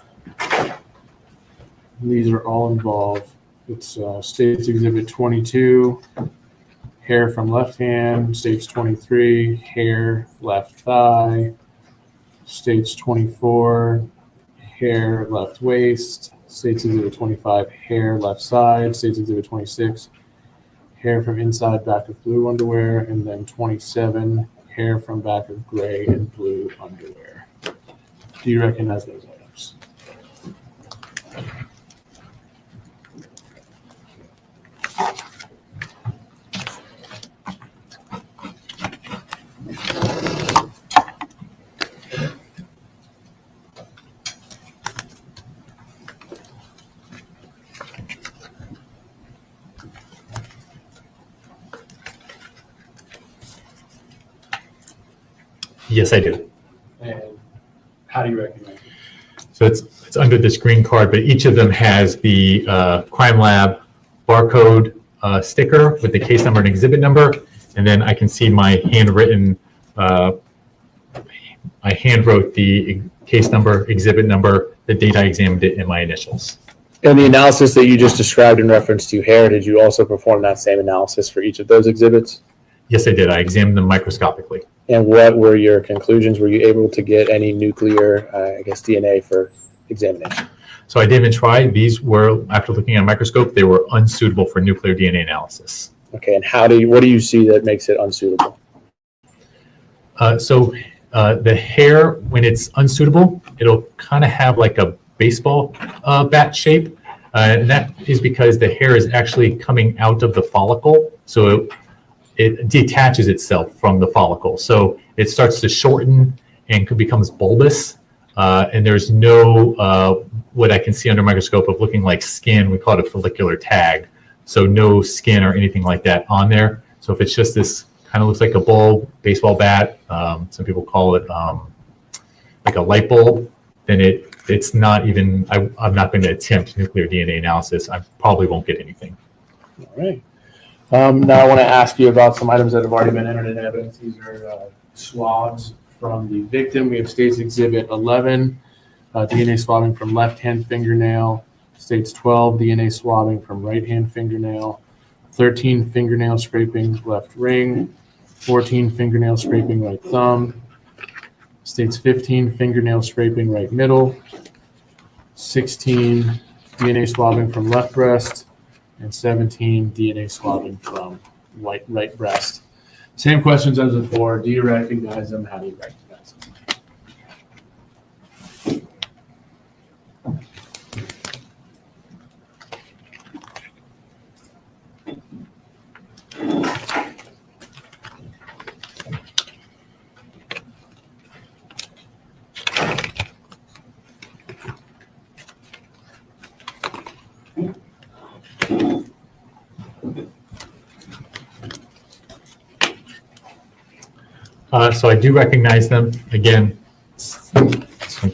These are all involved. It's State's Exhibit 22, hair from left hand. State's 23, hair left thigh. State's 24, hair left waist. State's Exhibit 25, hair left side. State's Exhibit 26, hair from inside back of blue underwear. And then 27, hair from back of gray and blue underwear. Do you recognize those items?
Yes, I do.
And how do you recognize it?
So it's under this green card, but each of them has the Crime Lab barcode sticker with the case number and exhibit number. And then I can see my handwritten, I hand wrote the case number, exhibit number, the date I examined it, and my initials.
And the analysis that you just described in reference to hair, did you also perform that same analysis for each of those exhibits?
Yes, I did. I examined them microscopically.
And what were your conclusions? Were you able to get any nuclear, DNA for examination?
So I didn't even try. These were, after looking at a microscope, they were unsuitable for nuclear DNA analysis.
Okay, and what do you see that makes it unsuitable?
The hair, when it's unsuitable, it'll kind of have like a baseball bat shape. And that is because the hair is actually coming out of the follicle. So it detaches itself from the follicle. So it starts to shorten and becomes bulbous. And there's no, what I can see under a microscope of looking like skin, we call it a follicular tag. So no skin or anything like that on there. So if it's just this kind of looks like a bulb, baseball bat, some people call it like a light bulb, then it's not even, I'm not going to attempt nuclear DNA analysis. I probably won't get anything.
All right. Now I want to ask you about some items that have already been entered in evidence. These are swabs from the victim. We have State's Exhibit 11, DNA swabbing from left-hand fingernail. State's 12, DNA swabbing from right-hand fingernail. 13, fingernail scraping left ring. 14, fingernail scraping right thumb. State's 15, fingernail scraping right middle. 16, DNA swabbing from left breast. And 17, DNA swabbing from right breast. Same questions as before. Do you recognize them? How do you recognize them?
So I do recognize them. Again,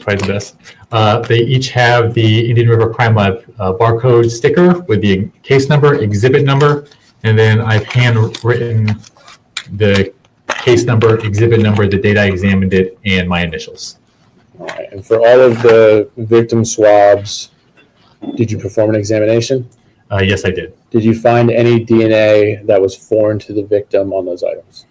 tried the best. They each have the Indian River Crime Lab barcode sticker with the case number, exhibit number, and then I've handwritten the case number, exhibit number, the date I examined it, and my initials.
All right. And for all of the victim swabs, did you perform an examination?
Yes, I did.
Did you find any DNA that was foreign to the victim on those items?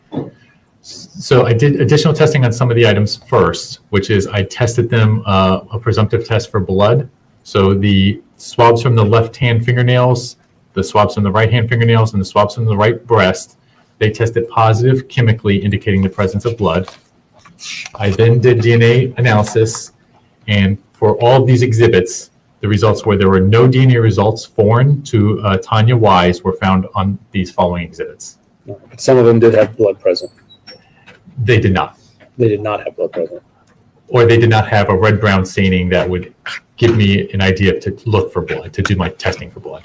So I did additional testing on some of the items first, which is I tested them a presumptive test for blood. So the swabs from the left hand fingernails, the swabs from the right hand fingernails, and the swabs from the right breast, they tested positive chemically, indicating the presence of blood. I then did DNA analysis, and for all of these exhibits, the results were there were no DNA results foreign to Tania Wise were found on these following exhibits.
But some of them did have blood present.
They did not.
They did not have blood present.
Or they did not have a red-brown staining that would give me an idea to look for blood, to do my testing for blood.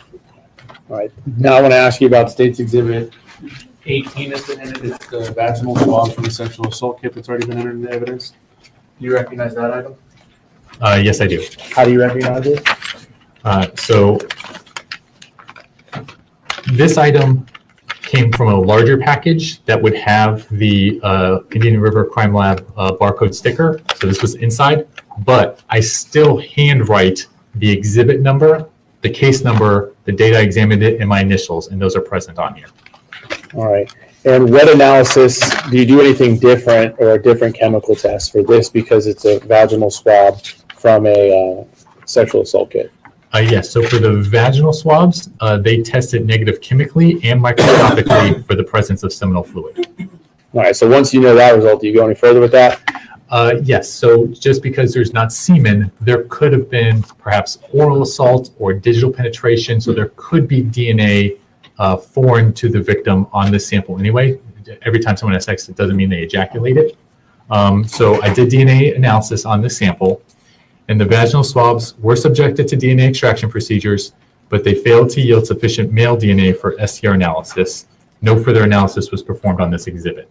All right. Now I want to ask you about State's Exhibit 18 that's been entered. It's the vaginal swab from the sexual assault kit that's already been entered into evidence. Do you recognize that item?
Yes, I do.
How do you recognize it?
So this item came from a larger package that would have the Indian River Crime Lab barcode sticker. So this was inside, but I still handwrite the exhibit number, the case number, the date I examined it, and my initials, and those are present on here.
All right. And what analysis, do you do anything different or a different chemical test for this because it's a vaginal swab from a sexual assault kit?
Yes, so for the vaginal swabs, they tested negative chemically and microscopically for the presence of seminal fluid.
All right, so once you know that result, do you go any further with that?
Yes, so just because there's not semen, there could have been perhaps oral assault or digital penetration, so there could be DNA foreign to the victim on this sample anyway. Every time someone has sex, it doesn't mean they ejaculate it. So I did DNA analysis on this sample, and the vaginal swabs were subjected to DNA extraction procedures, but they failed to yield sufficient male DNA for STR analysis. No further analysis was performed on this exhibit.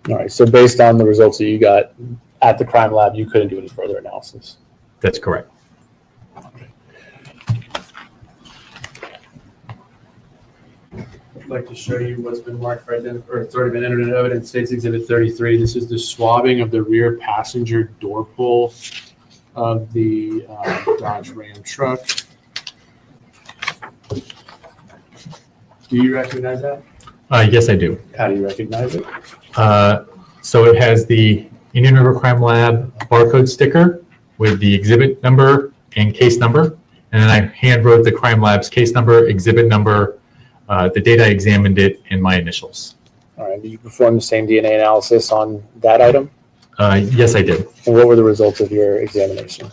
All right, so based on the results that you got at the crime lab, you couldn't do any further analysis?
That's correct.
I'd like to show you what's been marked for identification, or it's already been entered into evidence, State's Exhibit 33. This is the swabbing of the rear passenger door pull of the Dodge Ram truck. Do you recognize that?
Yes, I do.
How do you recognize it?
So it has the Indian River Crime Lab barcode sticker with the exhibit number and case number. And then I hand wrote the crime lab's case number, exhibit number, the date I examined it, and my initials.
All right. Did you perform the same DNA analysis on that item?
Yes, I did.
And what were the results of your examination?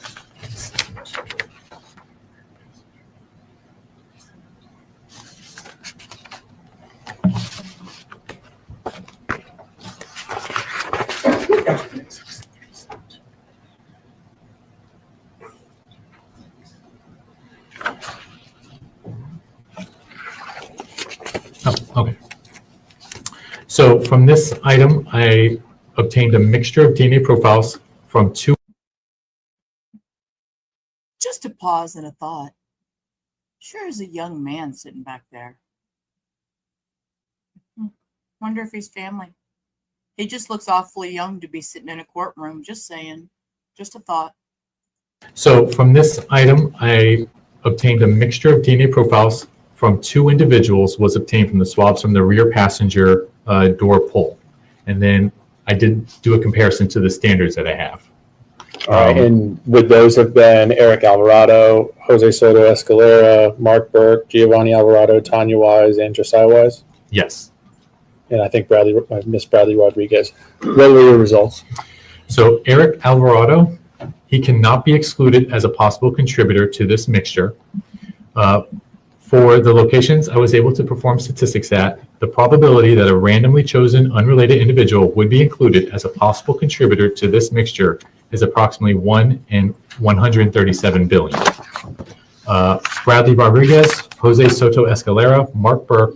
Oh, okay. So from this item, I obtained a mixture of DNA profiles from two.
Just a pause and a thought. Sure is a young man sitting back there. Wonder if he's family. He just looks awfully young to be sitting in a courtroom. Just saying. Just a thought.
So from this item, I obtained a mixture of DNA profiles from two individuals was obtained from the swabs from the rear passenger door pull. And then I did do a comparison to the standards that I have.
All right, and would those have been Eric Alvarado, Jose Soto Escalera, Mark Burke, Giovanni Alvarado, Tania Wise, and Josiah Wise?
Yes.
And I think Miss Bradley Rodriguez. What were your results?
So Eric Alvarado, he cannot be excluded as a possible contributor to this mixture. For the locations I was able to perform statistics at, the probability that a randomly chosen unrelated individual would be included as a possible contributor to this mixture is approximately 1 in 137 billion. Bradley Rodriguez, Jose Soto Escalera, Mark Burke,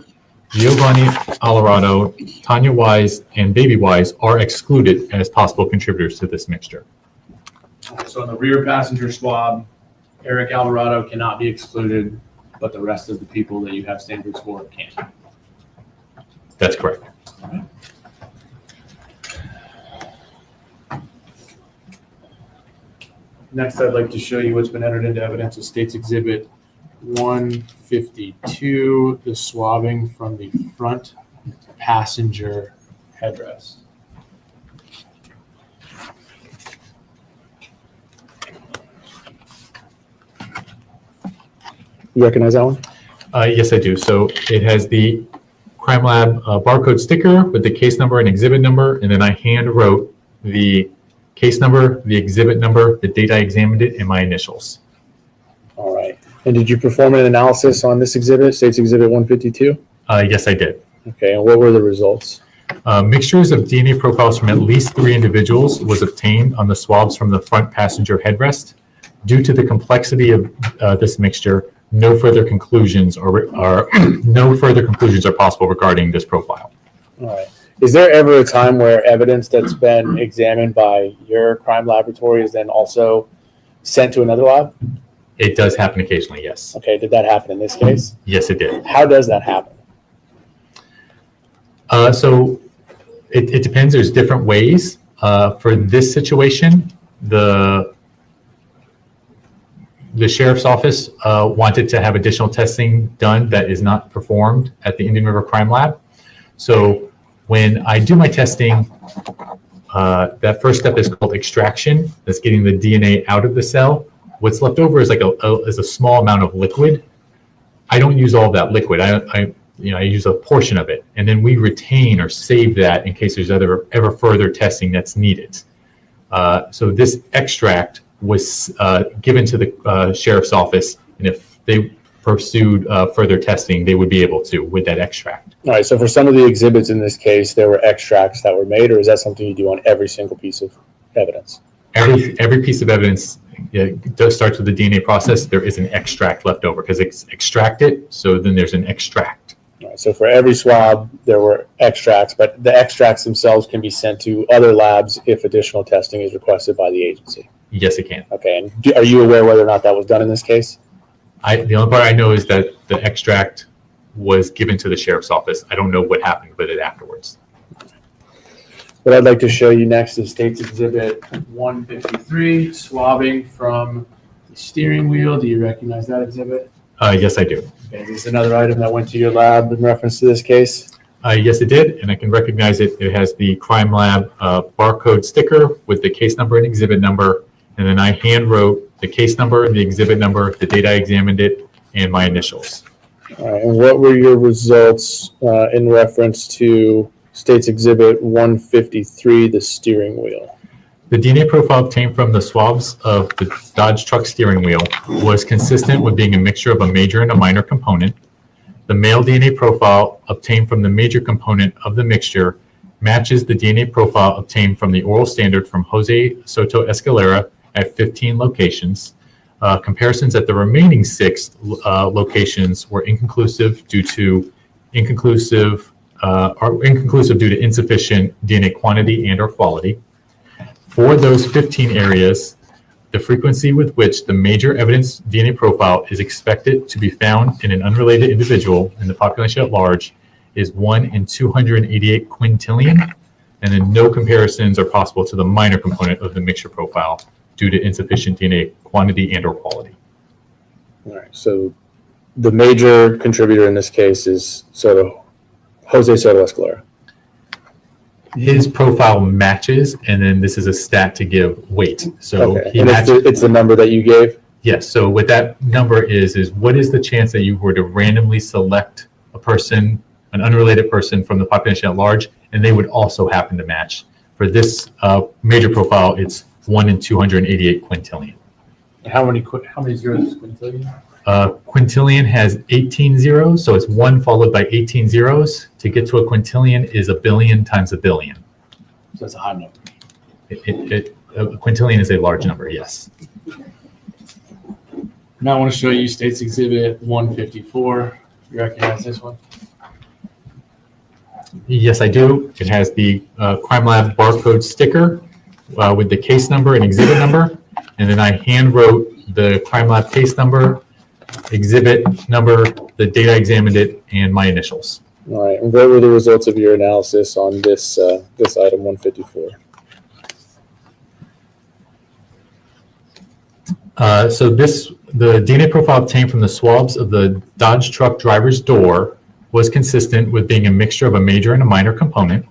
Giovanni Alvarado, Tania Wise, and Baby Wise are excluded as possible contributors to this mixture.
So in the rear passenger swab, Eric Alvarado cannot be excluded, but the rest of the people that you have standards for can.
That's correct.
Next, I'd like to show you what's been entered into evidence of State's Exhibit 152, the swabbing from the front passenger headrest.
You recognize that one?
Yes, I do. So it has the Crime Lab barcode sticker with the case number and exhibit number, and then I hand wrote the case number, the exhibit number, the date I examined it, and my initials.
All right. And did you perform an analysis on this exhibit, State's Exhibit 152?
Yes, I did.
Okay, and what were the results?
Mixtures of DNA profiles from at least 3 individuals was obtained on the swabs from the front passenger headrest. Due to the complexity of this mixture, no further conclusions are possible regarding this profile.
All right. Is there ever a time where evidence that's been examined by your crime laboratory is then also sent to another lab?
It does happen occasionally, yes.
Okay, did that happen in this case?
Yes, it did.
How does that happen?
So it depends. There's different ways. For this situation, the sheriff's office wanted to have additional testing done that is not performed at the Indian River Crime Lab. So when I do my testing, that first step is called extraction. That's getting the DNA out of the cell. What's left over is like a small amount of liquid. I don't use all of that liquid. I use a portion of it, and then we retain or save that in case there's ever further testing that's needed. So this extract was given to the sheriff's office, and if they pursued further testing, they would be able to with that extract.
All right, so for some of the exhibits in this case, there were extracts that were made, or is that something you do on every single piece of evidence?
Every piece of evidence does start with the DNA process. There is an extract left over because it's extracted, so then there's an extract.
All right, so for every swab, there were extracts, but the extracts themselves can be sent to other labs if additional testing is requested by the agency.
Yes, it can.
Okay, and are you aware whether or not that was done in this case?
The only part I know is that the extract was given to the sheriff's office. I don't know what happened with it afterwards.
What I'd like to show you next is State's Exhibit
153, swabbing from the steering wheel. Do you recognize that exhibit?
Yes, I do.
Okay, is this another item that went to your lab in reference to this case?
Yes, it did, and I can recognize it. It has the Crime Lab barcode sticker with the case number and exhibit number, and then I hand wrote the case number, the exhibit number, the date I examined it, and my initials.
All right, and what were your results in reference to State's Exhibit 153, the steering wheel?
The DNA profile obtained from the swabs of the Dodge truck steering wheel was consistent with being a mixture of a major and a minor component. The male DNA profile obtained from the major component of the mixture matches the DNA profile obtained from the oral standard from Jose Soto Escalera at 15 locations. Comparisons at the remaining 6 locations were inconclusive due to insufficient DNA quantity and or quality. For those 15 areas, the frequency with which the major evidence DNA profile is expected to be found in an unrelated individual in the population at large is 1 in 288 quintillion, and then no comparisons are possible to the minor component of the mixture profile due to insufficient DNA quantity and or quality.
All right, so the major contributor in this case is Jose Soto Escalera.
His profile matches, and then this is a stat to give weight. So
okay. And it's the number that you gave?
Yes. So what that number is what is the chance that you were to randomly select a person, an unrelated person from the population at large, and they would also happen to match? For this major profile, it's 1 in 288 quintillion.
How many zeros is quintillion?
Quintillion has 18 zeros, so it's 1 followed by 18 zeros. To get to a quintillion is a billion times a billion.
So that's a high number.
A quintillion is a large number, yes.
Now I want to show you State's Exhibit 154. You recognize this one?
Yes, I do. It has the Crime Lab barcode sticker with the case number and exhibit number. and then I hand wrote the crime lab case number, exhibit number, the date I examined it, and my initials.
All right, and what were the results of your analysis on this item 154?
The DNA profile obtained from the swabs of the Dodge truck driver's door was consistent with being a mixture of a major and a minor component.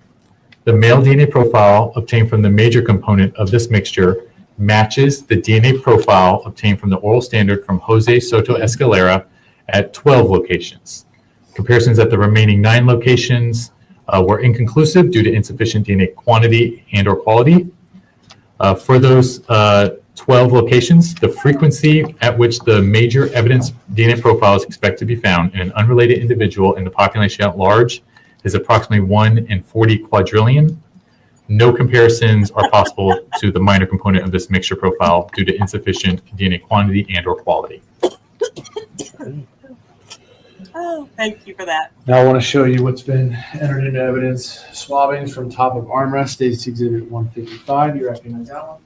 The male DNA profile obtained from the major component of this mixture matches the DNA profile obtained from the oral standard from Jose Soto Escalera at 12 locations. Comparisons at the remaining 9 locations were inconclusive due to insufficient DNA quantity and or quality. For those 12 locations, the frequency at which the major evidence DNA profile is expected to be found in an unrelated individual in the population at large is approximately 1 in 40 quadrillion. No comparisons are possible to the minor component of this mixture profile due to insufficient DNA quantity and or quality.
Oh, thank you for that.
Now I want to show you what's been entered into evidence. Swabbings from top of armrest, State's Exhibit 155. You recognize that one?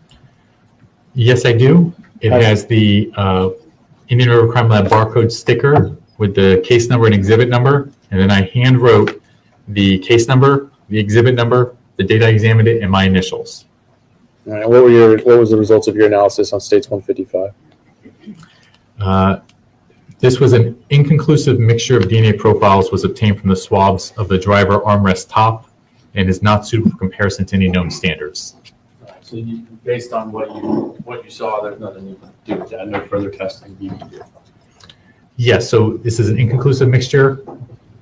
Yes, I do. It has the Indian River Crime Lab barcode sticker with the case number and exhibit number, and then I hand wrote the case number, the exhibit number, the date I examined it, and my initials.
All right, what was the results of your analysis on State's 155?
This was an inconclusive mixture of DNA profiles was obtained from the swabs of the driver armrest top and is not suitable for comparison to any known standards.
So based on what you saw, there's nothing you can do with that. No further testing you can do.
Yes, so this is an inconclusive mixture.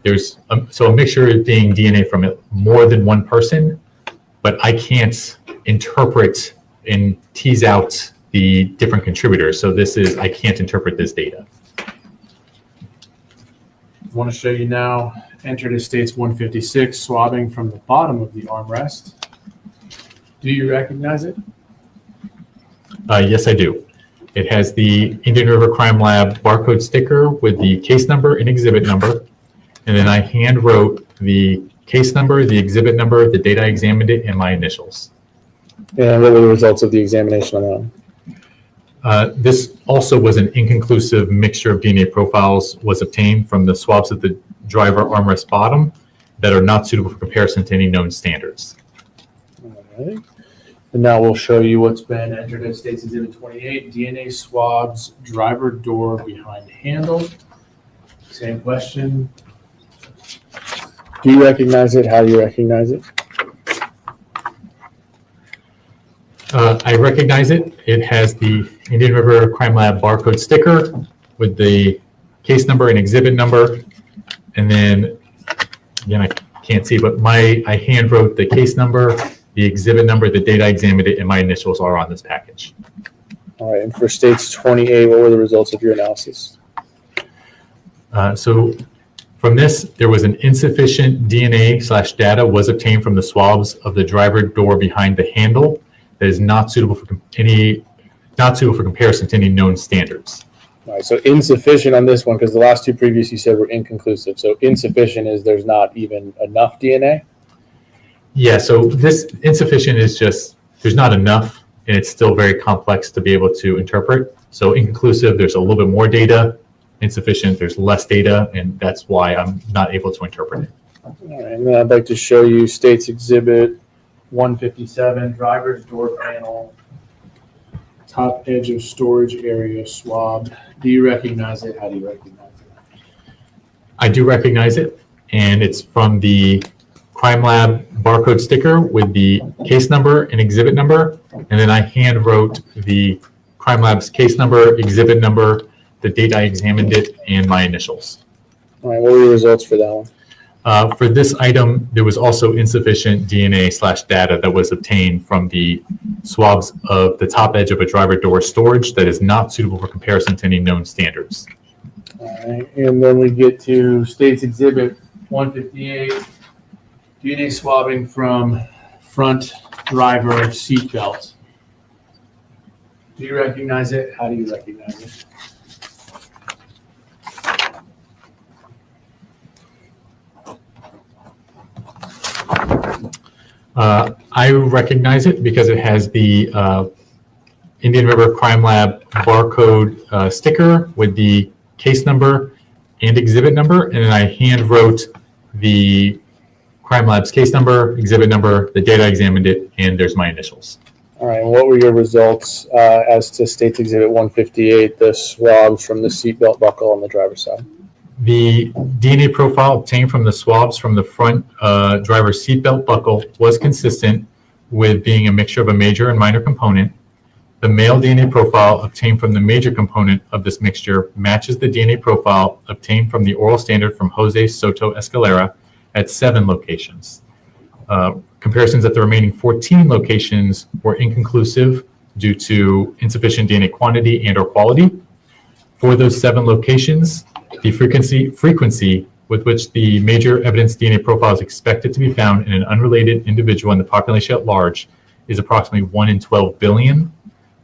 There's a mixture being DNA from more than one person, but I can't interpret and tease out the different contributors. So I can't interpret this data.
I want to show you now entered as State's 156, swabbing from the bottom of the armrest. Do you recognize it?
Yes, I do. It has the Indian River Crime Lab barcode sticker with the case number and exhibit number. And then I hand wrote the case number, the exhibit number, the date I examined it, and my initials.
And what were the results of the examination on that one?
This also was an inconclusive mixture of DNA profiles was obtained from the swabs of the driver armrest bottom that are not suitable for comparison to any known standards.
All right. And now we'll show you what's been entered as State's Exhibit 28, DNA swabs, driver door behind handle. Same question.
Do you recognize it? How do you recognize it?
I recognize it. It has the Indian River Crime Lab barcode sticker with the case number and exhibit number. And then, again, I can't see, but I hand wrote the case number, the exhibit number, the date I examined it, and my initials are on this package.
All right, and for State's 28, what were the results of your analysis?
So from this, there was an insufficient DNA/data was obtained from the swabs of the driver door behind the handle that is not suitable for comparison to any known standards.
All right, so insufficient on this one, because the last two previous you said were inconclusive. So insufficient is there's not even enough DNA?
Yeah, so this insufficient is just, there's not enough, and it's still very complex to be able to interpret. So inconclusive, there's a little bit more data. Insufficient, there's less data, and that's why I'm not able to interpret it.
All right, and then I'd like to show you State's Exhibit 157, driver's door panel, top edge of storage area swab.
Do you recognize it? How do you recognize it?
I do recognize it, and it's from the Crime Lab barcode sticker with the case number and exhibit number, and then I hand wrote the Crime Lab's case number, exhibit number, the date I examined it, and my initials.
All right, what were the results for that one?
For this item, there was also insufficient DNA/data that was obtained from the swabs of the top edge of a driver door storage that is not suitable for comparison to any known standards.
All right, and then we get to State's Exhibit 158, DNA swabbing from front driver seat belt. Do you recognize it? How do you recognize it?
I recognize it because it has the Indian River Crime Lab barcode sticker with the case number and exhibit number, and then I hand wrote the Crime Lab's case number, exhibit number, the date I examined it, and there's my initials.
All right, and what were your results as to State's Exhibit 158, the swabs from the seatbelt buckle on the driver's side?
The DNA profile obtained from the swabs from the front driver's seatbelt buckle was consistent with being a mixture of a major and minor component. The male DNA profile obtained from the major component of this mixture matches the DNA profile obtained from the oral standard from Jose Soto Escalera at 7 locations. Comparisons at the remaining 14 locations were inconclusive due to insufficient DNA quantity and or quality. For those 7 locations, the frequency with which the major evidence DNA profile is expected to be found in an unrelated individual in the population at large is approximately 1 in 12 billion.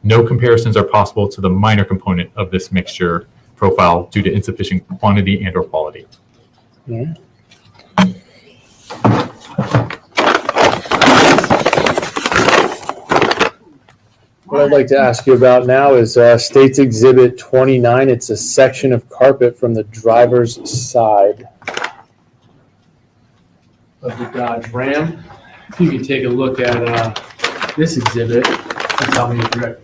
No comparisons are possible to the minor component of this mixture profile due to insufficient quantity and or quality.
Yeah. What I'd like to ask you about now is State's Exhibit 29. It's a section of carpet from the driver's side of the Dodge Ram. If you could take a look at this exhibit and tell me if you're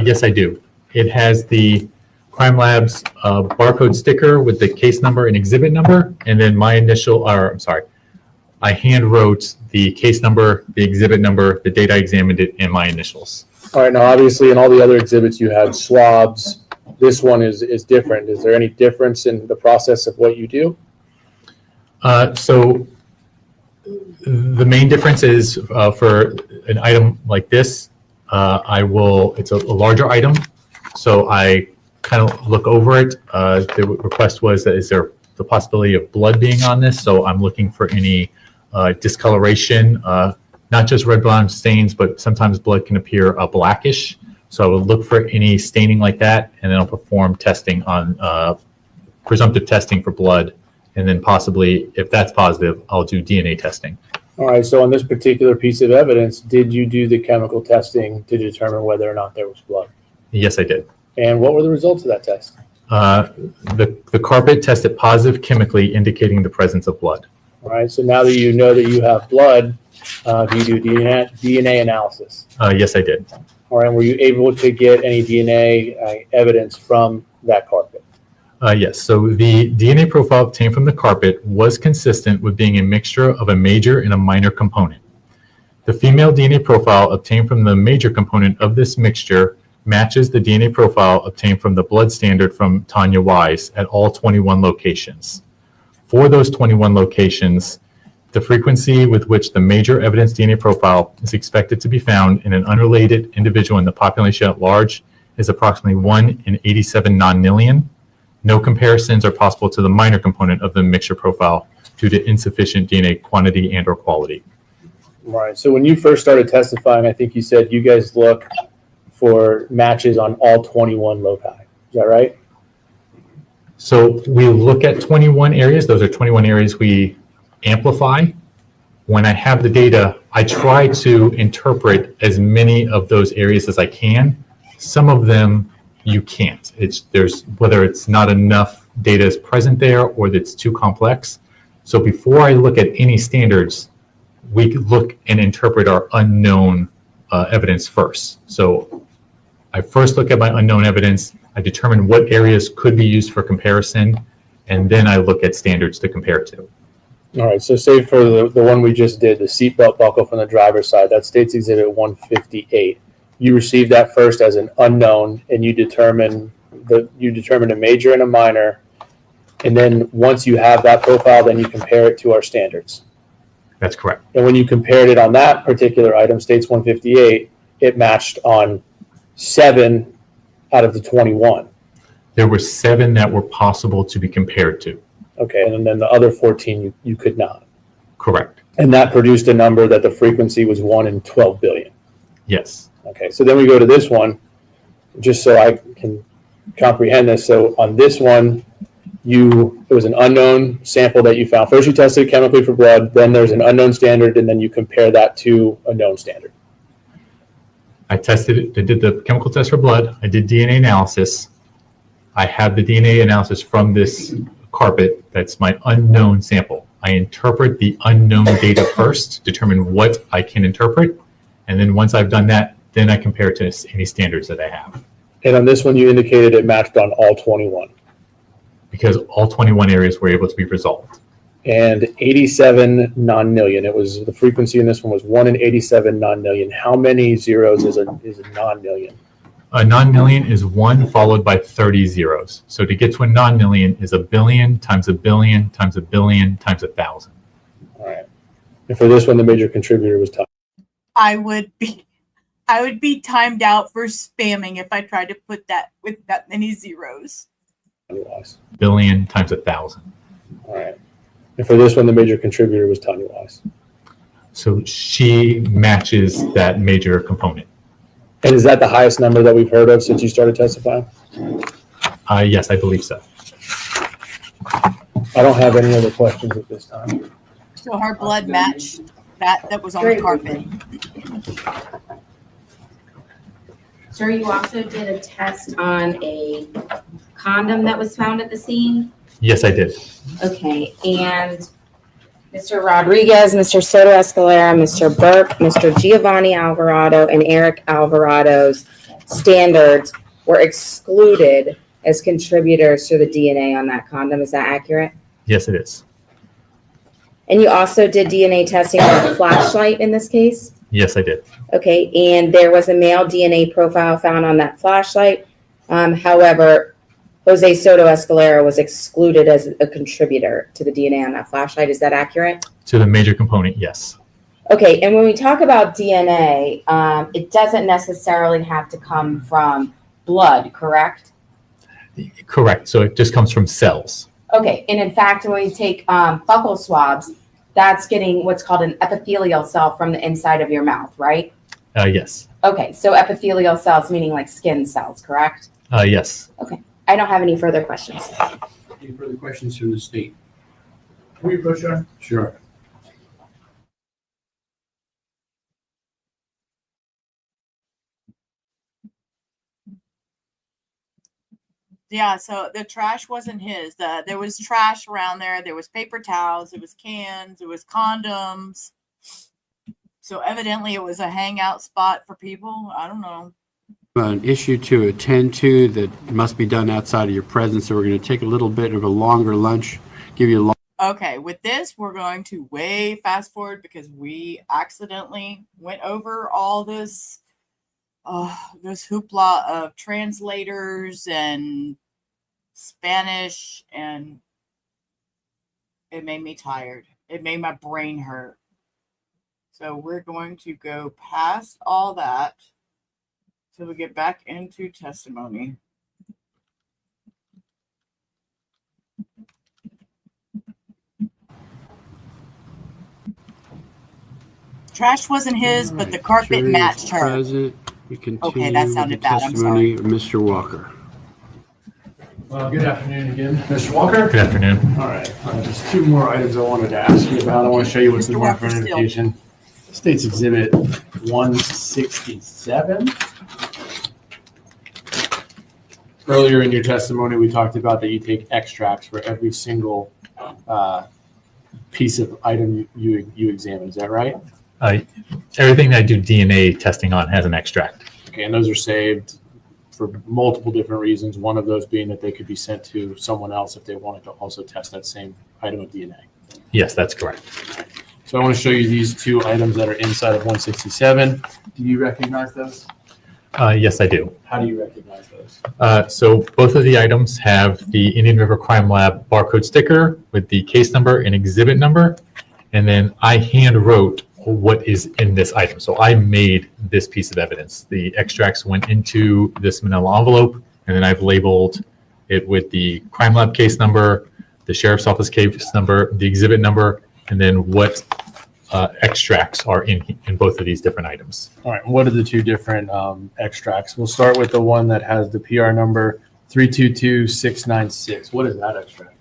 Yes, I do. It has the Crime Lab's barcode sticker with the case number and exhibit number, and then my I hand wrote the case number, the exhibit number, the date I examined it, and my initials.
All right, now obviously in all the other exhibits you had swabs. This one is different. Is there any difference in the process of what you do?
So the main difference is for an item like this, it's a larger item, so I kind of look over it. The request was that is there the possibility of blood being on this, so I'm looking for any discoloration, not just red brown stains, but sometimes blood can appear blackish. So I will look for any staining like that, and then I'll perform testing on presumptive testing for blood, and then possibly, if that's positive, I'll do DNA testing.
All right, so on this particular piece of evidence, did you do the chemical testing to determine whether or not there was blood?
Yes, I did.
And what were the results of that test?
The carpet tested positive chemically, indicating the presence of blood.
All right, so now that you know that you have blood, do you do DNA analysis?
Yes, I did.
All right, were you able to get any DNA evidence from that carpet?
Yes, so the DNA profile obtained from the carpet was consistent with being a mixture of a major and a minor component. The female DNA profile obtained from the major component of this mixture matches the DNA profile obtained from the blood standard from Tania Wise at all 21 locations. For those 21 locations, the frequency with which the major evidence DNA profile is expected to be found in an unrelated individual in the population at large is approximately 1 in 87 non-million. No comparisons are possible to the minor component of the mixture profile due to insufficient DNA quantity and or quality.
Right, so when you first started testifying, I think you said you guys look for matches on all 21 loci. Is that right?
So we look at 21 areas. Those are 21 areas we amplify. When I have the data, I try to interpret as many of those areas as I can. Some of them you can't. There's whether it's not enough data is present there or that it's too complex. So before I look at any standards, we look and interpret our unknown evidence first. So I first look at my unknown evidence, I determine what areas could be used for comparison, and then I look at standards to compare to.
All right, so say for the one we just did, the seatbelt buckle from the driver's side, that State's Exhibit 158. You received that first as an unknown, and you determined a major and a minor, and then once you have that profile, then you compare it to our standards.
That's correct.
And when you compared it on that particular item, State's 158, it matched on 7 out of the 21.
There were 7 that were possible to be compared to.
Okay, and then the other 14 you could not.
Correct.
And that produced a number that the frequency was 1 in 12 billion.
Yes.
Okay, so then we go to this one, just so I can comprehend this. So on this one, it was an unknown sample that you found. First you tested chemically for blood, then there's an unknown standard, and then you compare that to a known standard.
I tested it, I did the chemical test for blood, I did DNA analysis. I have the DNA analysis from this carpet, that's my unknown sample. I interpret the unknown data first, determine what I can interpret, and then once I've done that, then I compare it to any standards that I have.
And on this one, you indicated it matched on all 21.
Because all 21 areas were able to be resolved.
And 87 non-million. It was the frequency in this one was 1 in 87 non-million. How many zeros is a non-million?
A non-million is 1 followed by 30 zeros. So to get to a non-million is a billion times a billion times a billion times 1,000.
All right. And for this one, the major contributor was Tania.
I would be timed out for spamming if I tried to put that with that many zeros.
Billion times 1,000.
All right. And for this one, the major contributor was Tania Wise.
So she matches that major component.
And is that the highest number that we've heard of since you started testifying?
Yes, I believe so.
I don't have any other questions at this time.
So her blood matched that was on the carpet.
Sir, you also did a test on a condom that was found at the scene?
Yes, I did.
Okay, and Mr. Rodriguez, Mr. Soto Escalera, Mr. Burke, Mr. Giovanni Alvarado, and Eric Alvarado's standards were excluded as contributors to the DNA on that condom. Is that accurate?
Yes, it is.
And you also did DNA testing on a flashlight in this case?
Yes, I did.
Okay, and there was a male DNA profile found on that flashlight. However, Jose Soto Escalera was excluded as a contributor to the DNA on that flashlight. Is that accurate?
To the major component, yes.
Okay, and when we talk about DNA, it doesn't necessarily have to come from blood, correct?
Correct. So it just comes from cells.
Okay, and in fact, when we take buccal swabs, that's getting what's called an epithelial cell from the inside of your mouth, right?
Yes.
Okay, so epithelial cells meaning like skin cells, correct?
Yes.
Okay, I don't have any further questions.
Any further questions from the state?
Can we approach her?
Sure.
Yeah, so the trash wasn't his. There was trash around there. There was paper towels. There was cans. There was condoms. So evidently it was a hangout spot for people. I don't know.
An issue to attend to that must be done outside of your presence. So we're going to take a little bit of a longer lunch, give you a long.
Okay, with this, we're going to way fast forward because we accidentally went over all this hoopla of translators and Spanish, and it made me tired. It made my brain hurt. So we're going to go past all that till we get back into testimony. Trash wasn't his, but the carpet matched her.
Present. We continue
Okay, that sounded
with the
bad. I'm sorry.
testimony of Mr. Walker.
Well, good afternoon again, Mr. Walker.
Good afternoon.
All right, just two more items I wanted to ask you about. I want to show you what's in
Mr.
my
Walker still.
identification. State's Exhibit 167. Earlier in your testimony, we talked about that you take extracts for every single piece of item you examine. Is that right?
Everything that I do DNA testing on has an extract.
Okay, and those are saved for multiple different reasons. One of those being that they could be sent to someone else if they wanted to also test that same item of DNA.
Yes, that's correct.
So I want to show you these two items that are inside of 167. Do you recognize those?
Yes, I do.
How do you recognize those?
So both of the items have the Indian River Crime Lab barcode sticker with the case number and exhibit number. And then I hand wrote what is in this item. So I made this piece of evidence. The extracts went into this manila envelope, and then I've labeled it with the crime lab case number, the sheriff's office case number, the exhibit number, and then what extracts are in both of these different items.
All right, what are the two different extracts? We'll start with the one that has the PR number 322696. What is that extract?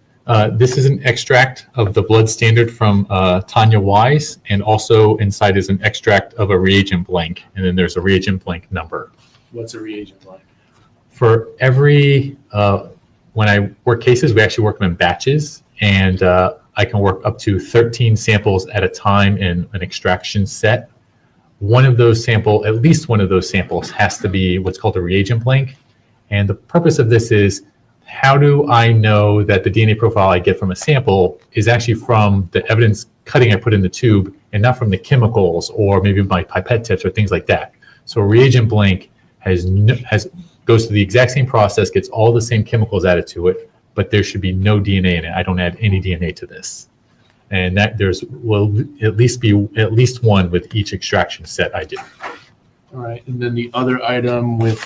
This is an extract of the blood standard from Tania Wise, and also inside is an extract of a reagent blank, and then there's a reagent blank number.
What's a reagent blank?
For every, when I work cases, we actually work them in batches, and I can work up to 13 samples at a time in an extraction set. One of those sample, at least one of those samples has to be what's called a reagent blank. And the purpose of this is, how do I know that the DNA profile I get from a sample is actually from the evidence cutting I put in the tube and not from the chemicals or maybe my pipette tips or things like that? So a reagent blank goes through the exact same process, gets all the same chemicals added to it, but there should be no DNA in it. I don't add any DNA to this. And that will at least be at least one with each extraction set I do.
All right, and then the other item with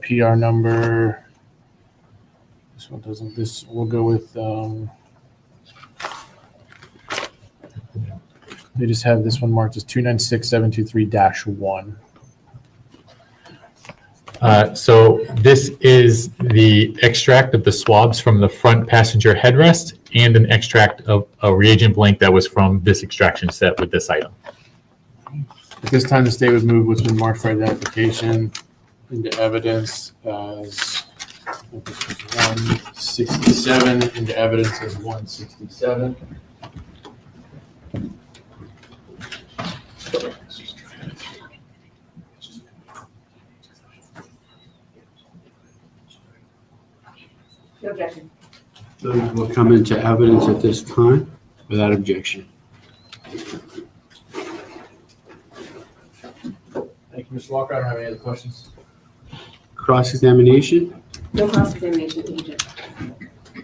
PR number, this one doesn't, this, we'll go with, they just have this one marked as 296723-1.
So this is the extract of the swabs from the front passenger headrest and an extract of a reagent blank that was from this extraction set with this item.
At this time, the state would move what's been marked for identification into evidence as 167, into evidence as 167.
No objection.
Those will come into evidence at this time without objection.
Thank you, Mr. Walker. I don't have any other questions.
Cross-examination?
No cross-examination, agent.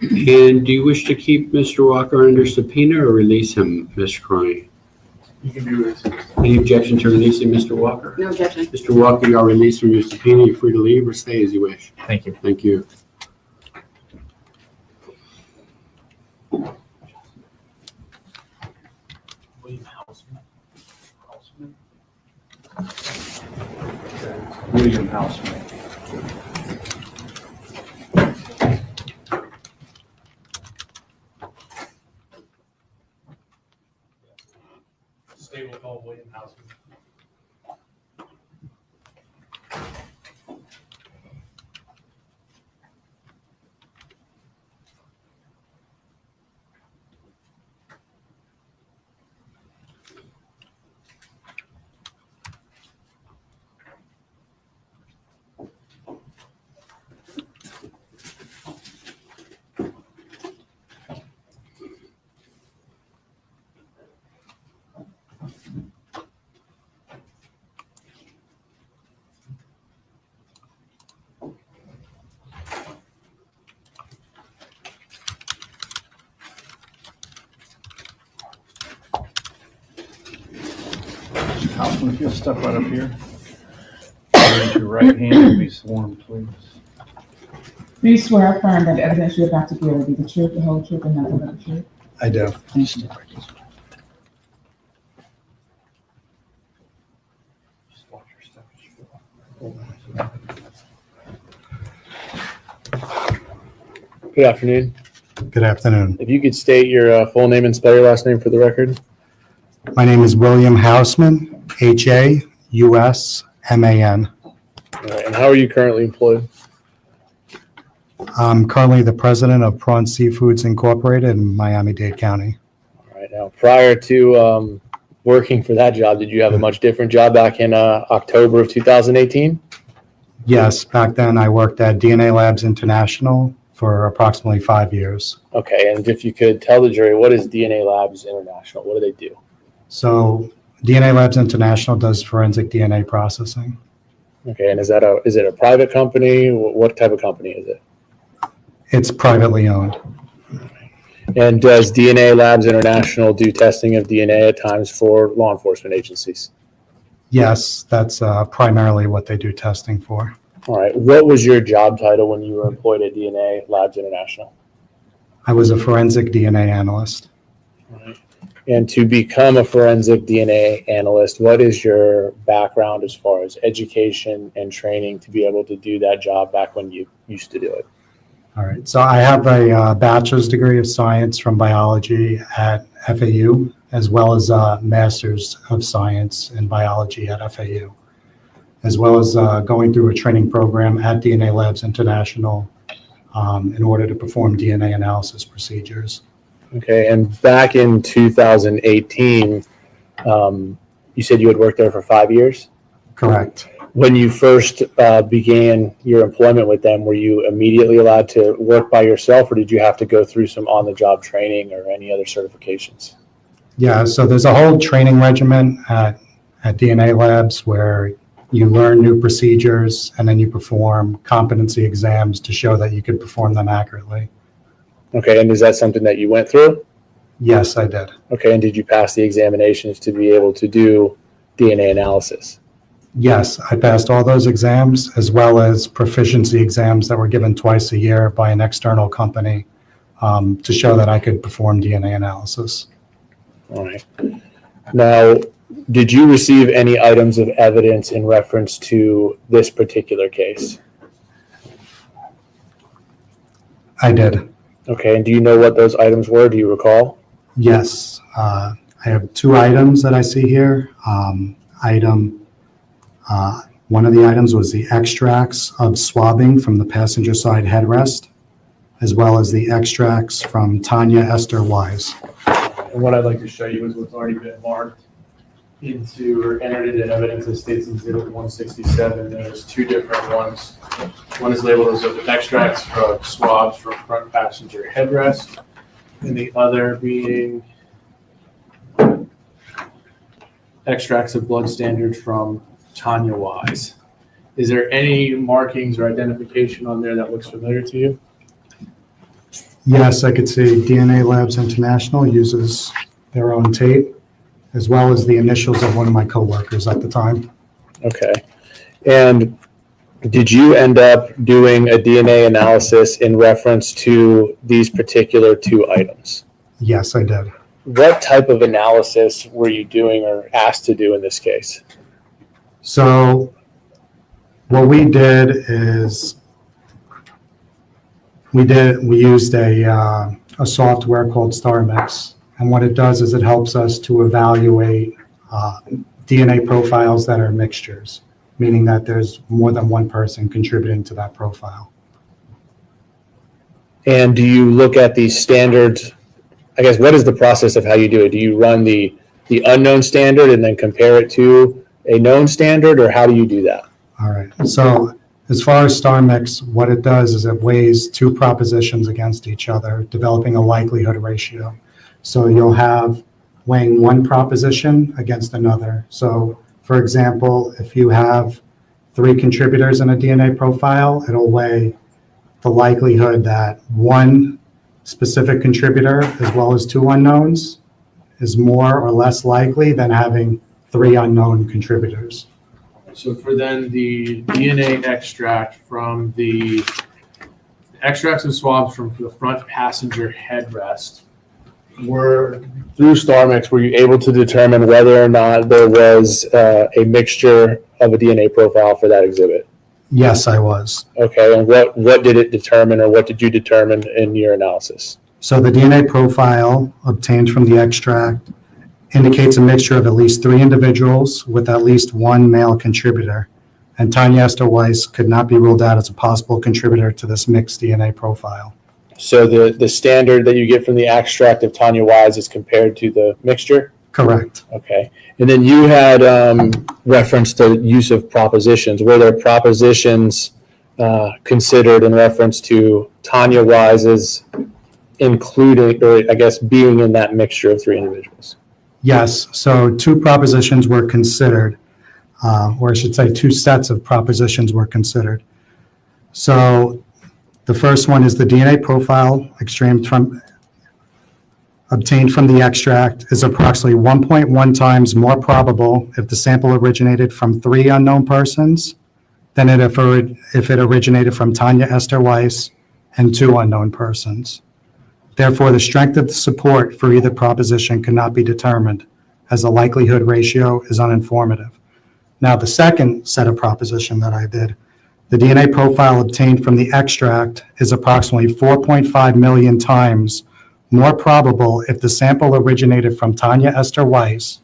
And do you wish to keep Mr. Walker under subpoena or release him, Mr. Carney?
You can be released.
Any objection to releasing Mr. Walker?
No objection.
Mr. Walker, you are released from your subpoena. You're free to leave or stay as you wish.
Thank you.
Thank you.
William Houseman.
State will call William Houseman.
Houseman, if you'll step right up here. Raise your right hand and be sworn, please.
Do you swear or affirm that the evidence you're about to give will be the truth, the whole truth, and nothing but the truth?
I do.
Please step right this way.
Just watch your step. Good afternoon.
Good afternoon.
If you could state your full name and spell your last name for the record.
My name is William Houseman, Hausman.
All right, and how are you currently employed?
I'm currently the president of Prawn Seafoods Incorporated in Miami-Dade County.
All right, now prior to working for that job, did you have a much different job back in October of 2018?
Yes, back then I worked at DNA Labs International for approximately 5 years.
Okay, and if you could tell the jury, what is DNA Labs International? What do they do?
So DNA Labs International does forensic DNA processing.
Okay, and is it a private company? What type of company is it?
It's privately owned.
And does DNA Labs International do testing of DNA at times for law enforcement agencies?
Yes, that's primarily what they do testing for.
All right. What was your job title when you were employed at DNA Labs International?
I was a forensic DNA analyst.
All right. And to become a forensic DNA analyst, what is your background as far as education and training to be able to do that job back when you used to do it?
All right. So I have a bachelor's degree of science from biology at FAU, as well as a master's of science in biology at FAU, as well as going through a training program at DNA Labs International in order to perform DNA analysis procedures.
Okay, and back in 2018, you said you had worked there for 5 years?
Correct.
When you first began your employment with them, were you immediately allowed to work by yourself, or did you have to go through some on-the-job training or any other certifications?
Yeah, so there's a whole training regimen at DNA Labs where you learn new procedures and then you perform competency exams to show that you can perform them accurately.
Okay, and is that something that you went through?
Yes, I did.
Okay, and did you pass the examinations to be able to do DNA analysis?
Yes, I passed all those exams, as well as proficiency exams that were given twice a year by an external company to show that I could perform DNA analysis.
All right. Now, did you receive any items of evidence in reference to this particular case?
I did.
Okay, and do you know what those items were? Do you recall?
Yes, I have 2 items that I see here. One of the items was the extracts of swabbing from the passenger side headrest, as well as the extracts from Tania Wise.
And what I'd like to show you is what's already been marked into or entered into evidence as States Exhibit 167. There's 2 different ones. One is labeled as extracts of swabs from front passenger headrest, and the other being extracts of blood standards from Tania Wise. Is there any markings or identification on there that looks familiar to you?
Yes, I could see DNA Labs International uses their own tape, as well as the initials of one of my coworkers at the time.
Okay. And did you end up doing a DNA analysis in reference to these particular 2 items?
Yes, I did.
What type of analysis were you doing or asked to do in this case?
So what we did is we used a software called StarMix, and what it does is it helps us to evaluate DNA profiles that are mixtures, meaning that there's more than one person contributing to that profile.
And do you look at the standards? I guess, what is the process of how you do it? Do you run the unknown standard and then compare it to a known standard, or how do you do that?
All right. So as far as StarMix, what it does is it weighs 2 propositions against each other, developing a likelihood ratio. So you'll have weighing one proposition against another. So for example, if you have 3 contributors in a DNA profile, it'll weigh the likelihood that one specific contributor, as well as 2 unknowns, is more or less likely than having 3 unknown contributors.
So for then the DNA extract from the extracts of swabs from the front passenger headrest, were through StarMix, were you able to determine whether or not there was a mixture of a DNA profile for that exhibit?
Yes, I was.
Okay, and what did it determine, or what did you determine in your analysis?
So the DNA profile obtained from the extract indicates a mixture of at least 3 individuals with at least 1 male contributor, and Tania Wise could not be ruled out as a possible contributor to this mixed DNA profile.
So the standard that you get from the extract of Tania Wise is compared to the mixture?
Correct.
Okay. And then you had reference to use of propositions. Were there propositions considered in reference to Tania Wise's including, or I guess being in that mixture of 3 individuals?
Yes. So 2 propositions were considered, or I should say 2 sets of propositions were considered. So the first one is the DNA profile obtained from the extract is approximately 1.1 times more probable if the sample originated from 3 unknown persons than if it originated from Tania Wise and 2 unknown persons. Therefore, the strength of the support for either proposition cannot be determined, as the likelihood ratio is uninformative. Now, the second set of proposition that I did The DNA profile obtained from the extract is approximately 4.5 million times more probable if the sample originated from Tania Esther Wise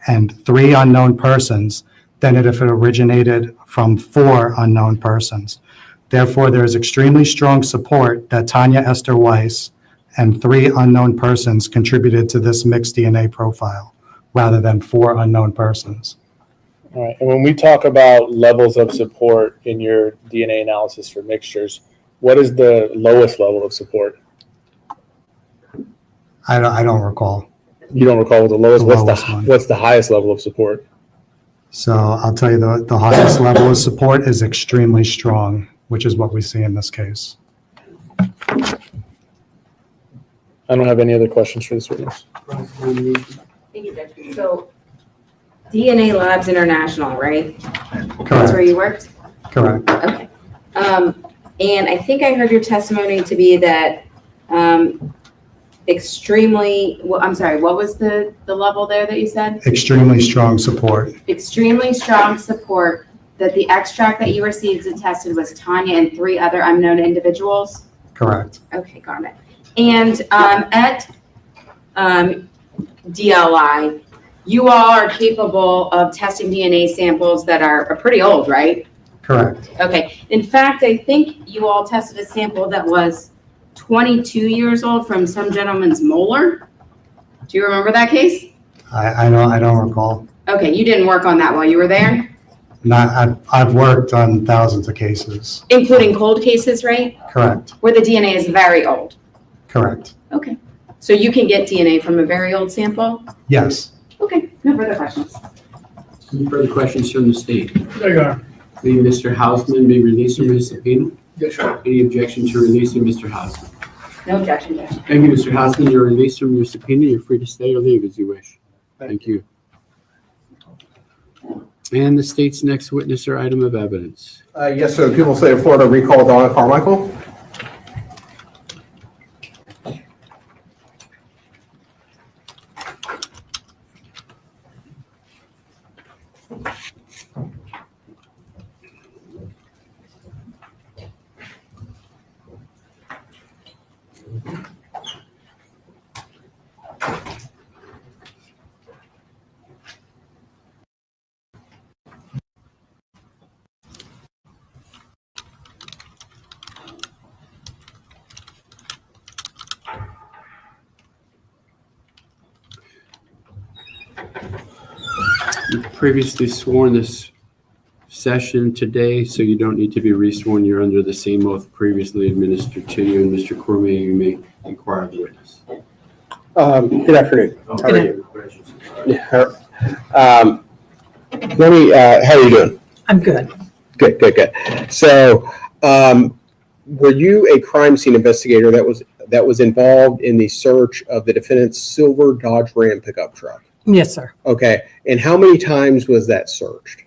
and 3 unknown persons than if it originated from 4 unknown persons. Therefore, there is extremely strong support that Tania Esther Wise and 3 unknown persons contributed to this mixed DNA profile, rather than 4 unknown persons.
All right. And when we talk about levels of support in your DNA analysis for mixtures, what is the lowest level of support?
I don't recall.
You don't recall what the lowest?
The lowest one.
What's the highest level of support?
So I'll tell you the highest level of support is extremely strong, which is what we see in this case.
I don't have any other questions for this witness.
Thank you, Judge. So DNA Labs International, right? That's where you worked?
Correct.
Okay. And I think I heard your testimony to be that I'm sorry, what was the level there that you said?
Extremely strong support.
Extremely strong support that the extract that you received and tested was Tania and 3 other unknown individuals?
Correct.
Okay, got it. And at DLI, you all are capable of testing DNA samples that are pretty old, right?
Correct.
Okay. In fact, I think you all tested a sample that was 22 years old from some gentleman's molar. Do you remember that case?
I don't recall.
Okay, you didn't work on that while you were there?
I've worked on thousands of cases.
Including cold cases, right?
Correct.
Where the DNA is very old.
Correct.
Okay. So you can get DNA from a very old sample?
Yes.
Okay, no further questions.
Any further questions from the state?
There you are.
May Mr. Hausman be released from his subpoena?
Yes, sir.
Any objection to releasing Mr. Hausman?
No objection, Judge.
Thank you, Mr. Hausman. You're released from your subpoena. You're free to stay or leave as you wish. Thank you. And the state's next witness or item of evidence.
Yes, sir. People say Florida recall Donna Carmichael.
You've previously sworn this session today, so you don't need to be resworn. You're under the same oath previously administered to you. And Mr. Cormier, you may inquire of the witness.
Good afternoon.
Oh,
How are you? Yeah. Let me. How are you doing?
I'm good.
Good. So, were you a crime scene investigator that was involved in the search of the defendant's silver Dodge Ram pickup truck?
Yes, sir.
Okay. And how many times was that searched?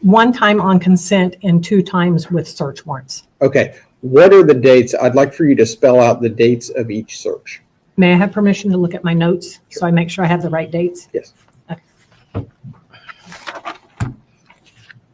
1 time on consent and 2 times with search warrants.
Okay. What are the dates? I'd like for you to spell out the dates of each search.
May I have permission to look at my notes so I make sure I have the right dates?
Yes.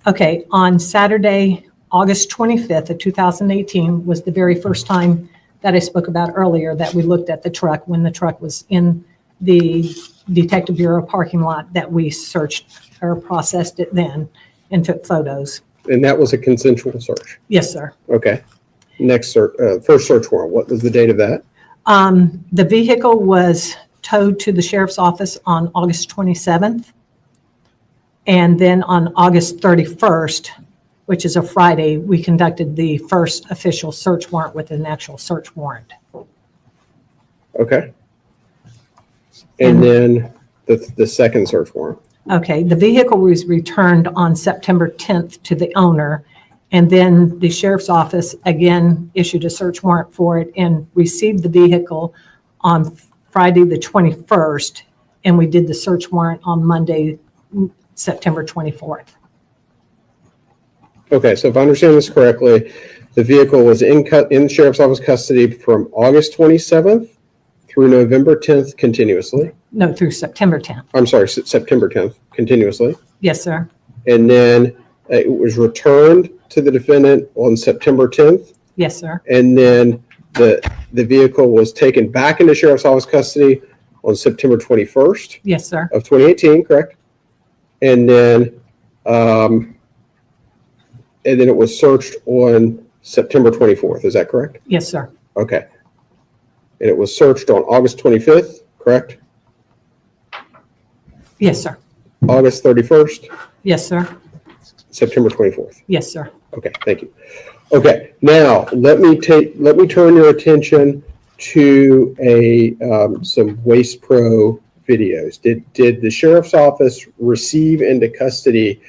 Okay, on Saturday, August 25th of 2018 was the very first time that I spoke about earlier that we looked at the truck when the truck was in the Detective Bureau parking lot, that we searched or processed it then and took photos.
And that was a consensual search?
Yes, sir.
Okay. Next search, first search warrant. What was the date of that?
The vehicle was towed to the sheriff's office on August 27th. And then on August 31st, which is a Friday, we conducted the first official search warrant with an actual search warrant.
Okay. And then the second search warrant.
Okay, the vehicle was returned on September 10th to the owner, and then the sheriff's office again issued a search warrant for it and received the vehicle on Friday the 21st, and we did the search warrant on Monday, September 24th.
Okay, so if I understand this correctly, the vehicle was in the sheriff's office custody from August 27th through November 10th continuously.
No, through September 10th.
I'm sorry, September 10th continuously.
Yes, sir.
And then it was returned to the defendant on September 10th,
Yes, sir.
and then the vehicle was taken back into sheriff's office custody on September 21st
Yes, sir.
of 2018, correct? And then it was searched on September 24th. Is that correct?
Yes, sir.
Okay. And it was searched on August 25th, correct?
Yes, sir.
August 31st,
Yes, sir.
September 24th.
Yes, sir.
Okay, thank you. Okay, now let me turn your attention to some Waste Pro videos. Did the sheriff's office receive into custody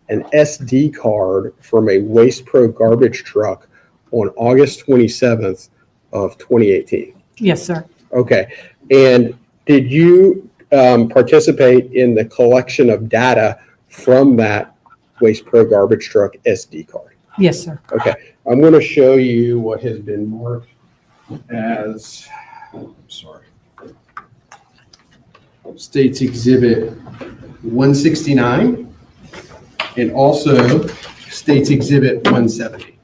an SD card from a Waste Pro garbage truck on August 27th of 2018?
Yes, sir.
Okay, and did you participate in the collection of data from that Waste Pro garbage truck SD card?
Yes, sir.
Okay, I'm going to show you what has been marked as, State's Exhibit 169 and also State's Exhibit 170.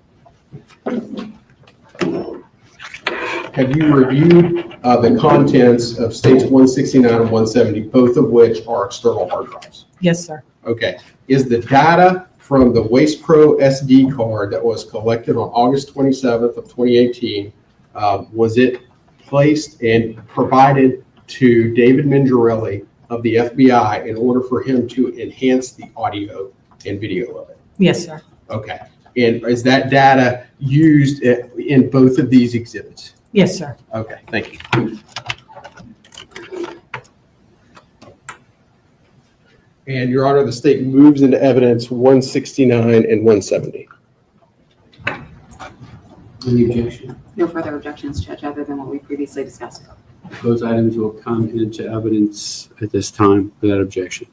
Have you reviewed the contents of States 169 and 170, both of which are external hard drives?
Yes, sir.
Okay. Is the data from the Waste Pro SD card that was collected on August 27th of 2018, was it placed and provided to David Mingerelli of the FBI in order for him to enhance the audio and video of it?
Yes, sir.
Okay. And is that data used in both of these exhibits?
Yes, sir.
Okay, thank you. And Your Honor, the state moves into evidence 169 and 170.
Any objection?
No further objections, Judge, other than what we previously discussed.
Those items will come into evidence at this time without objection.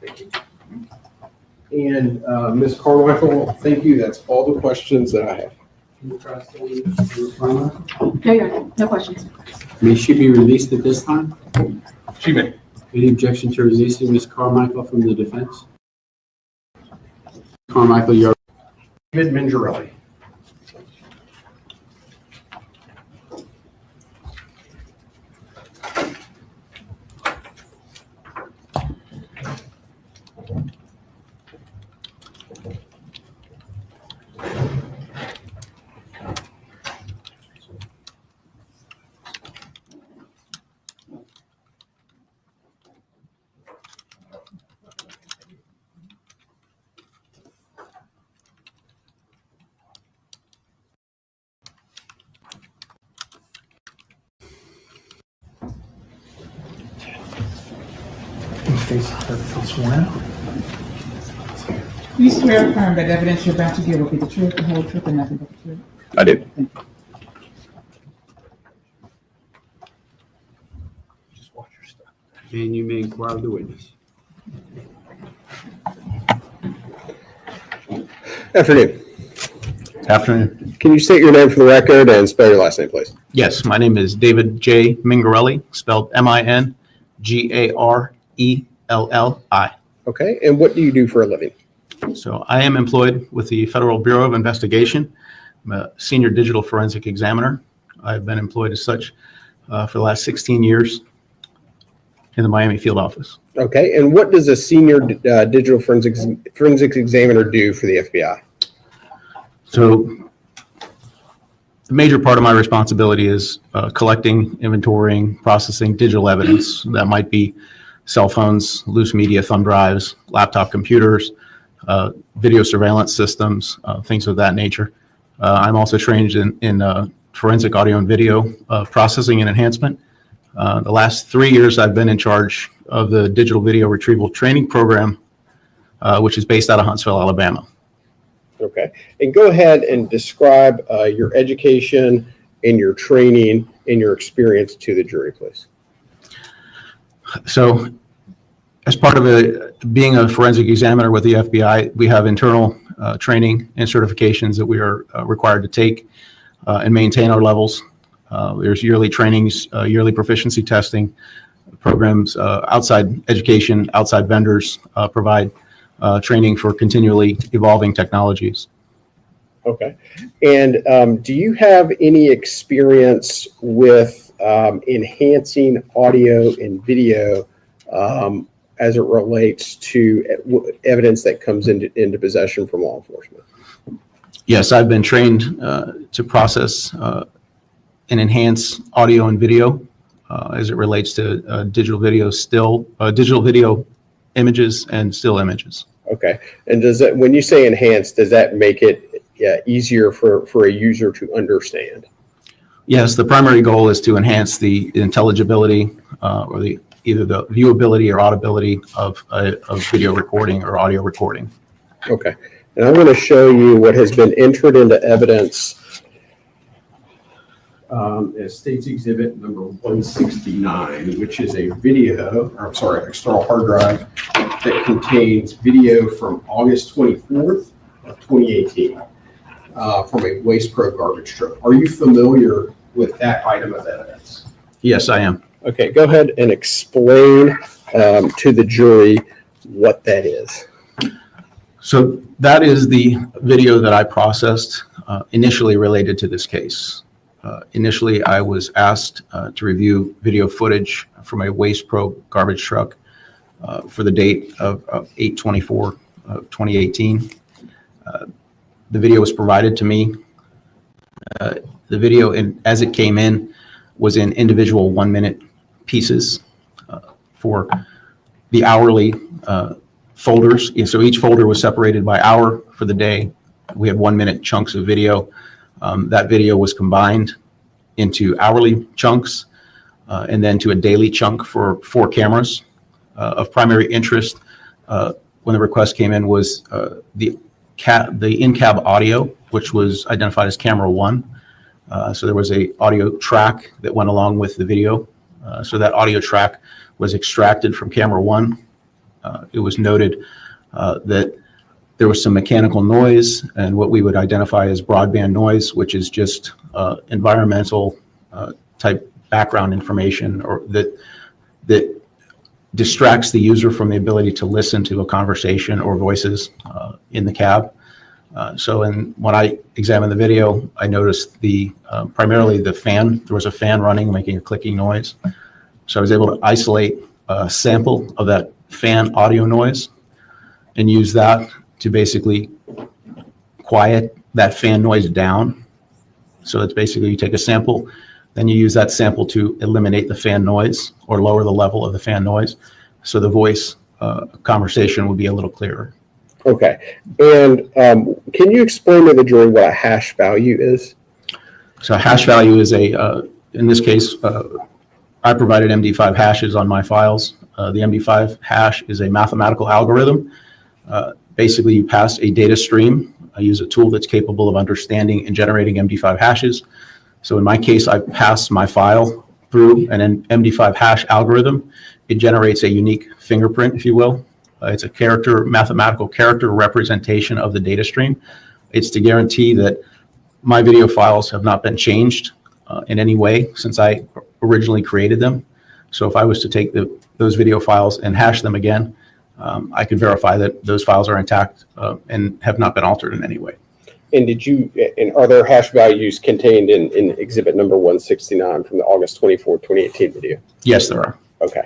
Thank you. And Ms. Carmichael, thank you. That's all the questions that I have.
No, Your Honor, no questions.
May she be released at this time?
She may.
Any objection to releasing Ms. Carmichael from the defense? Carmichael, you're.
David Mingerelli.
You swear or affirm that the evidence you're about to give will be the truth, the whole truth, and nothing but the truth?
I do.
And you may inquire of the witness.
Afternoon.
Afternoon.
Can you state your name for the record and spell your last name, please?
Yes, my name is David J. Mingerelli, spelled Mingarelli.
Okay, and what do you do for a living?
So I am employed with the Federal Bureau of Investigation. I'm a senior digital forensic examiner. I've been employed as such for the last 16 years in the Miami field office.
Okay, and what does a senior digital forensics examiner do for the FBI?
So the major part of my responsibility is collecting, inventorying, processing digital evidence. That might be cell phones, loose media, thumb drives, laptop computers, video surveillance systems, things of that nature. I'm also trained in forensic audio and video processing and enhancement. The last 3 years, I've been in charge of the digital video retrieval training program, which is based out of Huntsville, Alabama.
Okay, and go ahead and describe your education and your training and your experience to the jury, please.
So as part of being a forensic examiner with the FBI, we have internal training and certifications that we are required to take and maintain our levels. There's yearly trainings, yearly proficiency testing programs, outside education, outside vendors provide training for continually evolving technologies.
Okay. And do you have any experience with enhancing audio and video as it relates to evidence that comes into possession from law enforcement?
Yes, I've been trained to process and enhance audio and video as it relates to digital video images and still images.
Okay. And does that, when you say enhance, does that make it easier for a user to understand?
Yes, the primary goal is to enhance the intelligibility or either the viewability or audibility of video recording or audio recording.
Okay. And I'm going to show you what has been entered into evidence as State's Exhibit number 169, which is a external hard drive that contains video from August 24th of 2018 from a Waste Pro garbage truck. Are you familiar with that item of evidence?
Yes, I am.
Okay, go ahead and explain to the jury what that is.
So that is the video that I processed initially related to this case. Initially, I was asked to review video footage from a Waste Pro garbage truck for the date of 8/24 of 2018. The video was provided to me. The video, as it came in, was in individual 1-minute pieces for the hourly folders. So each folder was separated by hour for the day. We had 1-minute chunks of video. That video was combined into hourly chunks and then to a daily chunk for 4 cameras. Of primary interest when the request came in was the in-cab audio, which was identified as camera 1. So there was a audio track that went along with the video. So that audio track was extracted from camera 1. It was noted that there was some mechanical noise and what we would identify as broadband noise, which is just environmental type background information or that distracts the user from the ability to listen to a conversation or voices in the cab. So when I examined the video, I noticed primarily the fan. There was a fan running, making a clicking noise. So I was able to isolate a sample of that fan audio noise and use that to basically quiet that fan noise down. So it's basically you take a sample, then you use that sample to eliminate the fan noise or lower the level of the fan noise. So the voice conversation would be a little clearer.
Okay. And can you explain to the jury what a hash value is?
So a hash value is in this case, I provided MD5 hashes on my files. The MD5 hash is a mathematical algorithm. Basically, you pass a data stream. I use a tool that's capable of understanding and generating MD5 hashes. So in my case, I pass my file through an MD5 hash algorithm. It generates a unique fingerprint, if you will. It's a mathematical character representation of the data stream. It's to guarantee that my video files have not been changed in any way since I originally created them. So if I was to take those video files and hash them again, I could verify that those files are intact and have not been altered in any way.
And are there hash values contained in exhibit number 169 from the August 24, 2018 video?
Yes, there are.
Okay.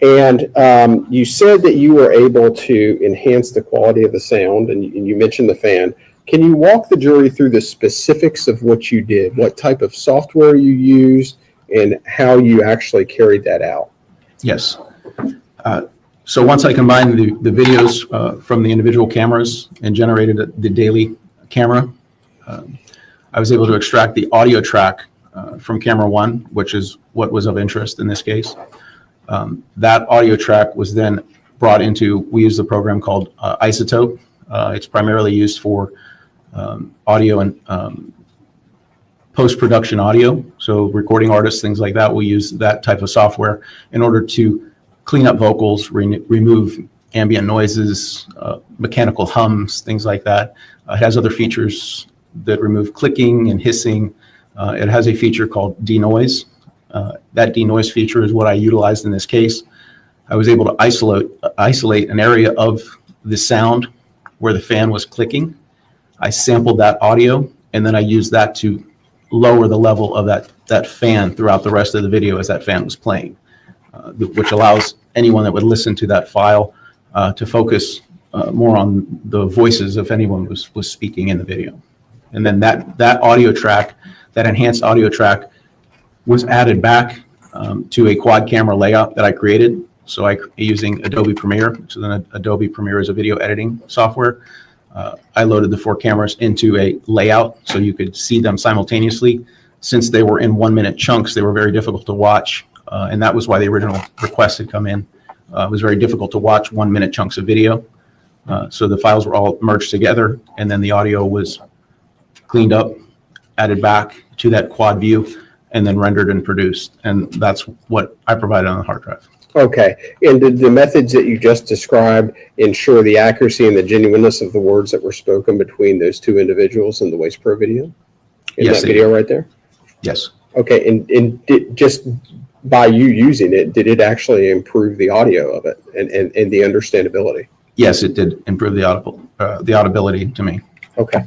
And you said that you were able to enhance the quality of the sound, and you mentioned the fan. Can you walk the jury through the specifics of what you did, what type of software you used, and how you actually carried that out?
Yes. So once I combined the videos from the individual cameras and generated the daily camera, I was able to extract the audio track from camera 1, which is what was of interest in this case. That audio track was then brought into, we use the program called Isotope. It's primarily used for audio and post-production audio. So recording artists, things like that, will use that type of software in order to clean up vocals, remove ambient noises, mechanical hums, things like that. It has other features that remove clicking and hissing. It has a feature called denoise. That denoise feature is what I utilized in this case. I was able to isolate an area of the sound where the fan was clicking. I sampled that audio, and then I used that to lower the level of that fan throughout the rest of the video as that fan was playing, which allows anyone that would listen to that file to focus more on the voices if anyone was speaking in the video. And then that audio track, that enhanced audio track, was added back to a quad camera layout that I created. So using Adobe Premiere, so then Adobe Premiere is a video editing software. I loaded the 4 cameras into a layout so you could see them simultaneously. Since they were in 1-minute chunks, they were very difficult to watch. And that was why the original request had come in. It was very difficult to watch 1-minute chunks of video. So the files were all merged together, and then the audio was cleaned up, added back to that quad view, and then rendered and produced. And that's what I provided on the hard drive.
Okay. And did the methods that you just described ensure the accuracy and the genuineness of the words that were spoken between those 2 individuals in the Waste Pro video? In
Yes,
that video right there?
Yes.
Okay. And just by you using it, did it actually improve the audio of it and the understandability?
Yes, it did improve the audibility to me.
Okay.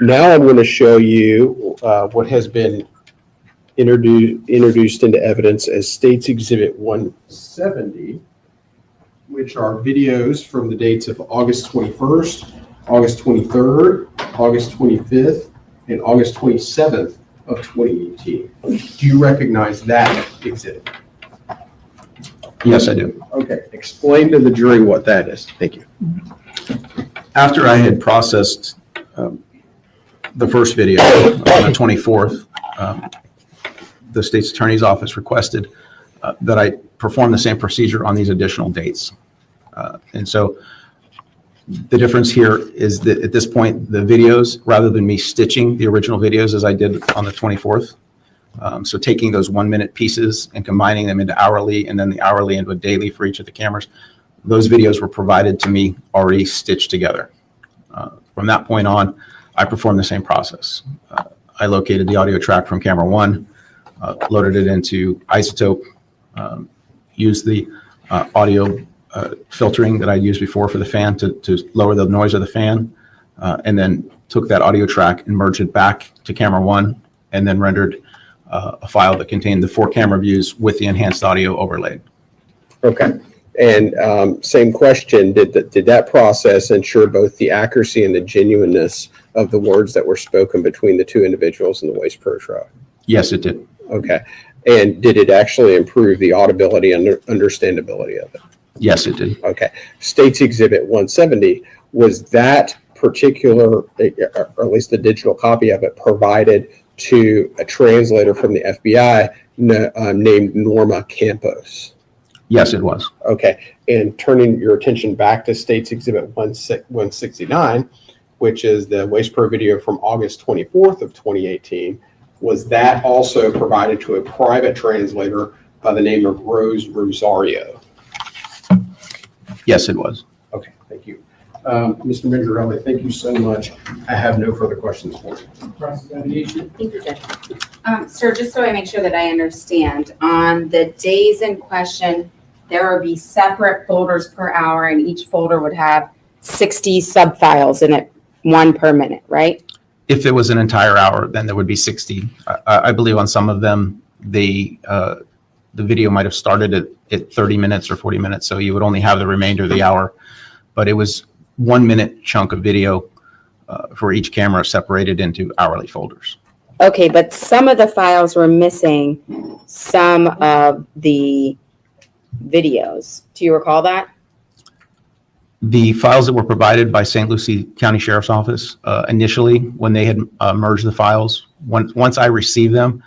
Now I'm going to show you what has been introduced into evidence as State's Exhibit 170, which are videos from the dates of August 21st, August 23rd, August 25th, and August 27th of 2018. Do you recognize that exhibit?
Yes, I do.
Okay. Explain to the jury what that is. Thank you.
After I had processed the first video on the 24th, the state's attorney's office requested that I perform the same procedure on these additional dates. And so the difference here is that at this point, the videos, rather than me stitching the original videos as I did on the 24th, so taking those 1-minute pieces and combining them into hourly and then the hourly into a daily for each of the cameras, those videos were provided to me already stitched together. From that point on, I performed the same process. I located the audio track from camera 1, loaded it into Isotope, used the audio filtering that I used before for the fan to lower the noise of the fan, and then took that audio track and merged it back to camera 1, and then rendered a file that contained the 4 camera views with the enhanced audio overlaid.
Okay. And same question, did that process ensure both the accuracy and the genuineness of the words that were spoken between the 2 individuals in the Waste Pro trial?
Yes, it did.
Okay. And did it actually improve the audibility and understandability of it?
Yes, it did.
Okay. State's Exhibit 170, was that particular, or at least the digital copy of it, provided to a translator from the FBI named Norma Campos?
Yes, it was.
Okay. And turning your attention back to State's Exhibit 169, which is the Waste Pro video from August 24th of 2018, was that also provided to a private translator by the name of Rose Rosario?
Yes, it was.
Okay, thank you. Mr. Mingarelli, thank you so much. I have no further questions for you.
Thank you, Judge. Sir, just so I make sure that I understand, on the days in question, there would be separate folders per hour, and each folder would have 60 subfiles in it, 1 per minute, right?
If it was an entire hour, then there would be 60. I believe on some of them, the video might have started at 30 minutes or 40 minutes, so you would only have the remainder of the hour. But it was 1-minute chunk of video for each camera separated into hourly folders.
Okay, but some of the files were missing some of the videos. Do you recall that?
The files that were provided by St. Lucie County Sheriff's Office initially, when they had merged the files, once I received them,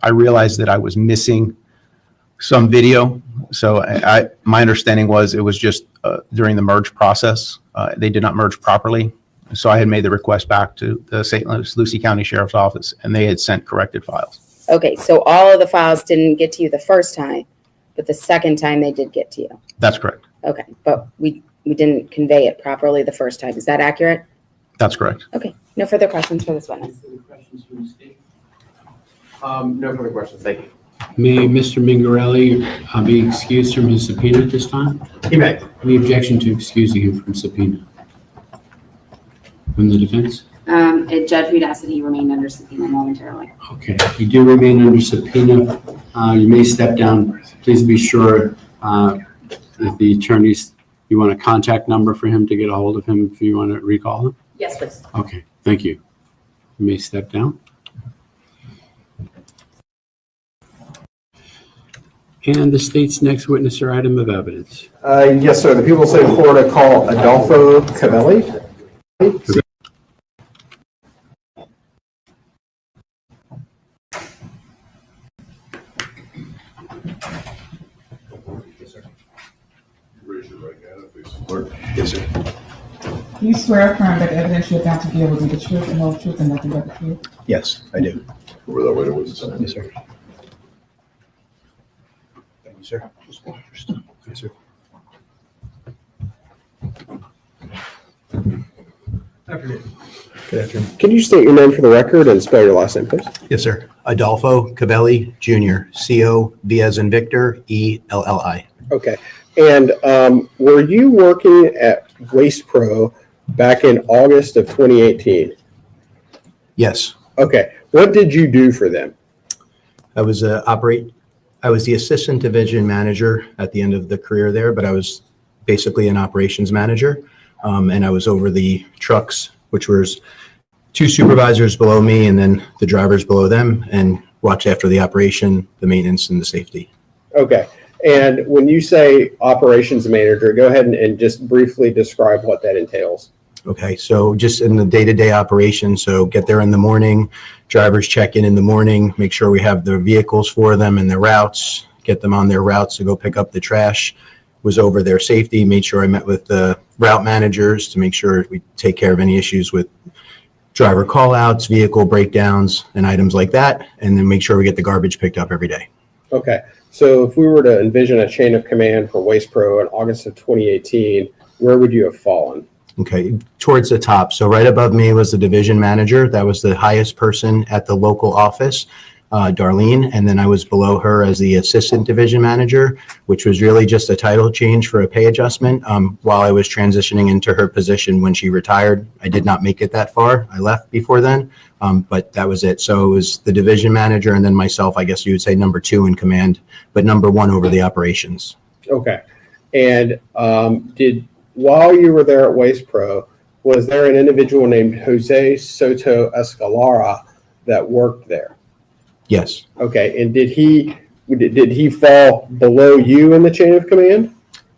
I realized that I was missing some video. So my understanding was it was just during the merge process, they did not merge properly. So I had made the request back to the St. Lucie County Sheriff's Office, and they had sent corrected files.
Okay, so all of the files didn't get to you the first time, but the second time they did get to you.
That's correct.
Okay, but we didn't convey it properly the first time. Is that accurate?
That's correct.
Okay, no further questions for this witness.
No further questions. Thank you.
May Mr. Mingarelli be excused from his subpoena at this time?
He may.
Any objection to excusing him from subpoena? From the defense?
Judge, we'd ask that he remain under subpoena momentarily.
Okay, you do remain under subpoena. You may step down. Please be sure if the attorneys, you want a contact number for him to get a hold of him if you want to recall him?
Yes, please.
Okay, thank you. You may step down. And the state's next witness or item of evidence.
Yes, sir. The people of the state of Florida call Adolfo Cavelli.
Raise your right hand and face the clerk.
Yes, sir.
Do you swear or affirm that the evidence you're about to give will be the truth, the whole truth, and nothing but the truth?
Yes, I do.
Over that way to witness.
Yes, sir. Thank you, sir. Yes, sir. Good afternoon. Can you state your name for the record and spell your last name, please?
Yes, sir. Adolfo Cavelli Jr., C-O-V as in Victor, E-L-L-I.
Okay. And were you working at Waste Pro back in August of 2018?
Yes.
Okay. What did you do for them?
I was the assistant division manager at the end of the career there, but I was basically an operations manager. And I was over the trucks, which was 2 supervisors below me and then the drivers below them, and watched after the operation, the maintenance, and the safety.
Okay. And when you say operations manager, go ahead and just briefly describe what that entails.
Okay, so just in the day-to-day operation, so get there in the morning, drivers check in the morning, make sure we have their vehicles for them and their routes, get them on their routes to go pick up the trash, was over their safety, made sure I met with the route managers to make sure we take care of any issues with driver call-outs, vehicle breakdowns, and items like that, and then make sure we get the garbage picked up every day.
Okay. So if we were to envision a chain of command for Waste Pro in August of 2018, where would you have fallen?
Okay, towards the top. So right above me was the division manager. That was the highest person at the local office, Darlene. And then I was below her as the assistant division manager, which was really just a title change for a pay adjustment while I was transitioning into her position when she retired. I did not make it that far. I left before then, but that was it. So it was the division manager and then myself, I guess you would say number 2 in command, but number 1 over the operations.
Okay. And while you were there at Waste Pro, was there an individual named Jose Soto Escalera that worked there?
Yes.
Okay. And did he fall below you in the chain of command?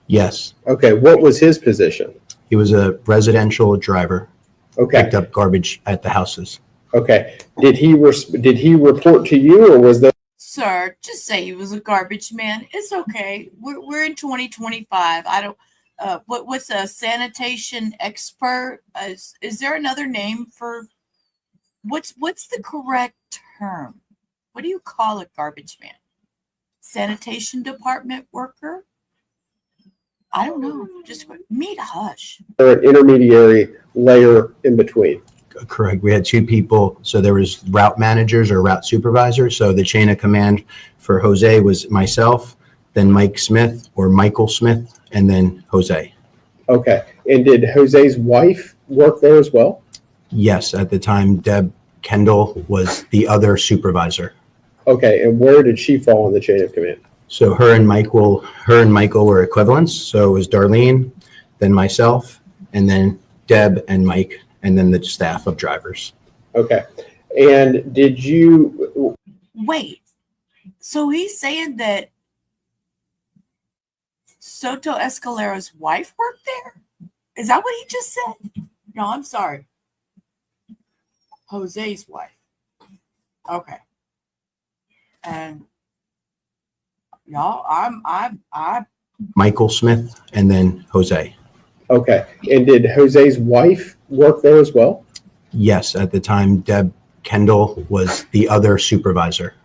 Yes.
Okay. What was his position?
He was a residential driver.
Okay.
Picked up garbage at the houses.
Okay. Did he report to you, or was there?
Sir, just say he was a garbage man. It's okay. We're in 2025. I don't. What's a sanitation expert? Is there another name for what's the correct term? What do you call a garbage man? Sanitation department worker? I don't know. Just meet hush.
Or an intermediary layer in between?
Correct. We had 2 people. So there was route managers or route supervisors. So the chain of command for Jose was myself, then Mike Smith or Michael Smith, and then Jose.
Okay. And did Jose's wife work there as well?
Yes. At the time, Deb Kendall was the other supervisor.
Okay. And where did she fall in the chain of command?
So her and Michael were equivalents. So it was Darlene, then myself, and then Deb and Mike, and then the staff of drivers.
Okay. And did you
wait? So he's saying that Soto Escalera's wife worked there? Is that what he just said? No, I'm sorry. Jose's wife. Okay. And y'all, I'm
Michael Smith and then Jose.
Okay. And did Jose's wife work there as well?
Yes. At the time, Deb Kendall was the other supervisor.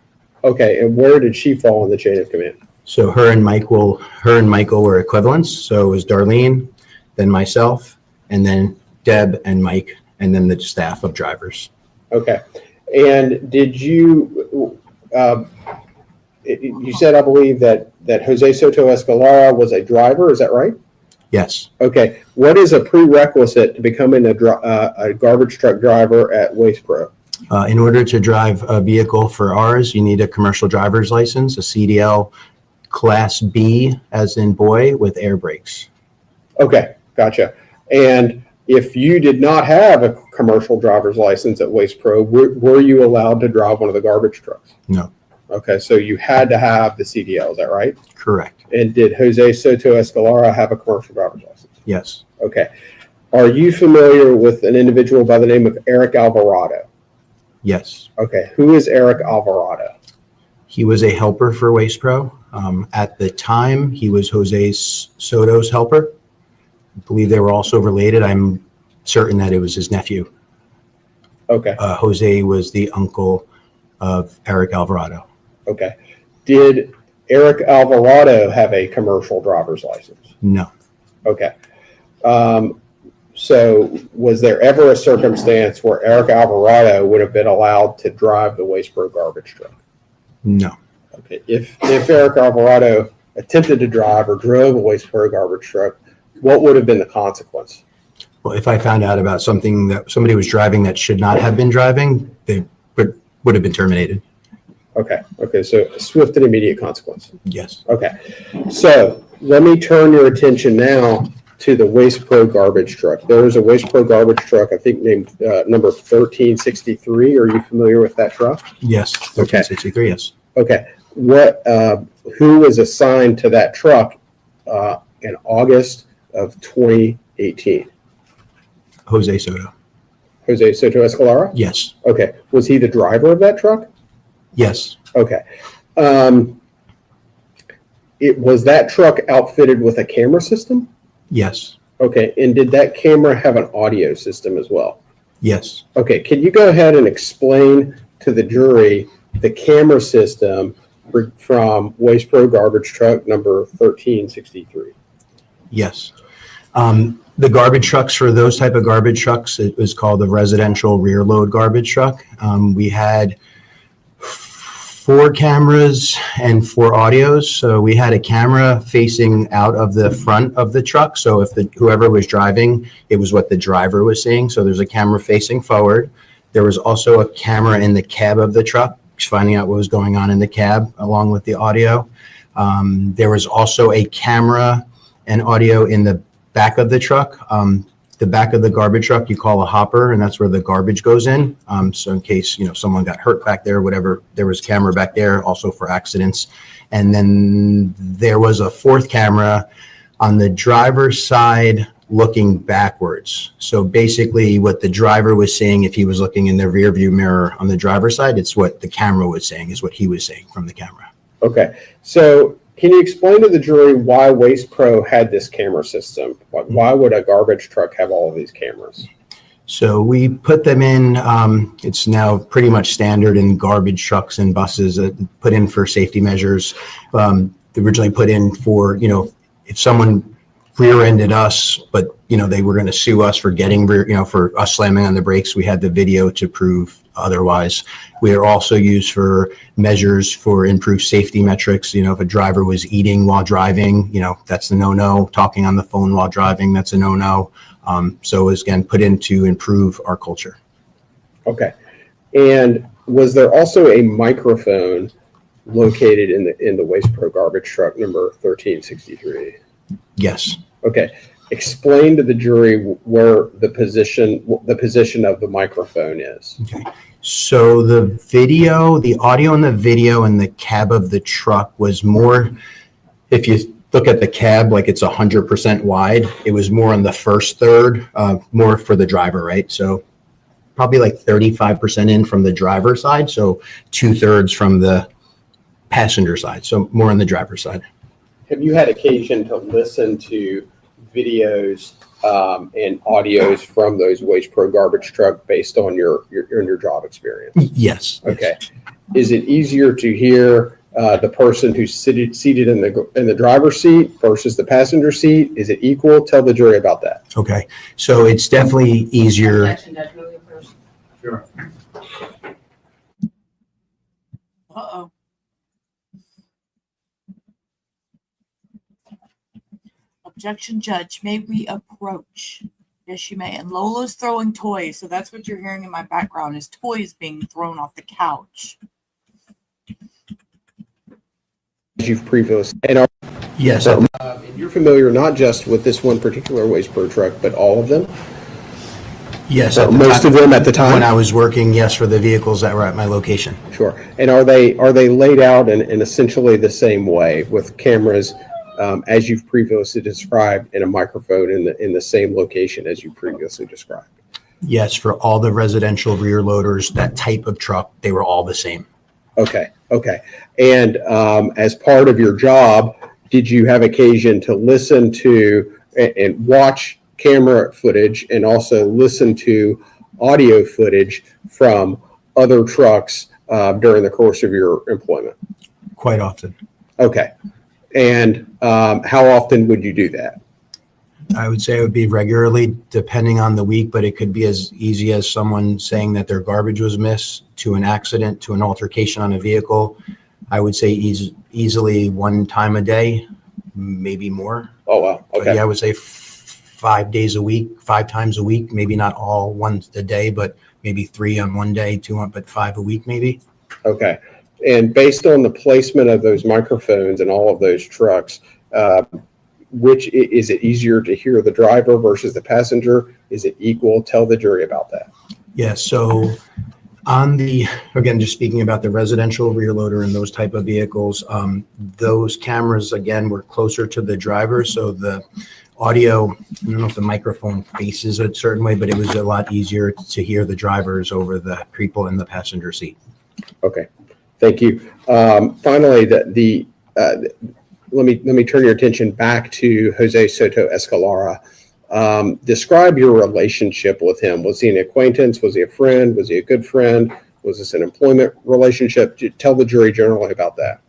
Okay. And where did she fall in the chain of command?
So her and Michael were equivalents. So it was Darlene, then myself, and then Deb and Mike, and then the staff of drivers.
Okay. And did you, you said, I believe that Jose Soto Escalera was a driver. Is that right?
Yes.
Okay. What is a prerequisite to becoming a garbage truck driver at Waste Pro?
In order to drive a vehicle for ours, you need a commercial driver's license, a CDL Class B, as in boy, with air brakes.
Okay, gotcha. And if you did not have a commercial driver's license at Waste Pro, were you allowed to drive one of the garbage trucks?
No.
Okay, so you had to have the CDL, is that right?
Correct.
And did Jose Soto Escalera have a commercial driver's license?
Yes.
Okay. Are you familiar with an individual by the name of Eric Alvarado?
Yes.
Okay, who is Eric Alvarado?
He was a helper for Waste Pro. At the time, he was Jose Soto's helper. I believe they were also related. I'm certain that it was his nephew.
Okay.
Jose was the uncle of Eric Alvarado.
Okay. Did Eric Alvarado have a commercial driver's license?
No.
Okay. So was there ever a circumstance where Eric Alvarado would have been allowed to drive the Waste Pro garbage truck?
No.
Okay. If Eric Alvarado attempted to drive or drove a Waste Pro garbage truck, what would have been the consequence?
Well, if I found out about something that somebody was driving that should not have been driving, they would have been terminated.
Okay. Okay. So a swift and immediate consequence.
Yes.
Okay. So let me turn your attention now to the Waste Pro garbage truck. There is a Waste Pro garbage truck, I think named number 1363. Are you familiar with that truck?
Yes. 1363. Yes.
Okay. Who was assigned to that truck in August of 2018?
Jose Soto.
Jose Soto Escalera?
Yes.
Okay. Was he the driver of that truck?
Yes.
Okay. Was that truck outfitted with a camera system?
Yes.
Okay. And did that camera have an audio system as well?
Yes.
Okay. Can you go ahead and explain to the jury the camera system from Waste Pro garbage truck number 1363?
Yes. The garbage trucks, for those type of garbage trucks, it was called the residential rear load garbage truck. We had 4 cameras and 4 audios. So we had a camera facing out of the front of the truck. So if whoever was driving, it was what the driver was seeing. So there's a camera facing forward. There was also a camera in the cab of the truck, finding out what was going on in the cab along with the audio. There was also a camera and audio in the back of the truck. The back of the garbage truck you call a hopper, and that's where the garbage goes in. So in case someone got hurt back there, whatever, there was camera back there also for accidents. And then there was a 4th camera on the driver's side looking backwards. So basically what the driver was saying, if he was looking in the rear view mirror on the driver's side, it's what the camera was saying is what he was saying from the camera.
Okay. So can you explain to the jury why Waste Pro had this camera system? Why would a garbage truck have all of these cameras?
So we put them in, it's now pretty much standard in garbage trucks and buses, put in for safety measures. Originally put in for, if someone rear-ended us, but, they were going to sue us for for us slamming on the brakes, we had the video to prove otherwise. We are also used for measures for improved safety metrics. If a driver was eating while driving, that's a no-no. Talking on the phone while driving, that's a no-no. So it was, again, put in to improve our culture.
Okay. And was there also a microphone located in the Waste Pro garbage truck number 1363?
Yes.
Okay. Explain to the jury where the position of the microphone is.
Okay. So the audio in the video in the cab of the truck was more, if you look at the cab, like it's 100% wide, it was more on the first third, more for the driver, right? So probably like 35% in from the driver's side. So 2/3 from the passenger side. So more on the driver's side.
Have you had occasion to listen to videos and audios from those Waste Pro garbage truck based on your job experience?
Yes.
Okay. Is it easier to hear the person who's seated in the driver's seat versus the passenger seat? Is it equal? Tell the jury about that.
Okay. So it's definitely easier.
Sure.
Uh-oh. Objection, Judge. May we approach? Yes, you may. And Lola's throwing toys, so that's what you're hearing in my background is toys being thrown off the couch.
You've previously, and
Yes.
and you're familiar not just with this one particular waste per truck, but all of them?
Yes.
Most of them at the time?
When I was working, yes, for the vehicles that were at my location.
Sure. And are they laid out in essentially the same way with cameras as you've previously described and a microphone in the same location as you previously described?
Yes, for all the residential rear loaders, that type of truck, they were all the same.
Okay. And as part of your job, did you have occasion to listen to and watch camera footage and also listen to audio footage from other trucks during the course of your employment?
Quite often.
Okay. And how often would you do that?
I would say it would be regularly, depending on the week, but it could be as easy as someone saying that their garbage was missed, to an accident, to an altercation on a vehicle. I would say easily one time a day, maybe more.
Oh, wow. Okay.
But yeah, I would say 5 days a week, 5 times a week, maybe not all once a day, but maybe 3 on one day, 2 on, but 5 a week maybe.
Okay. And based on the placement of those microphones and all of those trucks, which is it easier to hear the driver versus the passenger? Is it equal? Tell the jury about that.
Yeah, so on the, again, just speaking about the residential rear loader and those type of vehicles, those cameras, again, were closer to the driver. So the audio, I don't know if the microphone faces a certain way, but it was a lot easier to hear the drivers over the people in the passenger seat.
Okay, thank you. Finally, let me turn your attention back to Jose Soto Escalera. Describe your relationship with him. Was he an acquaintance? Was he a friend? Was he a good friend? Was this an employment relationship? Tell the jury generally about that.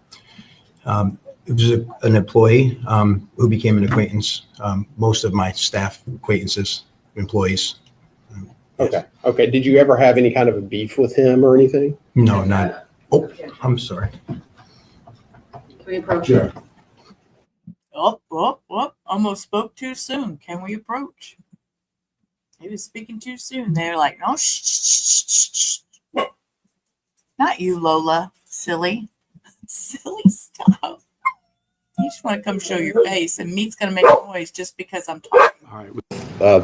It was an employee who became an acquaintance. Most of my staff acquaintances, employees.
Okay. Okay. Did you ever have any kind of a beef with him or anything?
No, not. Oh, I'm sorry.
Can we approach?
Sure.
Almost spoke too soon. Can we approach? He was speaking too soon. They're like, no, shh. Not you, Lola. Silly stuff. You just want to come show your face, and meat's going to make noise just because I'm talking.
All right.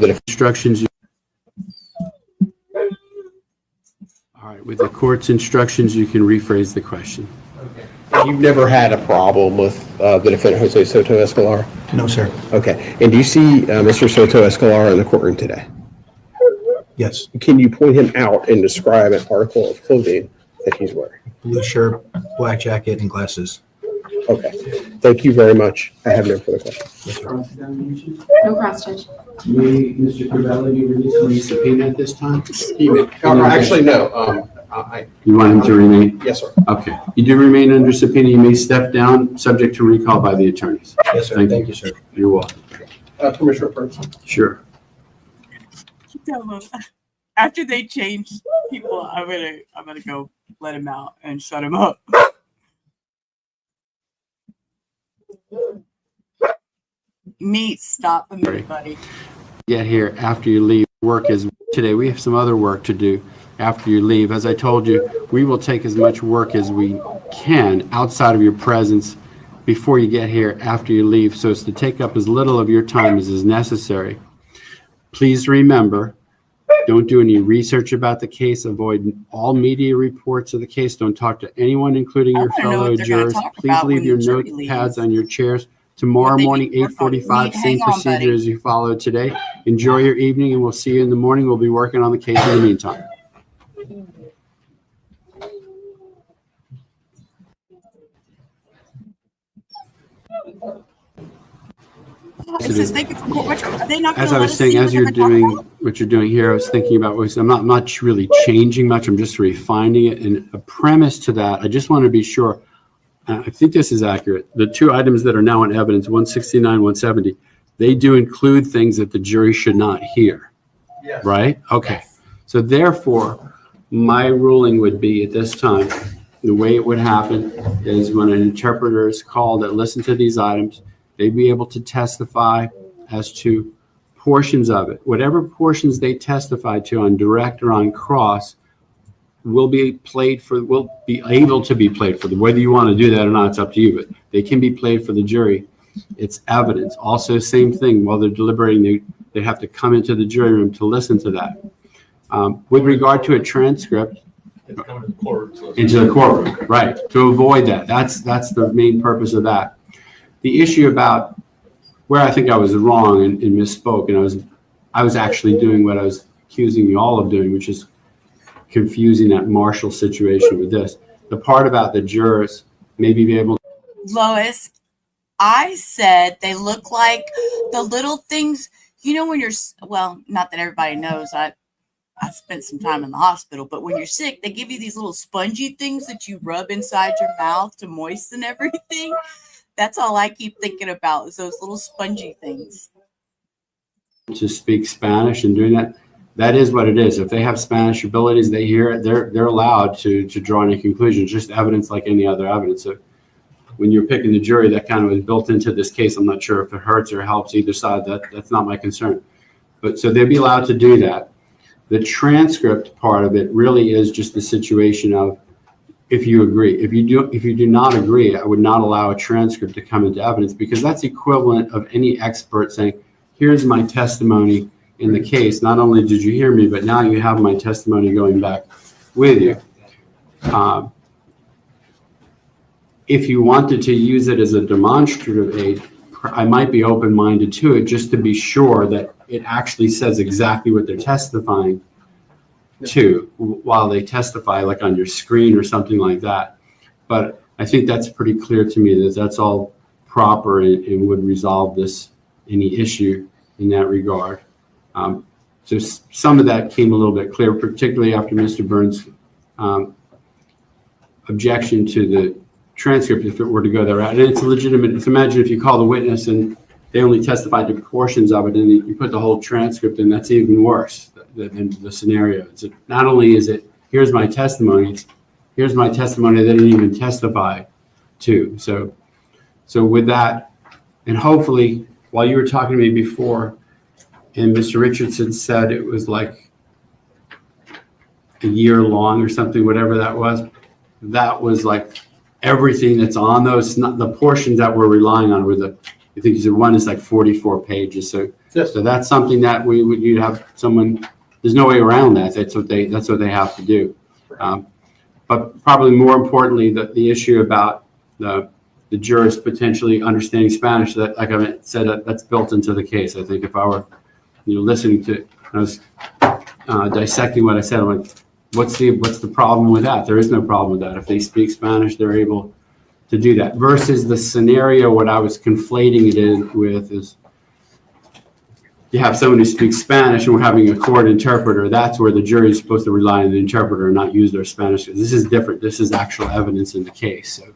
The instructions. All right. With the court's instructions, you can rephrase the question.
You've never had a problem with the defendant, Jose Soto Escalera?
No, sir.
Okay. And do you see Mr. Soto Escalera in the courtroom today?
Yes.
Can you point him out and describe an article of clothing that he's wearing?
Blue shirt, black jacket, and glasses.
Okay. Thank you very much. I have no further questions.
No cross judge.
May Mr. Covelli be released from the subpoena at this time?
Actually, no.
You want him to remain?
Yes, sir.
Okay. You do remain under subpoena. You may step down, subject to recall by the attorneys.
Yes, sir. Thank you, sir.
You're welcome.
Commissioner Prince.
Sure.
Tell them after they change people, I'm gonna go let him out and shut him up. Meat, stop everybody.
Get here after you leave. Work is today. We have some other work to do after you leave. As I told you, we will take as much work as we can outside of your presence before you get here after you leave, so as to take up as little of your time as is necessary. Please remember, don't do any research about the case. Avoid all media reports of the case. Don't talk to anyone, including your fellow jurors. Please leave your notepads on your chairs. Tomorrow morning, 8:45, same procedure as you followed today. Enjoy your evening, and we'll see you in the morning. We'll be working on the case in the meantime. As I was saying, as you're doing what you're doing here, I was thinking about was I'm not really changing much. I'm just refining it. And a premise to that, I just want to be sure. I think this is accurate. The two items that are now in evidence, 169, 170, they do include things that the jury should not hear. Yes. Right? Okay. Yes. So therefore, my ruling would be at this time, the way it would happen is when an interpreter is called that listen to these items, they'd be able to testify
as to portions of it. Whatever portions they testify to on direct or on cross will be able to be played for them. Whether you want to do that or not, it's up to you, but they can be played for the jury. It's evidence. Also, same thing, while they're deliberating, they have to come into the jury room to listen to that. With regard to a transcript, into the courtroom, right, to avoid that. That's the main purpose of that. The issue about where I think I was wrong and misspoke, and I was actually doing what I was accusing you all of doing, which is confusing that Marshall situation with this. The part about the jurors maybe be able to.
Lois, I said they look like the little things, you know, when you're, well, not that everybody knows, I spent some time in the hospital, but when you're sick, they give you these little spongy things that you rub inside your mouth to moisten everything. That's all I keep thinking about is those little spongy things.
To speak Spanish and doing that. That is what it is. If they have Spanish abilities, they hear it, they're allowed to draw any conclusions, just evidence like any other evidence. So when you're picking the jury, that kind of was built into this case. I'm not sure if it hurts or helps either side. That's not my concern. But so they'd be allowed to do that. The transcript part of it really is just the situation of if you agree. If you do not agree, I would not allow a transcript to come into evidence, because that's equivalent of any expert saying, here's my testimony in the case. Not only did you hear me, but now you have my testimony going back with you. If you wanted to use it as a demonstrative aid, I might be open-minded to it, just to be sure that it actually says exactly what they're testifying to while they testify, like on your screen or something like that. But I think that's pretty clear to me that that's all proper and would resolve any issue in that regard. So some of that came a little bit clear, particularly after Mr. Burns' objection to the transcript, if it were to go that route. And it's legitimate. Just imagine if you call the witness and they only testified to portions of it, and you put the whole transcript in, that's even worse than the scenario. It's not only is it, here's my testimony, it's here's my testimony they didn't even testify to. So with that, and hopefully, while you were talking to me before, and Mr. Richardson said it was like a year long or something, whatever that was like everything that's on those, not the portions that we're relying on were I think you said one is like 44 pages. So that's something that you'd have someone, there's no way around that. That's what they have to do. But probably more importantly, the issue about the jurors potentially understanding Spanish, that, like I said, that's built into the case. I think if I were, listening to, I was dissecting what I said, I'm like, what's the problem with that? There is no problem with that. If they speak Spanish, they're able to do that. Versus the scenario, what I was conflating it in with is you have someone who speaks Spanish and we're having a court interpreter. That's where the jury is supposed to rely on the interpreter and not use their Spanish. This is different. This is actual evidence in the case. So,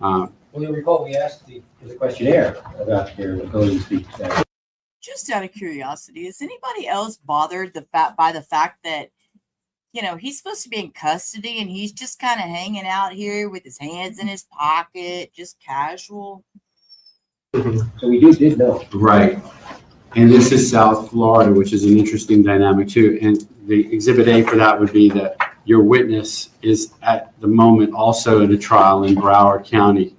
well, you recall we asked the questionnaire about their ability to speak Spanish.
Just out of curiosity, is anybody else bothered by the fact that, he's supposed to be in custody and he's just kind of hanging out here with his hands in his pocket, just casual?
So we did know.
Right. And this is South Florida, which is an interesting dynamic too. And the exhibit A for that would be that your witness is at the moment also in a trial in Broward County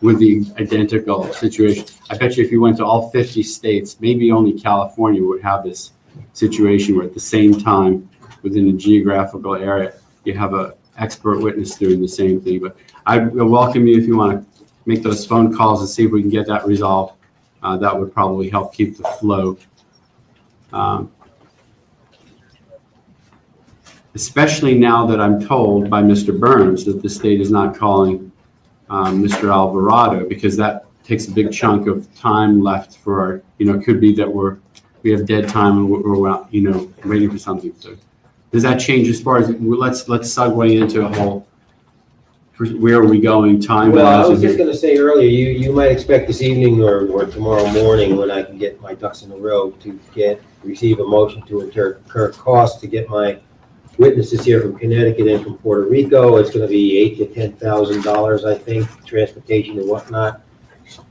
with the identical situation. I bet you if you went to all 50 states, maybe only California would have this situation where at the same time within a geographical area, you have an expert witness doing the same thing. But I welcome you if you want to make those phone calls and see if we can get that resolved. That would probably help keep the flow. Especially now that I'm told by Mr. Burns that the state is not calling Mr. Alvarado, because that takes a big chunk of time left for our, it could be that we have dead time and we're waiting for something. So does that change as far as, let's segue into a whole, where are we going time-wise?
Well, I was just going to say earlier, you might expect this evening or tomorrow morning, when I can get my ducks in a row, to receive a motion to incur costs to get my witnesses here from Connecticut and from Puerto Rico. It's going to be $8,000 to $10,000, I think, transportation and whatnot.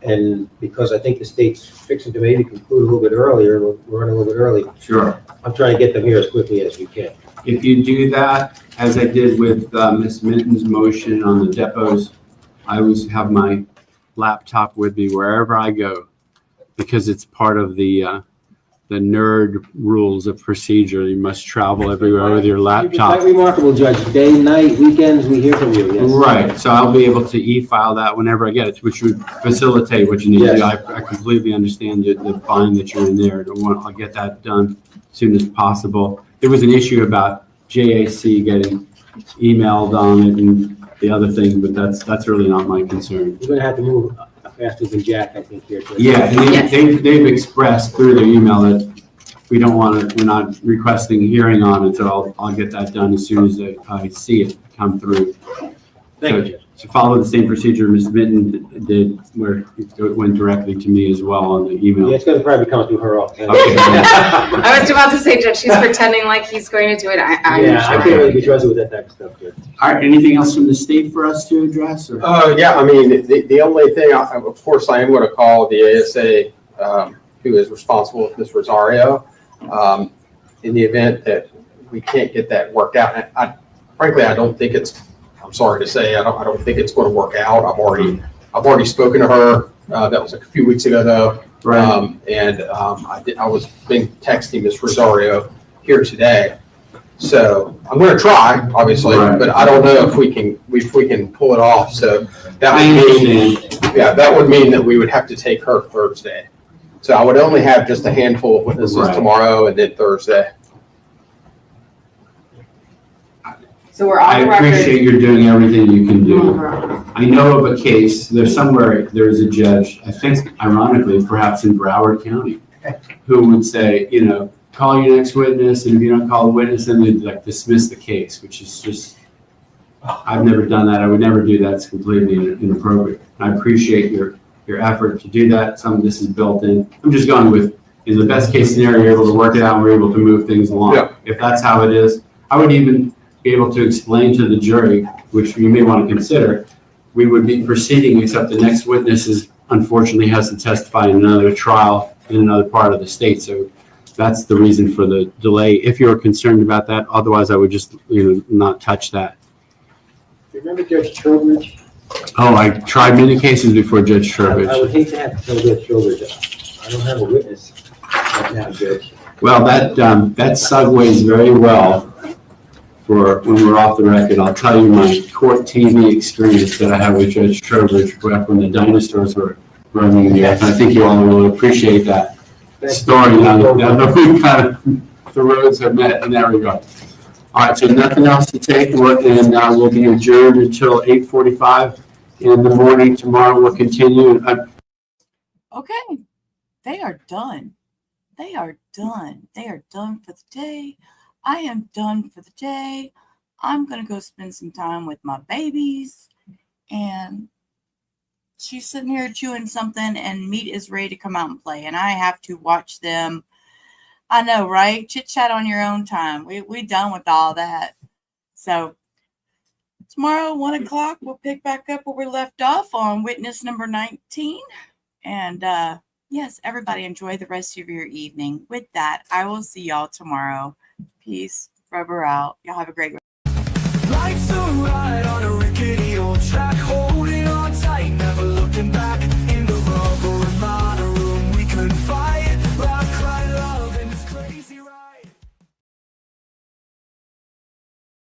And because I think the state's fixing to maybe conclude a little bit earlier, we're running a little bit early.
Sure.
I'm trying to get them here as quickly as we can.
If you do that, as I did with Ms. Minton's motion on the depots, I always have my laptop with me wherever I go because it's part of the nerd rules of procedure. You must travel everywhere with your laptop.
Quite remarkable, Judge. Day, night, weekends, we hear from you. Yes.
Right. So I'll be able to e-file that whenever I get it, which would facilitate what you need to do. I completely understand the bind that you're in there. I'll get that done as soon as possible. There was an issue about JAC getting emailed on it and the other thing, but that's really not my concern.
We're going to have to move faster than Jack, I think, here.
Yeah, and they've expressed through their email that we're not requesting a hearing on it, so I'll get that done as soon as I see it come through.
Thank you.
To follow the same procedure Ms. Minton did, where it went directly to me as well on the email.
Yeah, it's going to probably come through her office.
Okay.
I was about to say, Judge, she's pretending like he's going to do it.
I can't really be trusted with that type of stuff, Judge.
All right, anything else from the state for us to address? Or?
Yeah, I mean, the only thing, of course, I am going to call the ASA who is responsible with Ms. Rosario in the event that we can't get that worked out. Frankly, I don't think I'm sorry to say, I don't think it's going to work out. I've already spoken to her. That was a few weeks ago, though.
Right.
I was been texting Ms. Rosario here today. So I'm going to try, obviously, but I don't know if we can pull it off. So that would mean that we would have to take her Thursday. So I would only have just a handful of witnesses tomorrow and then Thursday.
So we're on the record.
I appreciate you're doing everything you can do. I know of a case, there's a judge, I think ironically, perhaps in Broward County, who would say, call your next witness, and if you don't call the witness, then they'd dismiss the case, which is just, I've never done that. I would never do that. It's completely inappropriate. I appreciate your effort to do that. Some of this is built in. I'm just going with, in the best case scenario, you're able to work it out and we're able to move things along.
Yeah.
If that's how it is, I would even be able to explain to the jury, which you may want to consider, we would be proceeding except the next witness unfortunately has to testify in another trial in another part of the state. So that's the reason for the delay. If you're concerned about that, otherwise I would just not touch that.
Remember Judge Trowbridge?
Oh, I tried many cases before Judge Trowbridge.
I would hate to have to tell Judge Trowbridge, I don't have a witness right now, Judge.
Well, that segues very well for when we're off the record. I'll tell you my court TV experience that I had with Judge Trowbridge back when the dinosaurs were running the earth. I think you all will appreciate that story. Now that the roads have met in that regard. All right, so nothing else to take, and we'll be adjourned until 8:45 in the morning. Tomorrow we'll continue.
Okay, they are done. They are done. They are done for the day. I am done for the day. I'm going to go spend some time with my babies. And she's sitting here chewing something, and Meat is ready to come out and play. And I have to watch them. I know, right? Chit chat on your own time. We done with all that. So tomorrow, 1 o'clock, we'll pick back up where we left off on witness number 19. And yes, everybody enjoy the rest of your evening. With that, I will see y'all tomorrow. Peace. Rubber out. Y'all have a great
Life's a ride.